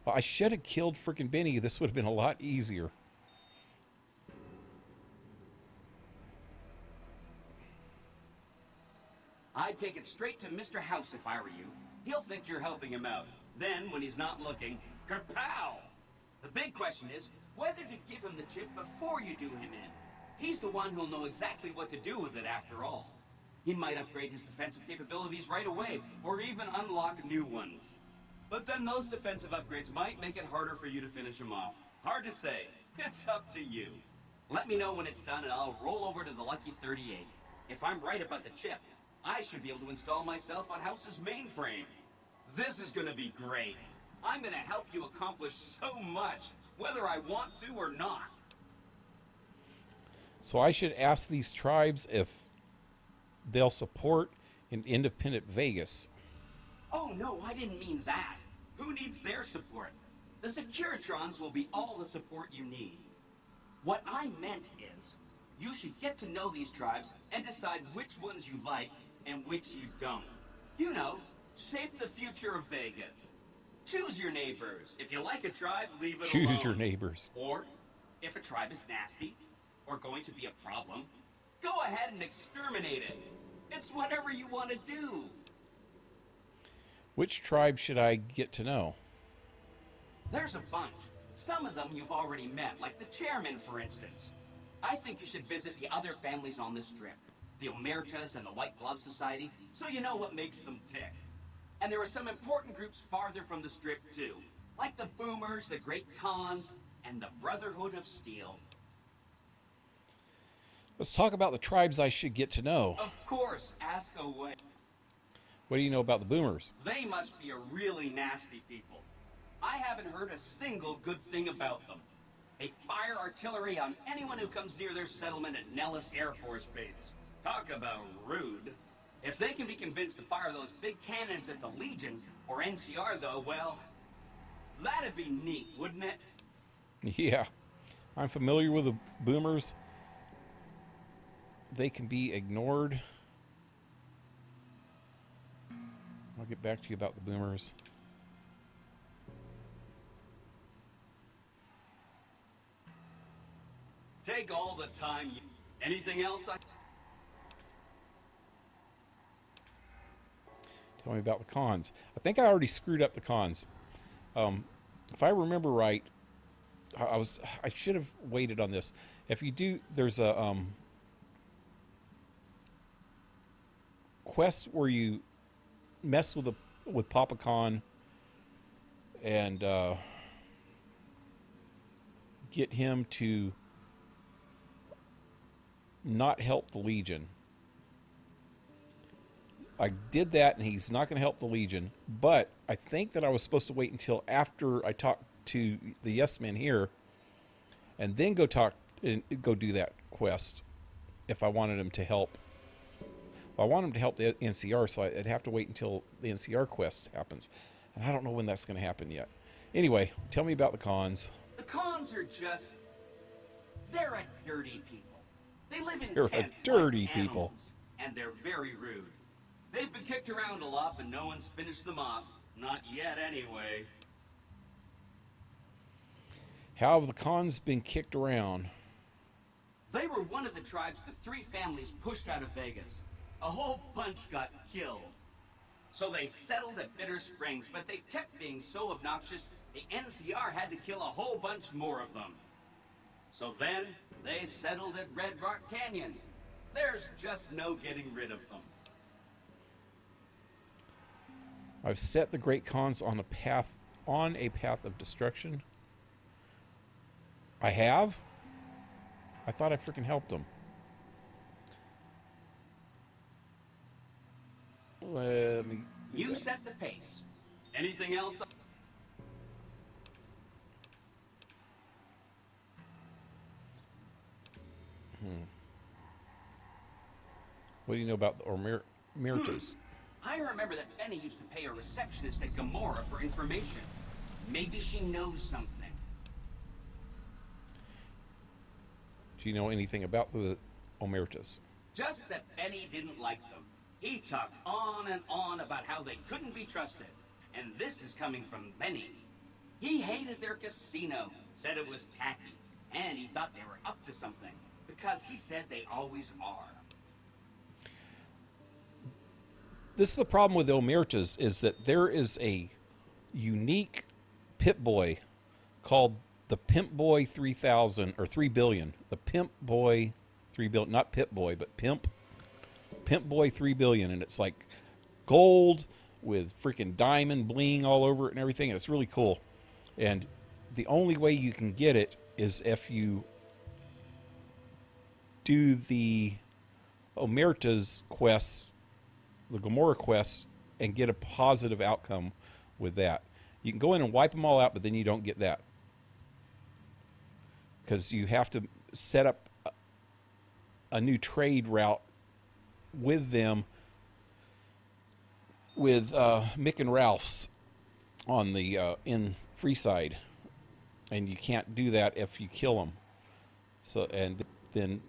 Well, I should have killed freaking Benny. This would have been a lot easier. I'd take it straight to Mr. House if I were you. He'll think you're helping him out. Then, when he's not looking, kerpow! The big question is whether to give him the chip before you do him in. He's the one who'll know exactly what to do with it after all. He might upgrade his defensive capabilities right away, or even unlock new ones. But then those defensive upgrades might make it harder for you to finish him off. Hard to say. It's up to you. Let me know when it's done and I'll roll over to the Lucky 38. If I'm right about the chip, I should be able to install myself on House's mainframe. This is gonna be great. I'm gonna help you accomplish so much, whether I want to or not. So I should ask these tribes if they'll support an independent Vegas. Oh no, I didn't mean that. Who needs their support? The Securitrons will be all the support you need. What I meant is, you should get to know these tribes and decide which ones you like and which you don't. You know, shape the future of Vegas. Choose your neighbors. If you like a tribe, leave it alone. Choose your neighbors. Or, if a tribe is nasty, or going to be a problem, go ahead and exterminate it. It's whatever you want to do. Which tribe should I get to know? There's a bunch. Some of them you've already met, like the chairman, for instance. I think you should visit the other families on this strip, the Omertas and the White Glove Society, so you know what makes them tick. And there are some important groups farther from the strip, too. Like the Boomers, the Great Khans, and the Brotherhood of Steel. Let's talk about the tribes I should get to know. Of course, ask away. What do you know about the Boomers? They must be a really nasty people. I haven't heard a single good thing about them. They fire artillery on anyone who comes near their settlement at Nellis Air Force Base. Talk about rude. If they can be convinced to fire those big cannons at the Legion, or NCR though, well, that'd be neat, wouldn't it? Yeah, I'm familiar with the Boomers. They can be ignored. I'll get back to you about the Boomers. Take all the time you... Anything else? Tell me about the cons. I think I already screwed up the cons. If I remember right, I should have waited on this. If you do, there's a quest where you mess with Papa Khan and get him to not help the Legion. I did that, and he's not going to help the Legion, but I think that I was supposed to wait until after I talked to the Yes Men here, and then go do that quest if I wanted him to help. I want him to help the NCR, so I'd have to wait until the NCR quest happens, and I don't know when that's going to happen yet. Anyway, tell me about the cons. The cons are just... they're a dirty people. They live in They're tents a dirty like people. animals, and they're very rude. They've been kicked around a lot, but no one's finished them off. Not yet, anyway. How have the cons been kicked around? They were one of the tribes the three families pushed out of Vegas. A whole bunch got killed. So they settled at Bitter Springs, but they kept being so obnoxious, the NCR had to kill a whole bunch more of them. So then, they settled at Red Rock Canyon. There's just no getting rid of them. I've set the great cons on a path of destruction. I have? I thought I freaking helped them. Let me... You set the pace. Anything else? What do you know about the Omertas? I remember that Benny used to pay a receptionist at Gamora for information. Maybe she knows something. Do you know anything about the Omertas? Just that Benny didn't like them. He talked on and on about how they couldn't be trusted. And this is coming from Benny. He hated their casino, said it was tacky, and he thought they were up to something, because he said they always are. This is the problem with the Omertas, is that there is a unique Pip-Boy called the Pimp Boy 3000, or 3 billion. The Pimp Boy 3 billion, not Pip-Boy, but Pimp Boy 3 billion, and it's like gold with freaking diamond bling all over it and everything, and it's really cool. And the only way you can get it is if you do the Omerta's quests, the Gamora quests, and get a positive outcome with that. You can go in and wipe them all out, but then you don't get that, because you have to set up a new trade route with them, with Mick and Ralph's on the in Freeside, and you can't do that if you kill them. So, and then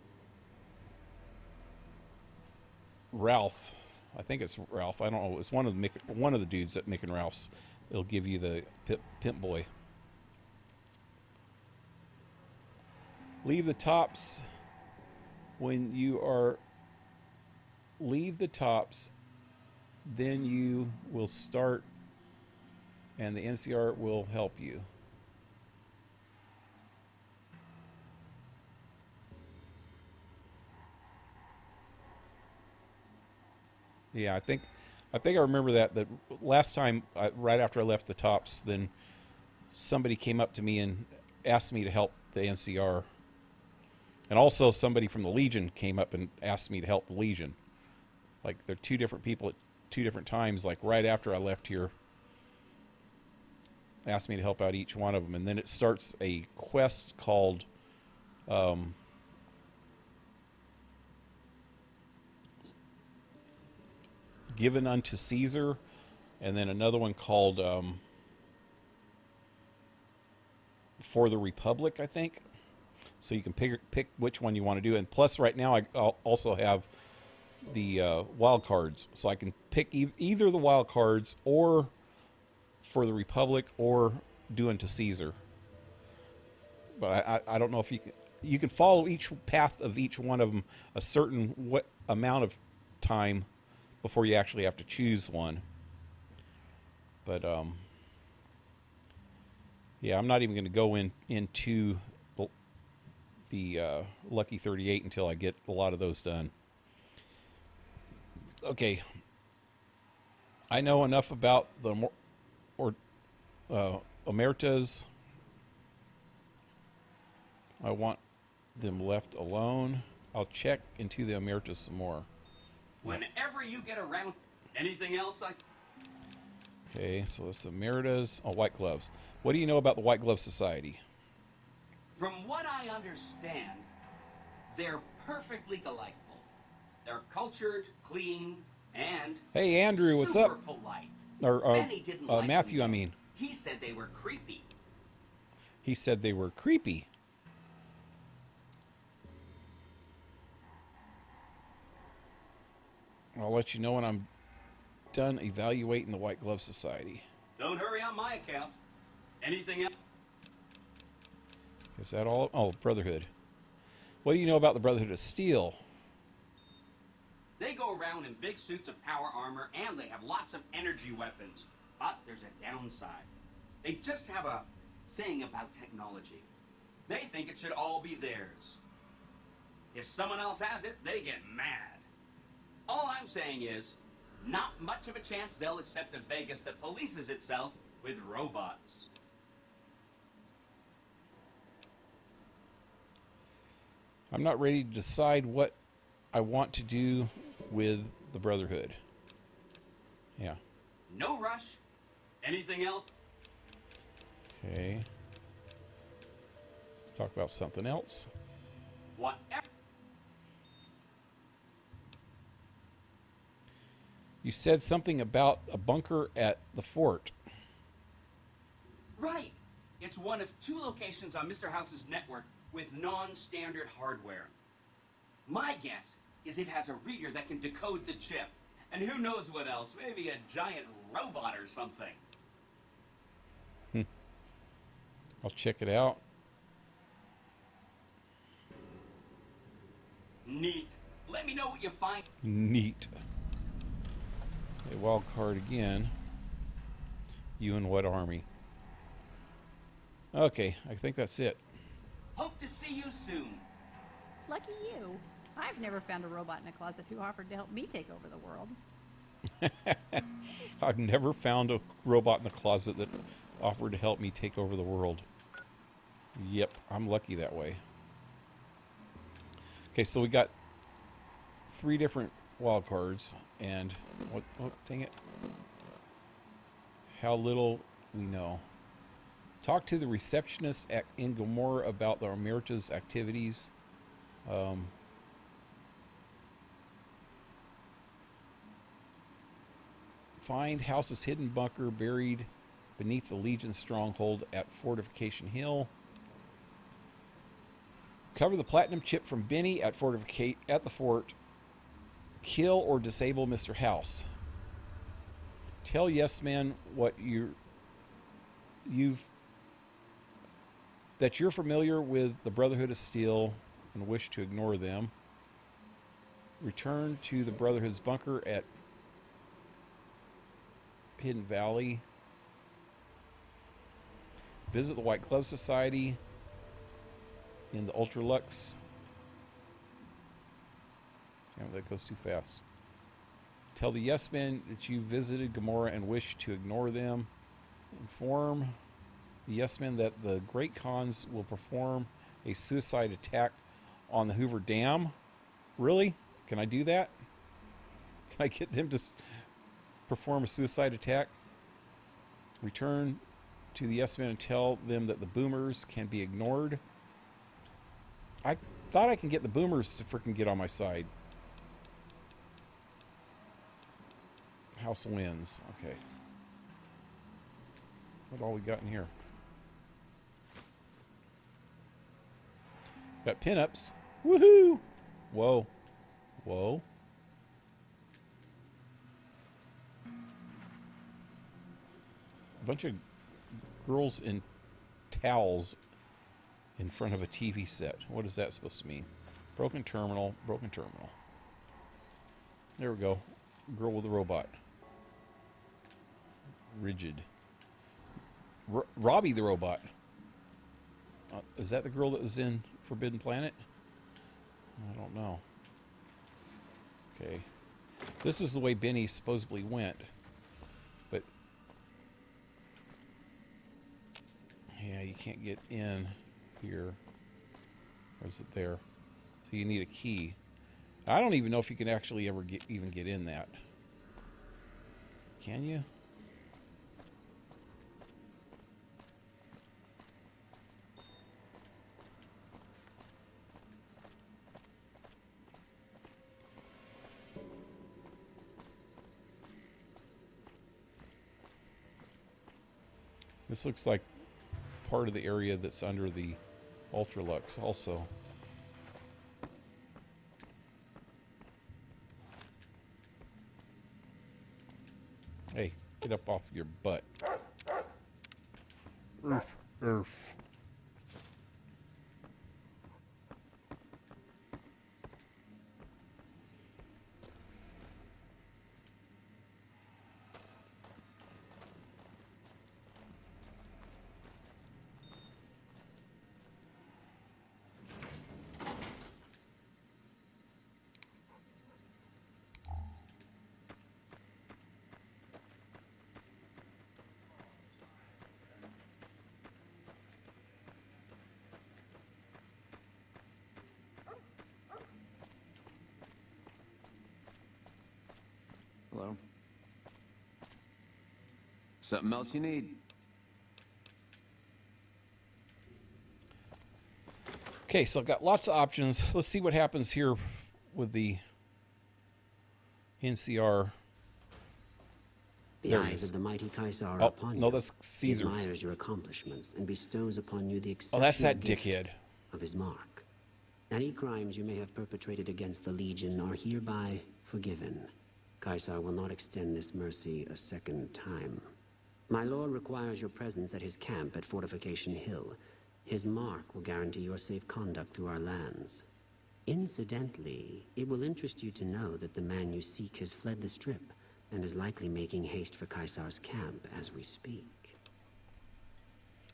Ralph, I think it's Ralph, I don't know, it's one of the dudes at Mick and Ralph's. It'll give you the Pimp Boy. Leave the tops when you are... Leave the tops, then you will start, and the NCR will help you. Yeah, I think I remember that last time, right after I left the tops, then somebody came up to me and asked me to help the NCR. And also somebody from the Legion came up and asked me to help the Legion. Like, they're two different people at two different times, like right after I left here. Asked me to help out each one of them. And then it starts a quest called Given unto Caesar. And then another one called For the Republic, I think. So you can pick which one you want to do. And plus right now I also have the wild cards. So I can pick either the wild cards or For the Republic or Do unto Caesar. But I don't know if you can follow each path of each one of them a certain amount of time before you actually have to choose one. But yeah, I'm not even going to go into the Lucky 38 until I get a lot of those done. Okay, I know enough about the Omertas. I want them left alone. I'll check into the Omertas some more. Whenever you get around, anything else I... Okay, so this is Omertas. Oh, White Gloves. What do you know about the White Glove Society? From what I understand, they're perfectly delightful. They're cultured, clean, and hey, Andrew, what's super up? Polite. Or Benny didn't like Matthew, them. I mean. He said they were creepy. He said they were creepy. I'll let you know when I'm done evaluating the White Glove Society. Don't hurry on my account. Anything else? Is that all? Oh, Brotherhood. What do you know about the Brotherhood of Steel? They go around in big suits of power armor, and they have lots of energy weapons. But there's a downside. They just have a thing about technology. They think it should all be theirs. If someone else has it, they get mad. All I'm saying is, not much of a chance they'll accept a Vegas that polices itself with robots. I'm not ready to decide what I want to do with the Brotherhood. Yeah. No rush. Anything else? Okay. Let's talk about something else. Whatever. You said something about a bunker at the fort. Right. It's one of 2 locations on Mr. House's network with non-standard hardware. My guess is it has a reader that can decode the chip. And who knows what else? Maybe a giant robot or something. I'll check it out. Neat. Let me know what you find. Neat. A wild card again. You and what army? Okay, I think that's it. Hope to see you soon. Lucky you. I've never found a robot in a closet who offered to help me take over the world. I've never found a robot in the closet that offered to help me take over the world. Yep, I'm lucky that way. Okay, so we got 3 different wild cards, and what? Oh, dang it! How little we know. Talk to the receptionist in Gomorrah about the Omerta's activities. Find House's hidden bunker buried beneath the Legion stronghold at Fortification Hill. Cover the platinum chip from Benny at the fort. Kill or disable Mr. House. Tell Yes Men what that you're familiar with the Brotherhood of Steel and wish to ignore them. Return to the Brotherhood's bunker at Hidden Valley. Visit the White Glove Society in the Ultralux. Damn, that goes too fast. Tell the Yes Men that you visited Gomorrah and wish to ignore them. Inform the yes-men that the Great Khans will perform a suicide attack on the Hoover Dam. Really? Can I do that? Can I get them to perform a suicide attack? Return to the yes-men and tell them that the boomers can be ignored. I thought I can get the boomers to freaking get on my side. House wins. Okay. What all we got in here? Got pinups. Woohoo! Whoa. Whoa. A bunch of girls in towels in front of a TV set. What is that supposed to mean? Broken terminal. Broken terminal. There we go. Girl with a robot. Rigid. Robbie the robot. Is that the girl that was in Forbidden Planet? I don't know. Okay. This is the way Benny supposedly went. But yeah, you can't get in here. Or is it there? So you need a key. I don't even know if you can actually ever even get in that. Can you? This looks like part of the area that's under the Ultralux also. Hey, get up off your butt. Earth. Hello? Something else you need? Okay, so I've got lots of options. Let's see what happens here with the NCR. The eyes of the mighty Caesar are upon you. No, that's Caesar. He admires your accomplishments and bestows upon you the exceptional that's that gift dickhead of his mark. Any crimes you may have perpetrated against the Legion are hereby forgiven. Caesar will not extend this mercy a second time. My lord requires your presence at his camp at Fortification Hill. His mark will guarantee your safe conduct through our lands. Incidentally, it will interest you to know that the man you seek has fled the Strip and is likely making haste for Caesar's camp as we speak.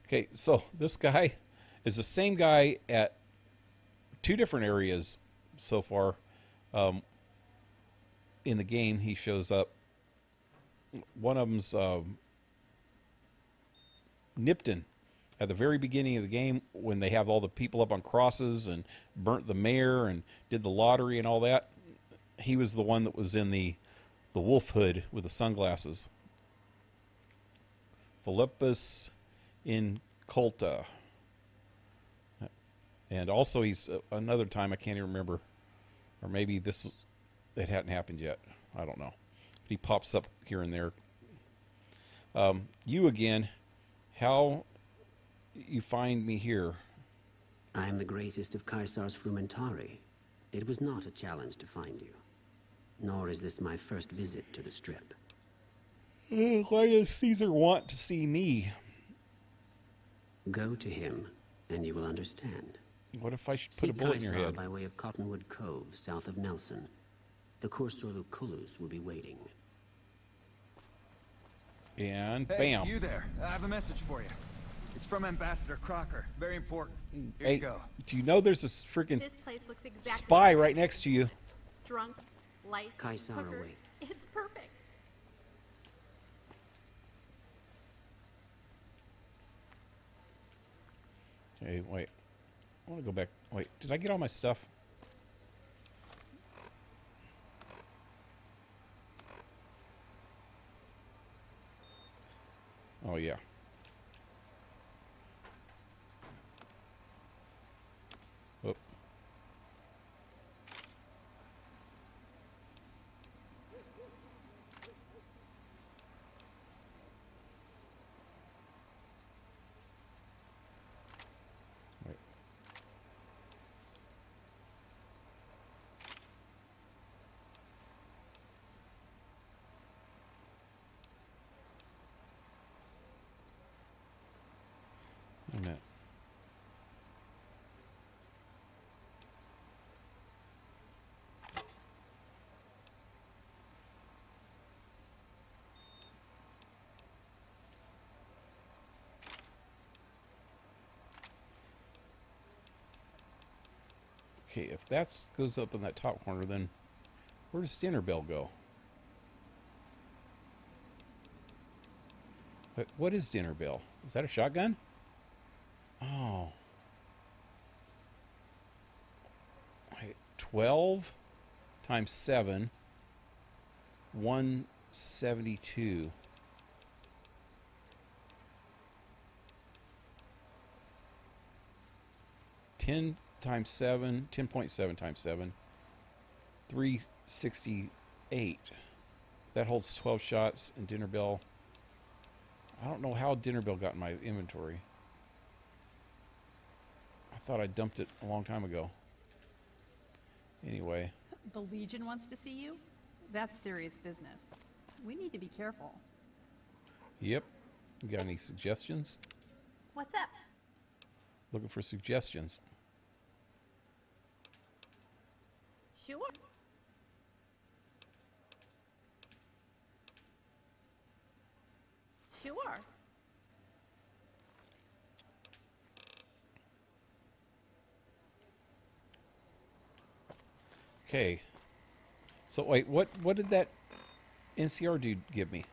Okay, so this guy is the same guy at two different areas so far. In the game, he shows up. One of them's Nipton at the very beginning of the game when they have all the people up on crosses and burnt the mayor and did the lottery and all that. He was the one that was in the wolf hood with the sunglasses. Philippus Inculta. And also he's another time, I can't even remember, or maybe this it hadn't happened yet. I don't know. He pops up here and there. You again, how you find me here? I am the greatest of Caesar's frumentari. It was not a challenge to find you. Nor is this my first visit to the Strip. Why does Caesar want to see me? Go to him, and you will understand. What if I should put a bullet in your head? By way of Cottonwood Cove, south of Nelson. The Cursor Lucullus will be waiting. And hey, bam. You there. I have a message for you. It's from Ambassador Crocker. Very important. Here Hey, you go. do you know there's a freaking This place looks exactly spy like right next to you? Drunks, lights, Caesar hookers. awaits. It's perfect. Okay, wait. I want to go back. Wait, did I get all my stuff? Oh, yeah. Oop. Wait. Wait a minute. Okay, if that goes up in that top corner, then where does Dinner Bell go? What is Dinner Bell? Is that a shotgun? Oh. Wait, 12 times 7, 172. Times 7, 10.7 times 7, 368. That holds 12 shots, and Dinner Bell. I don't know how Dinner Bell got in my inventory. I thought I dumped it a long time ago. Anyway. The Legion wants to see you? That's serious business. We need to be careful. Yep. You got any suggestions? What's up? Looking for suggestions. Sure. Sure. Okay. So wait, what did that NCR dude give me?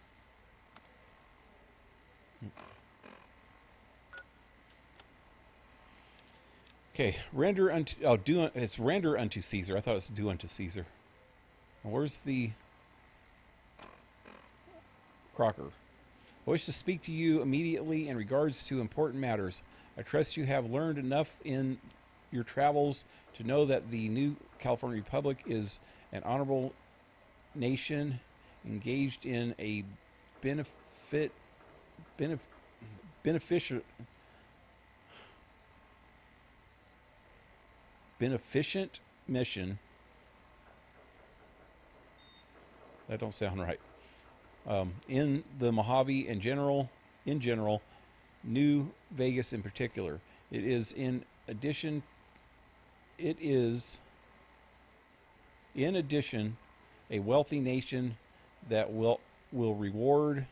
Okay, render unto it's render unto Caesar. I thought it was do unto Caesar. And where's the Crocker? I wish to speak to you immediately in regards to important matters. I trust you have learned enough in your travels to know that the new California Republic is an honorable nation engaged in a beneficent mission. That don't sound right. In the Mojave in general, New Vegas in particular. It is in addition a wealthy nation that will reward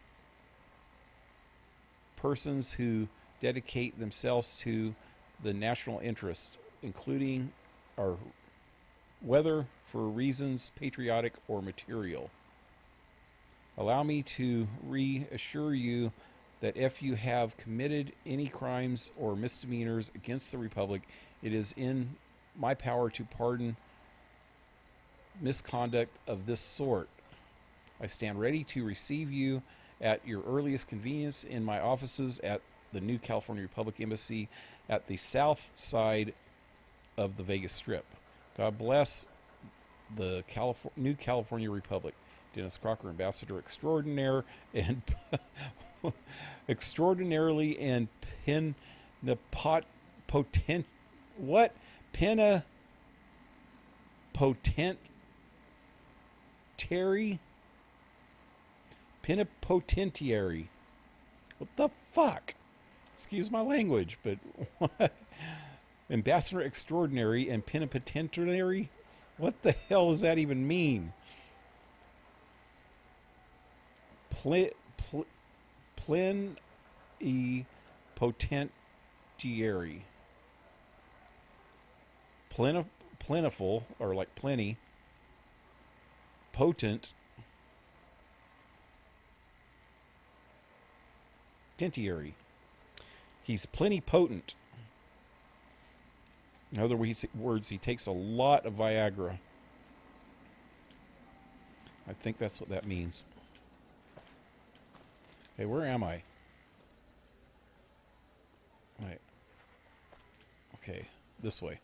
persons who dedicate themselves to the national interest, including or whether for reasons patriotic or material. Allow me to reassure you that if you have committed any crimes or misdemeanors against the Republic, it is in my power to pardon misconduct of this sort. I stand ready to receive you at your earliest convenience in my offices at the New California Republic Embassy at the south side of the Vegas Strip. God bless the New California Republic. Dennis Crocker, Ambassador Extraordinaire and extraordinarily and plenipotentiary. Plenipotentiary. What the fuck? Excuse my language, but what? Ambassador Extraordinary and Plenipotentiary? What the hell does that even mean? Plenipotentiary. Plentiful, or like plenty. Potent. Tentiary. He's plenty potent. In other words, he takes a lot of Viagra. I think that's what that means. Hey, where am I? Right. Okay, this way.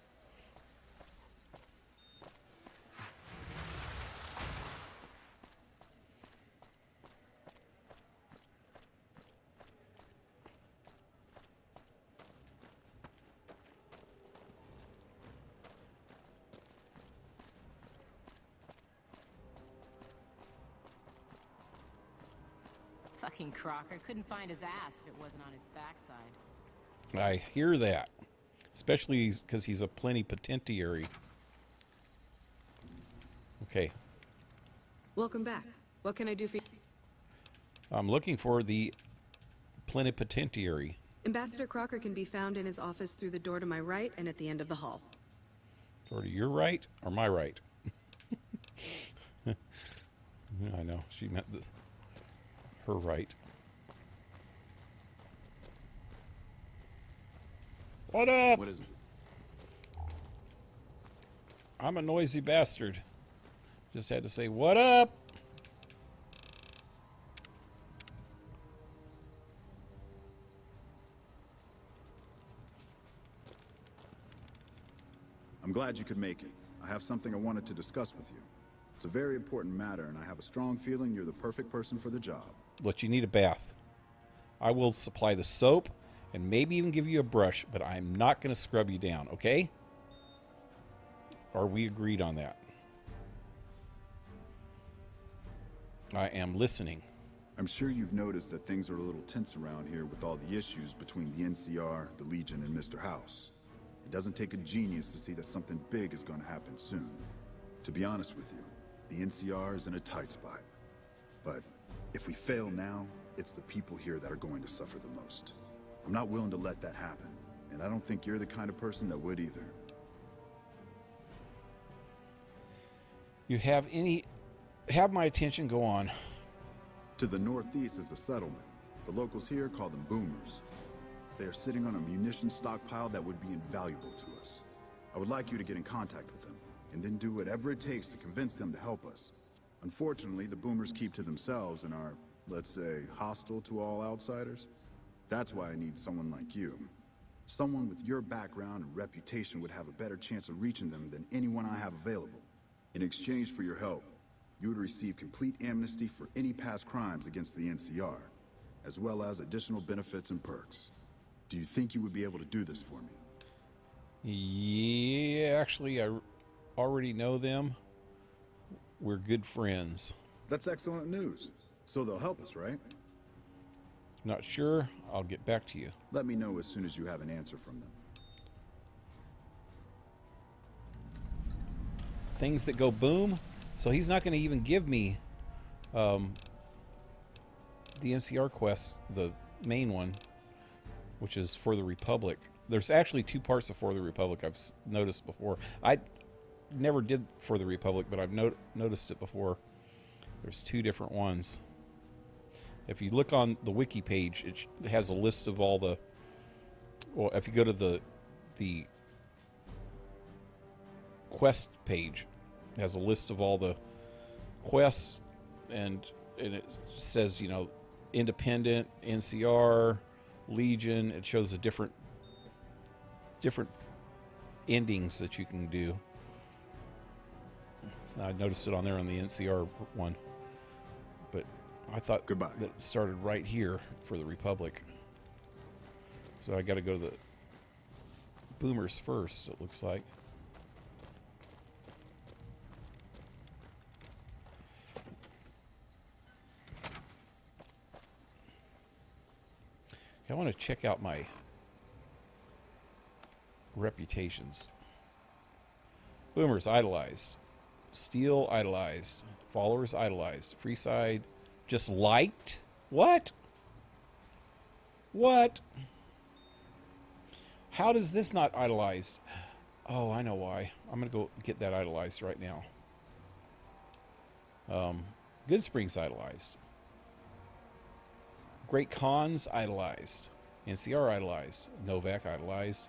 Fucking Crocker couldn't find his ass if it wasn't on his backside. I hear that. Especially because he's a plenipotentiary. Okay. Welcome back. What can I do for you? I'm looking for the plenipotentiary. Ambassador Crocker can be found in his office through the door to my right and at the end of the hall. Door to your right or my right? I know. She meant her right. What up? What is it? I'm a noisy bastard. Just had to say, what up? I'm glad you could make it. I have something I wanted to discuss with you. It's a very important matter, and I have a strong feeling you're the perfect person for the job. But you need a bath. I will supply the soap and maybe even give you a brush, but I'm not going to scrub you down, okay? Are we agreed on that? I am listening. I'm sure you've noticed that things are a little tense around here with all the issues between the NCR, the Legion, and Mr. House. It doesn't take a genius to see that something big is going to happen soon. To be honest with you, the NCR is in a tight spot. But if we fail now, it's the people here that are going to suffer the most. I'm not willing to let that happen, and I don't think you're the kind of person that would either. You have my attention, go on. To the northeast is a settlement. The locals here call them boomers. They are sitting on a munitions stockpile that would be invaluable to us. I would like you to get in contact with them, and then do whatever it takes to convince them to help us. Unfortunately, the boomers keep to themselves and are, let's say, hostile to all outsiders. That's why I need someone like you. Someone with your background and reputation would have a better chance of reaching them than anyone I have available. In exchange for your help, you would receive complete amnesty for any past crimes against the NCR, as well as additional benefits and perks. Do you think you would be able to do this for me? Yeah, actually, I already know them. We're good friends. That's excellent news. So they'll help us, right? Not sure. I'll get back to you. Let me know as soon as you have an answer from them. Things that go boom. So he's not going to even give me the NCR quest, the main one, which is For the Republic. There's actually two parts of For the Republic I've noticed before. I never did For the Republic, but I've noticed it before. There's two different ones. If you look on the wiki page, it has a list of all the... Well, if you go to the quest page, it has a list of all the quests, and it says, you know, Independent, NCR, Legion. It shows the different endings that you can do. So I noticed it on there on the NCR one, but I thought that it started right here for the Republic. So I got to go to the boomers first, it looks like. I want to check out my reputations. Boomers idolized. Steel idolized. Followers idolized. Freeside just liked? What? What? How does this not idolized? Oh, I know why. I'm going to go get that idolized right now. Good Springs idolized. Great Khans idolized. NCR idolized. Novak idolized.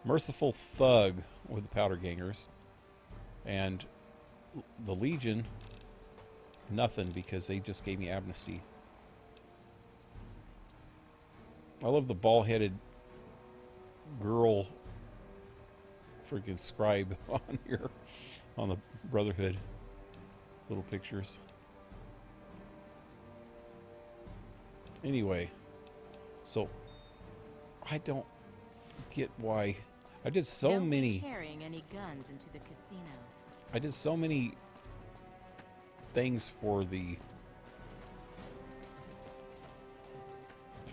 merciful thug with the powder gangers, and the Legion, nothing, because they just gave me amnesty. I love the bald-headed girl freaking scribe on here, on the Brotherhood little pictures. Anyway, so I don't get why I did so many. Carrying any guns into the casino. I did so many things for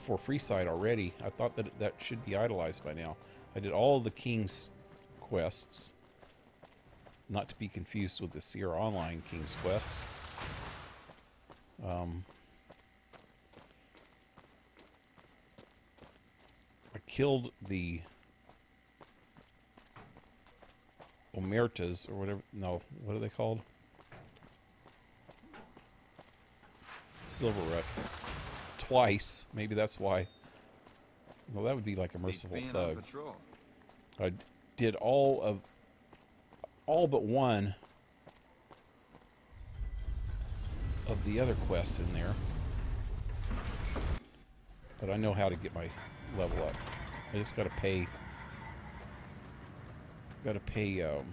Freeside already. I thought that that should be idolized by now. I did all the King's quests, not to be confused with the Sierra Online King's quests. I killed the Omertas, or whatever. No, what are they called? Silverrut. Twice. Maybe that's why. Well, that would be like a merciful thug. I did all but one of the other quests in there. But I know how to get my level up. I just gotta pay. Gotta pay the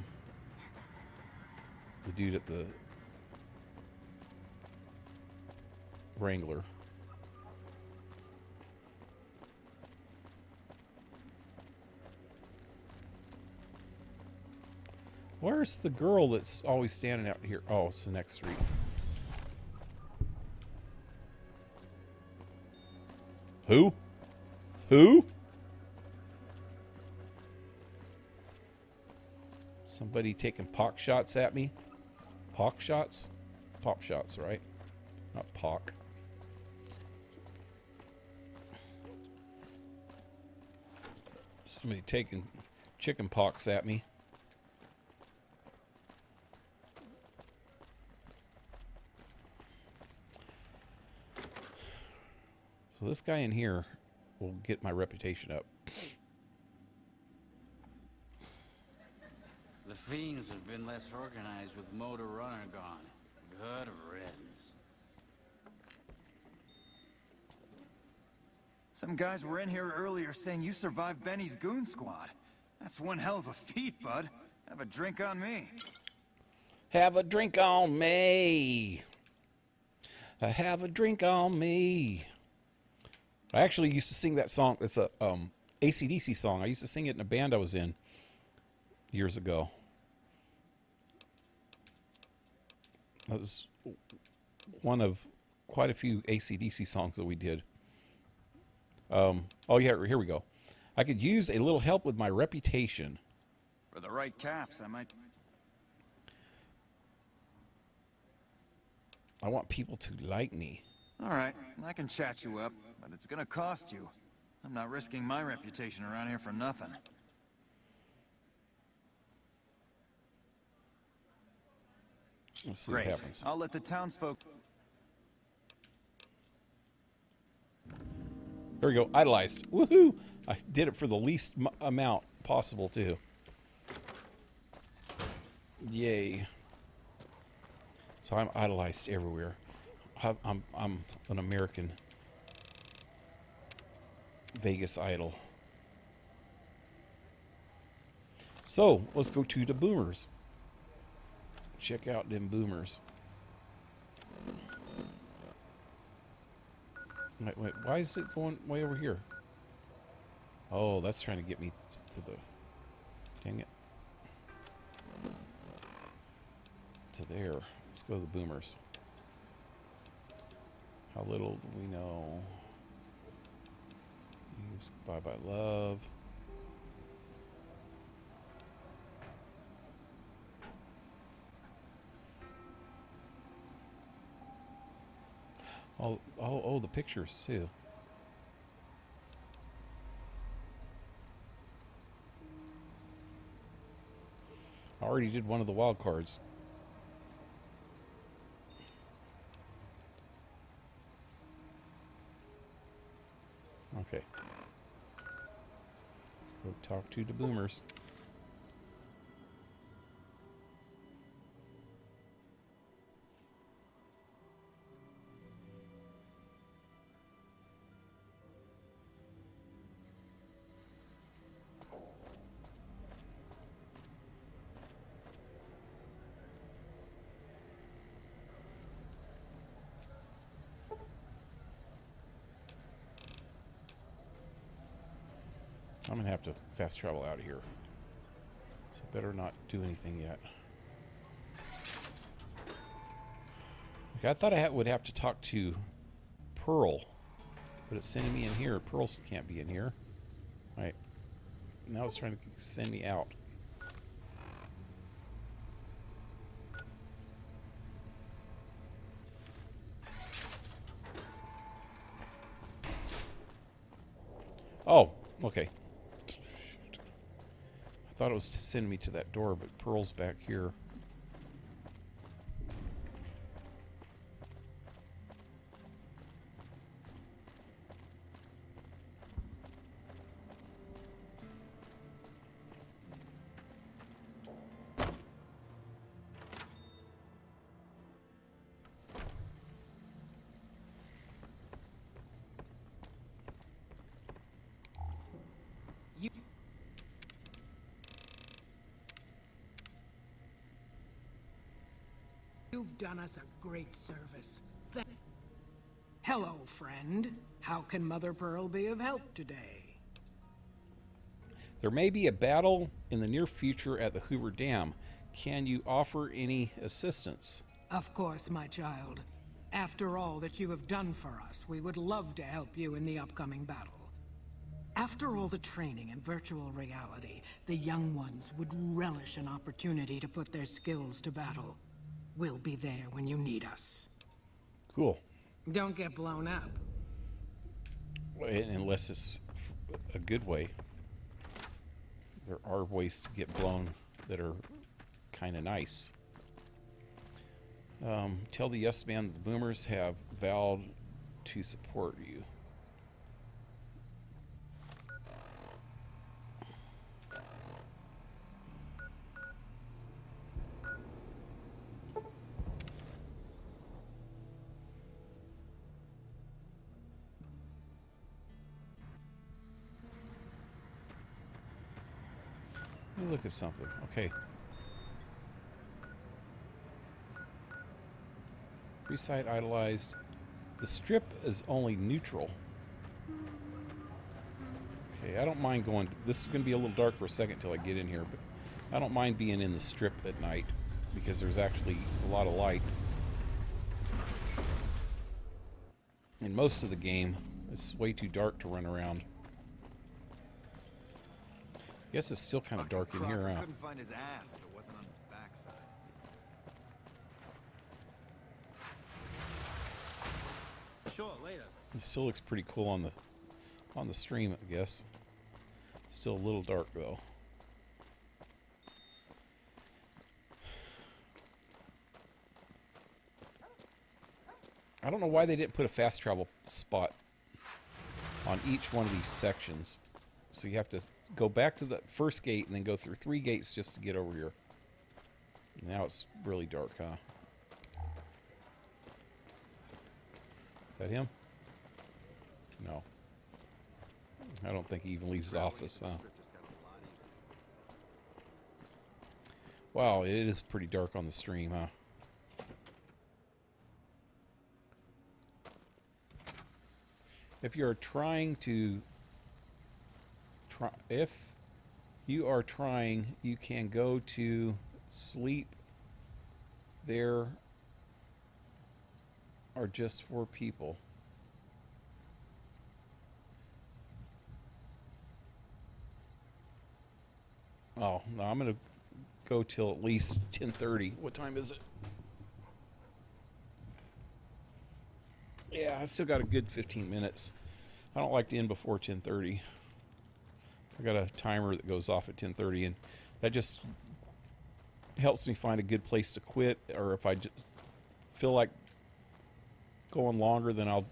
dude at the Wrangler. Where's the girl that's always standing out here? Oh, it's the next street. Who? Who? Somebody taking pock shots at me? Pock shots? Pop shots, right? Not pock. Somebody taking chicken pox at me. So this guy in here will get my reputation up. The fiends have been less organized with Motor Runner gone. Good riddance. Some guys were in here earlier saying you survived Benny's goon squad. That's one hell of a feat, bud. Have a drink on me. Have a drink on me. Have a drink on me. I actually used to sing that song. It's a AC/DC song. I used to sing it in a band I was in years ago. That was one of quite a few AC/DC songs that we did. Oh yeah, here we go. I could use a little help with my reputation. For the right caps, I might... I want people to like me. All right, I can chat you up, but it's gonna cost you. I'm not risking my reputation around here for nothing. Let's see Great. what happens. I'll let the townsfolk... There we go. Idolized. Woohoo! I did it for the least amount possible, too. Yay. So I'm idolized everywhere. I'm an American Vegas idol. So, let's go to the boomers. Check out them boomers. Wait, why is it going way over here? Oh, that's trying to get me to the... Dang it. To there. Let's go to the boomers. How little do we know? Use bye-bye love. Oh, the pictures too. I already did one of the wild cards. Okay. Go talk to the boomers. I'm gonna have to fast travel out of here. So better not do anything yet. Okay, I thought I would have to talk to Pearl, but it's sending me in here. Pearl can't be in here. Right. Now it's trying to send me out. Oh, okay. I thought it was to send me to that door, but Pearl's back here. You've done us a great service. Hello, friend. How can Mother Pearl be of help today? There may be a battle in the near future at the Hoover Dam. Can you offer any assistance? Of course, my child. After all that you have done for us, we would love to help you in the upcoming battle. After all the training in virtual reality, the young ones would relish an opportunity to put their skills to battle. We'll be there when you need us. Cool. Don't get blown up. Unless it's a good way. There are ways to get blown that are kind of nice. Tell the Yes Man the Boomers have vowed to support you. Let me look at something. Okay. Resite idolized. The strip is only neutral. Okay, I don't mind going. This is going to be a little dark for a second till I get in here, but I don't mind being in the strip at night because there's actually a lot of light. In most of the game, it's way too dark to run around. I guess it's still kind of dark in here, huh? Couldn't find his ass if it wasn't on his backside. Sure, later. It still looks pretty cool on the stream, I guess. Still a little dark though. I don't know why they didn't put a fast travel spot on each one of these sections. So you have to go back to the first gate and then go through 3 gates just to get over here. Now it's really dark, huh? Is that him? No. I don't think he even leaves the office, huh? Wow, it is pretty dark on the stream, huh? If you're trying to... If you are trying, you can go to sleep. There are just 4 people. Oh, no, I'm going to go till at least 10:30. What time is it? Yeah, I still got a good 15 minutes. I don't like to end before 10:30. I got a timer that goes off at 10:30, and that just helps me find a good place to quit, or if I just feel like going longer, then I'll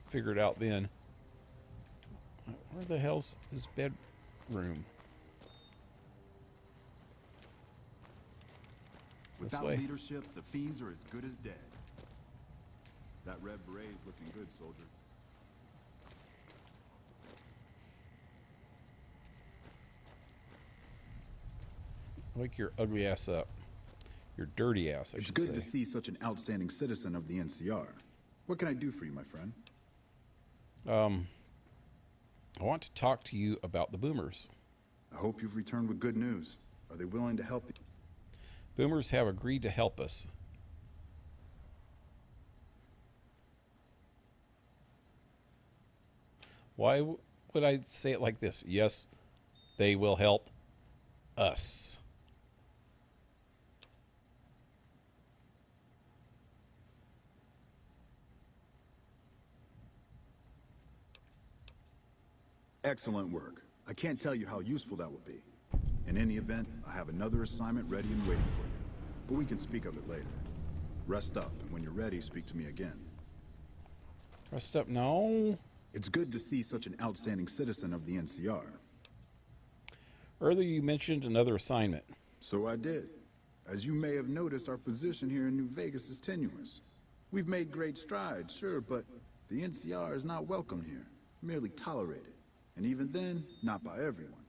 figure it out then. Where the hell's his bedroom? Without way. leadership, the fiends are as good as dead. That red beret's looking good, soldier. Wake your ugly ass up. Your dirty ass, I It's should good say. to see such an outstanding citizen of the NCR. What can I do for you, my friend? I want to talk to you about the boomers. I hope you've returned with good news. Are they willing to help you? Boomers have agreed to help us. Why would I say it like this? Yes, they will help us. Excellent work. I can't tell you how useful that will be. In any event, I have another assignment ready and waiting for you. But we can speak of it later. Rest up, and when you're ready, speak to me again. Rest up? No. It's good to see such an outstanding citizen of the NCR. Earlier you mentioned another assignment. So I did. As you may have noticed, our position here in New Vegas is tenuous. We've made great strides, sure, but the NCR is not welcome here, merely tolerated. And even then, not by everyone.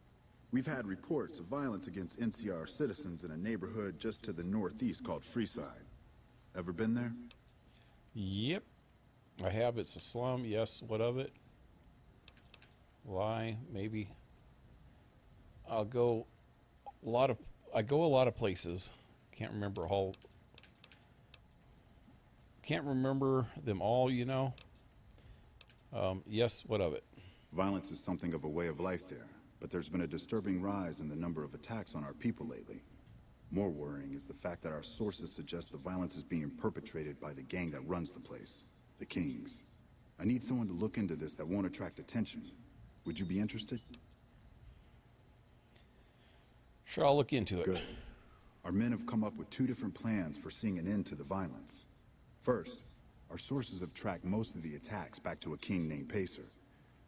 We've had reports of violence against NCR citizens in a neighborhood just to the northeast called Freeside. Ever been there? Yep. I have. It's a slum. Yes. What of it? Lie. Maybe. I go a lot of places. Can't remember all. Can't remember them all, you know. Yes. What of it? Violence is something of a way of life there, but there's been a disturbing rise in the number of attacks on our people lately. More worrying is the fact that our sources suggest the violence is being perpetrated by the gang that runs the place, the Kings. I need someone to look into this that won't attract attention. Would you be interested? Sure, I'll look into it. Good. Our men have come up with 2 different plans for seeing an end to the violence. First, our sources have tracked most of the attacks back to a king named Pacer.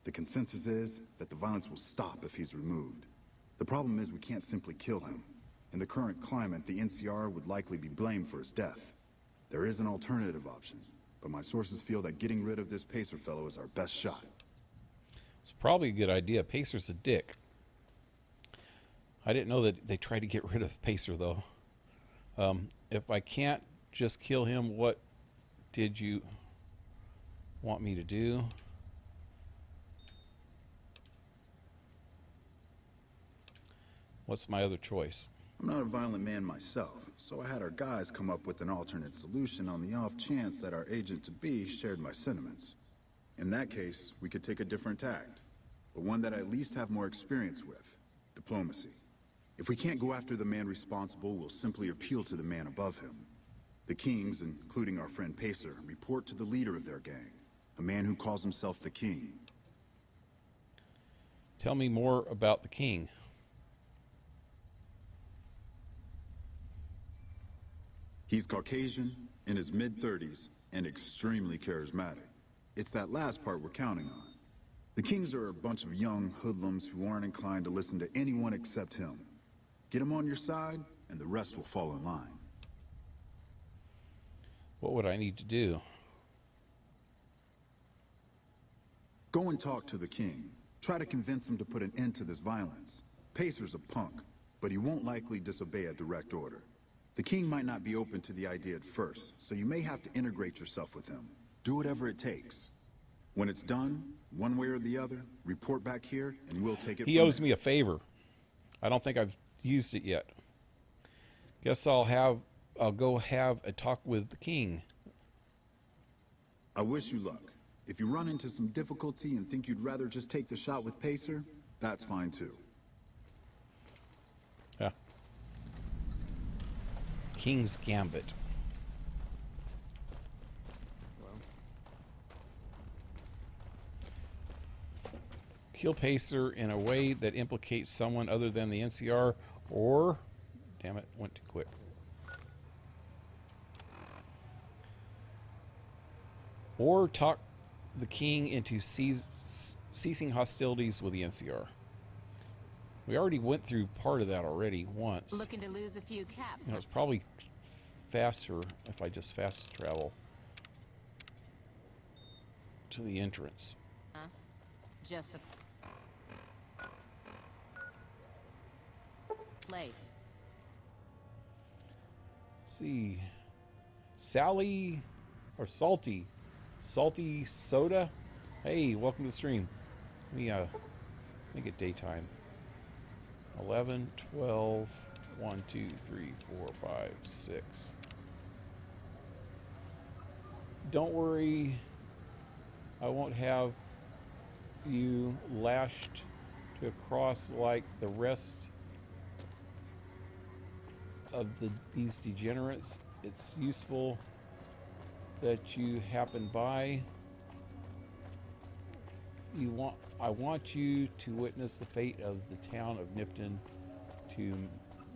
The consensus is that the violence will stop if he's removed. The problem is we can't simply kill him. In the current climate, the NCR would likely be blamed for his death. There is an alternative option, but my sources feel that getting rid of this Pacer fellow is our best shot. It's probably a good idea. Pacer's a dick. I didn't know that they tried to get rid of Pacer, though. If I can't just kill him, what did you want me to do? What's my other choice? I'm not a violent man myself, so I had our guys come up with an alternate solution on the off chance that our agent-to-be shared my sentiments. In that case, we could take a different tact, but one that I at least have more experience with: diplomacy. If we can't go after the man responsible, we'll simply appeal to the man above him. The Kings, including our friend Pacer, report to the leader of their gang, a man who calls himself the King. Tell me more about the King. He's Caucasian, in his mid-30s, and extremely charismatic. It's that last part we're counting on. The Kings are a bunch of young hoodlums who aren't inclined to listen to anyone except him. Get him on your side, and the rest will fall in line. What would I need to do? Go and talk to the King. Try to convince him to put an end to this violence. Pacer's a punk, but he won't likely disobey a direct order. The King might not be open to the idea at first, so you may have to integrate yourself with him. Do whatever it takes. When it's done, one way or the other, report back here, and we'll take it from He owes there. me a favor. I don't think I've used it yet. Guess I'll go have a talk with the King. I wish you luck. If you run into some difficulty and think you'd rather just take the shot with Pacer, that's fine too. Yeah. King's Gambit. Kill Pacer in a way that implicates someone other than the NCR, or... Damn it, went too quick. Or talk the King into ceasing hostilities with the NCR. We already went through part of that already once. Looking to lose a few caps. And it was probably faster if I just fast travel to the entrance. Huh? Just a place. Let's see. Sally or Salty Soda. Hey, welcome to the stream. Let me make it daytime. 11, 12, 1, 2, 3, 4, 5, 6. Don't worry, I won't have you lashed to a cross like the rest of these degenerates. It's useful that you happen by. I want you to witness the fate of the town of Nipton, to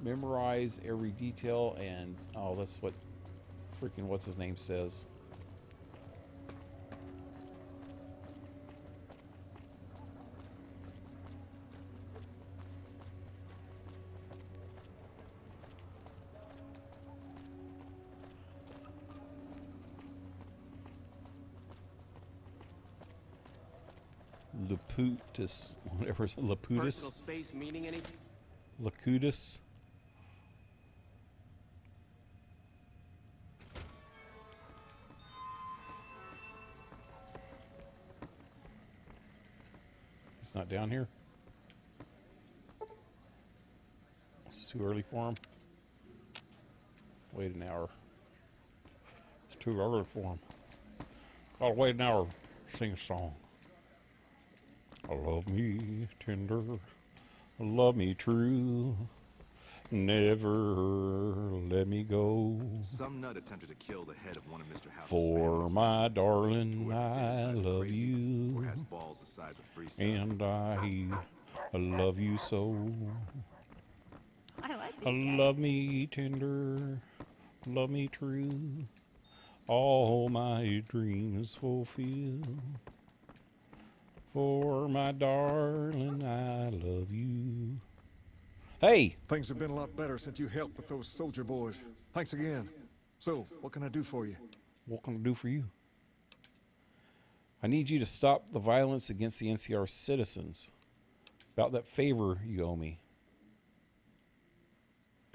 memorize every detail, and oh, that's what freaking what's his name says. Laputus, whatever, Laputus. Personal space meaning anything? Lacutus. It's not down here. It's too early for him. Wait an hour. It's too early for him. Gotta wait an hour to sing a song. Love me tender, love me true, never let me go. Some nut attempted to kill the head of one of Mr. House's For my darling, I love you, or has balls the size of free and I love you so. I like these guys. Love me tender, love me true, all my dreams fulfill. For my darling, I love you. Hey! Things have been a lot better since you helped with those soldier boys. Thanks again. So, what can I do for you? What can I do for you? I need you to stop the violence against the NCR citizens. About that favor you owe me.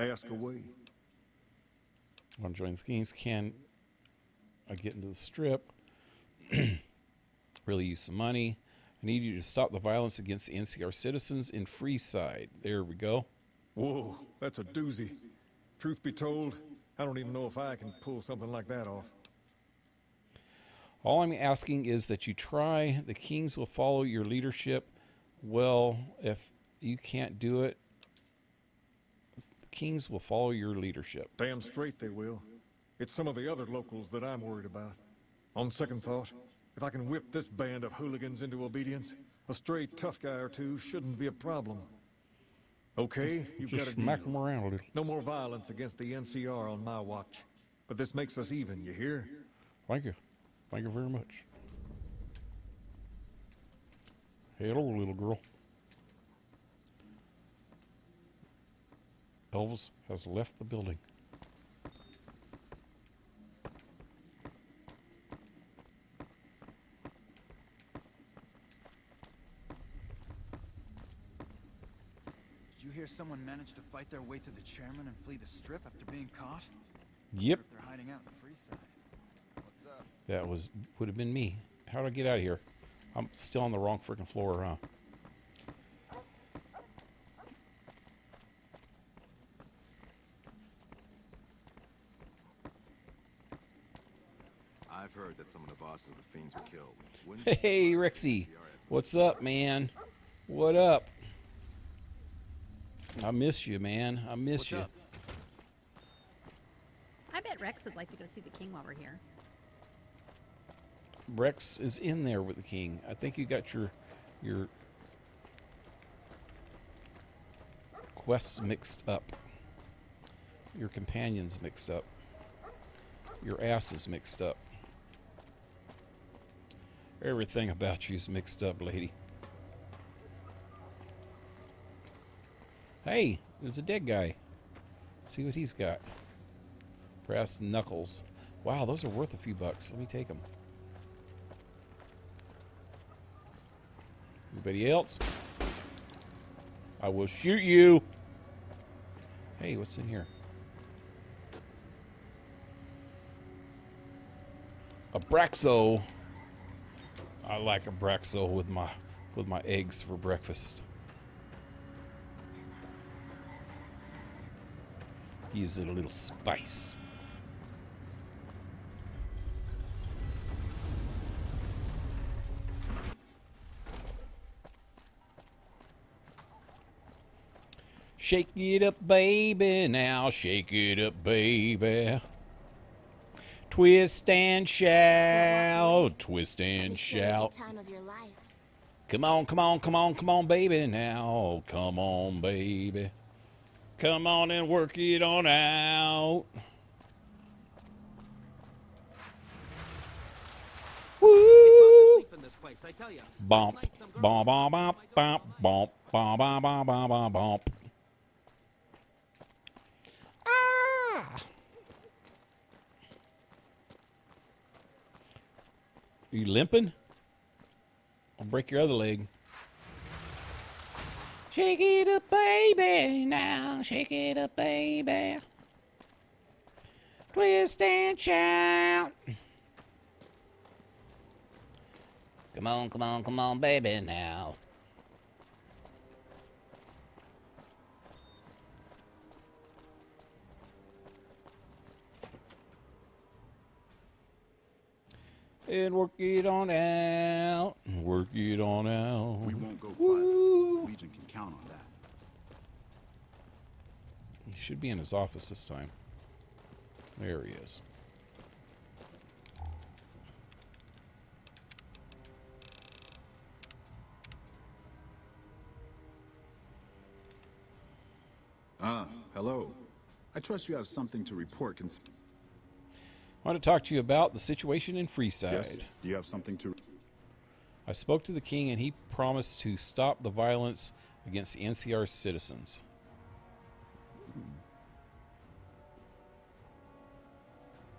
Ask away. I want to join the schemes. Can I get into the strip? Really use some money. I need you to stop the violence against the NCR citizens in Freeside. There we go. Whoa, that's a doozy. Truth be told, I don't even know if I can pull something like that off. All I'm asking is that you try. The Kings will follow your leadership. Well, if you can't do it, the Kings will follow your leadership. Damn straight they will. It's some of the other locals that I'm worried about. On second thought, if I can whip this band of hooligans into obedience, a stray tough guy or two shouldn't be a problem. Okay, you've got a deal. Smack them around a little. No more violence against the NCR on my watch. But this makes us even, you hear? Thank you. Thank you very much. Hello, little girl. Elvis has left the building. Did you hear someone managed to fight their way through the chairman and flee the strip after being caught? Yep. If they're hiding out in Freeside. What's up? That would have been me. How do I get out of here? I'm still on the wrong freaking floor, huh? I've heard that some of the bosses of the Fiends were killed. Hey, Rexy. What's up, man? What up? I miss you, man. I miss you. I bet Rex would like to go see the king while we're here. Rex is in there with the king. I think you got your quests mixed up. Your companions mixed up. Your ass is mixed up. Everything about you's mixed up, lady. Hey, there's a dead guy. See what he's got. Brass knuckles. Wow, those are worth a few bucks. Let me take them. Anybody else? I will shoot you. Hey, what's in here? A Braxo. I like a Braxo with my eggs for breakfast. Gives it a little spice. Shake it up, baby, now shake it up, baby. Twist and shout, twist and shout. Come on, come on, come on, come on, baby, now. Come on, baby. Come on and work it on out. Woo! Bump, bump, bump, bump, bump, bump, bump, bump, bump, bump, bump. Ah! Are you limping? I'll break your other leg. Shake it up, baby, now. Shake it up, baby. Twist and shout. Come on, baby, now. And work it on out. Work it on out. We won't go quiet. The Legion can count on that. He should be in his office this time. There he is. Hello. I trust you have something to report. I want to talk to you about the situation in Freeside. Yes. Do you have something to... I spoke to the king and he promised to stop the violence against the NCR citizens.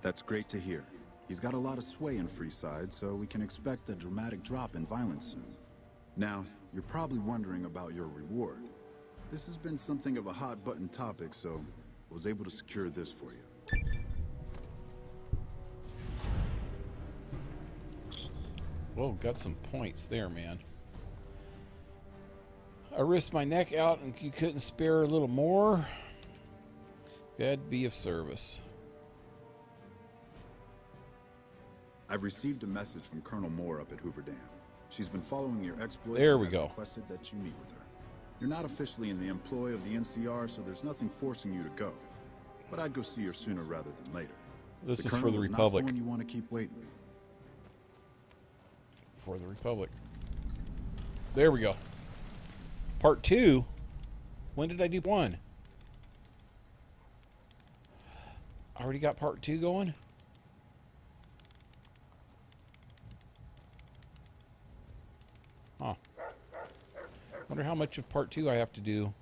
That's great to hear. He's got a lot of sway in Freeside, so we can expect a dramatic drop in violence soon. Now, you're probably wondering about your reward. This has been something of a hot-button topic, so I was able to secure this for you. Whoa, got some points there, man. I risked my neck out and you couldn't spare a little more. That'd be of service. I've received a message from Colonel Moore up at Hoover Dam. She's been following your exploits there we and go. requested that you meet with her. You're not officially in the employ of the NCR, so there's nothing forcing you to go. But I'd go see her sooner rather than later. This is Colonel for the is Republic. Not someone you want to keep waiting. For the Republic. There we go. Part 2. When did I do 1? I already got part 2 going? Huh. Wonder how much of part 2 I have to do.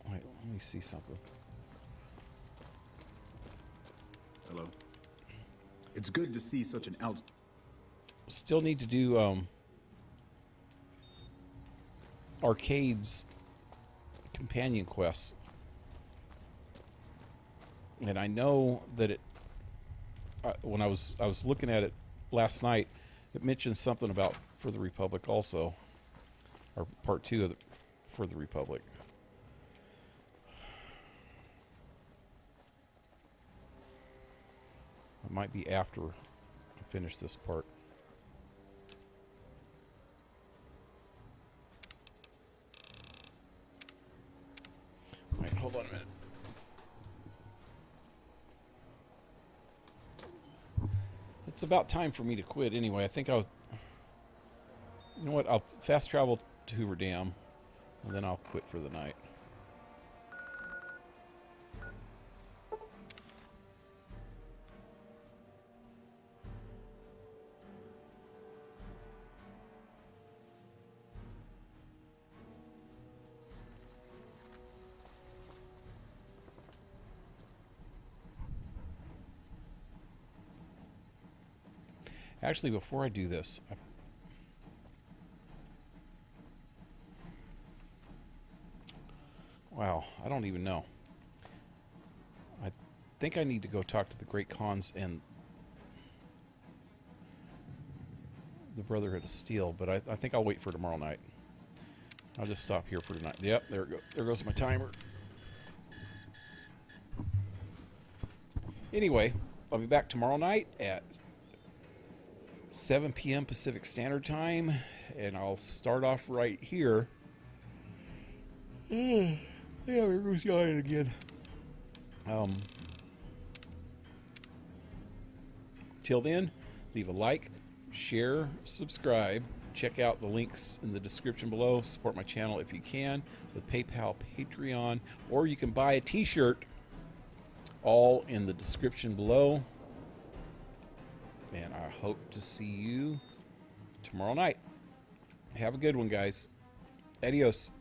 Wait, let me see something. Hello. It's good to see such an out. Still need to do Arcade's companion quests. And I know that it when I was looking at it last night, it mentioned something about For the Republic also, or part 2 of For the Republic. It might be after I finish this part. Wait, hold on a minute. It's about time for me to quit anyway. I think I'll... You know what? I'll fast travel to Hoover Dam, and then I'll quit for the night. Actually, before I do this, wow, I don't even know. I think I need to go talk to the Great Khans and the Brotherhood of Steel, but I think I'll wait for tomorrow night. I'll just stop here for tonight. Yep, there it goes. There goes my timer. Anyway, I'll be back tomorrow night at 7 p.m. Pacific Standard Time, and I'll start off right here. Yeah, there goes Giant again. Till then, leave a like, share, subscribe. Check out the links in the description below. Support my channel if you can with PayPal, Patreon, or you can buy a t-shirt, all in the description below. And I hope to see you tomorrow night. Have a good one, guys. Adios.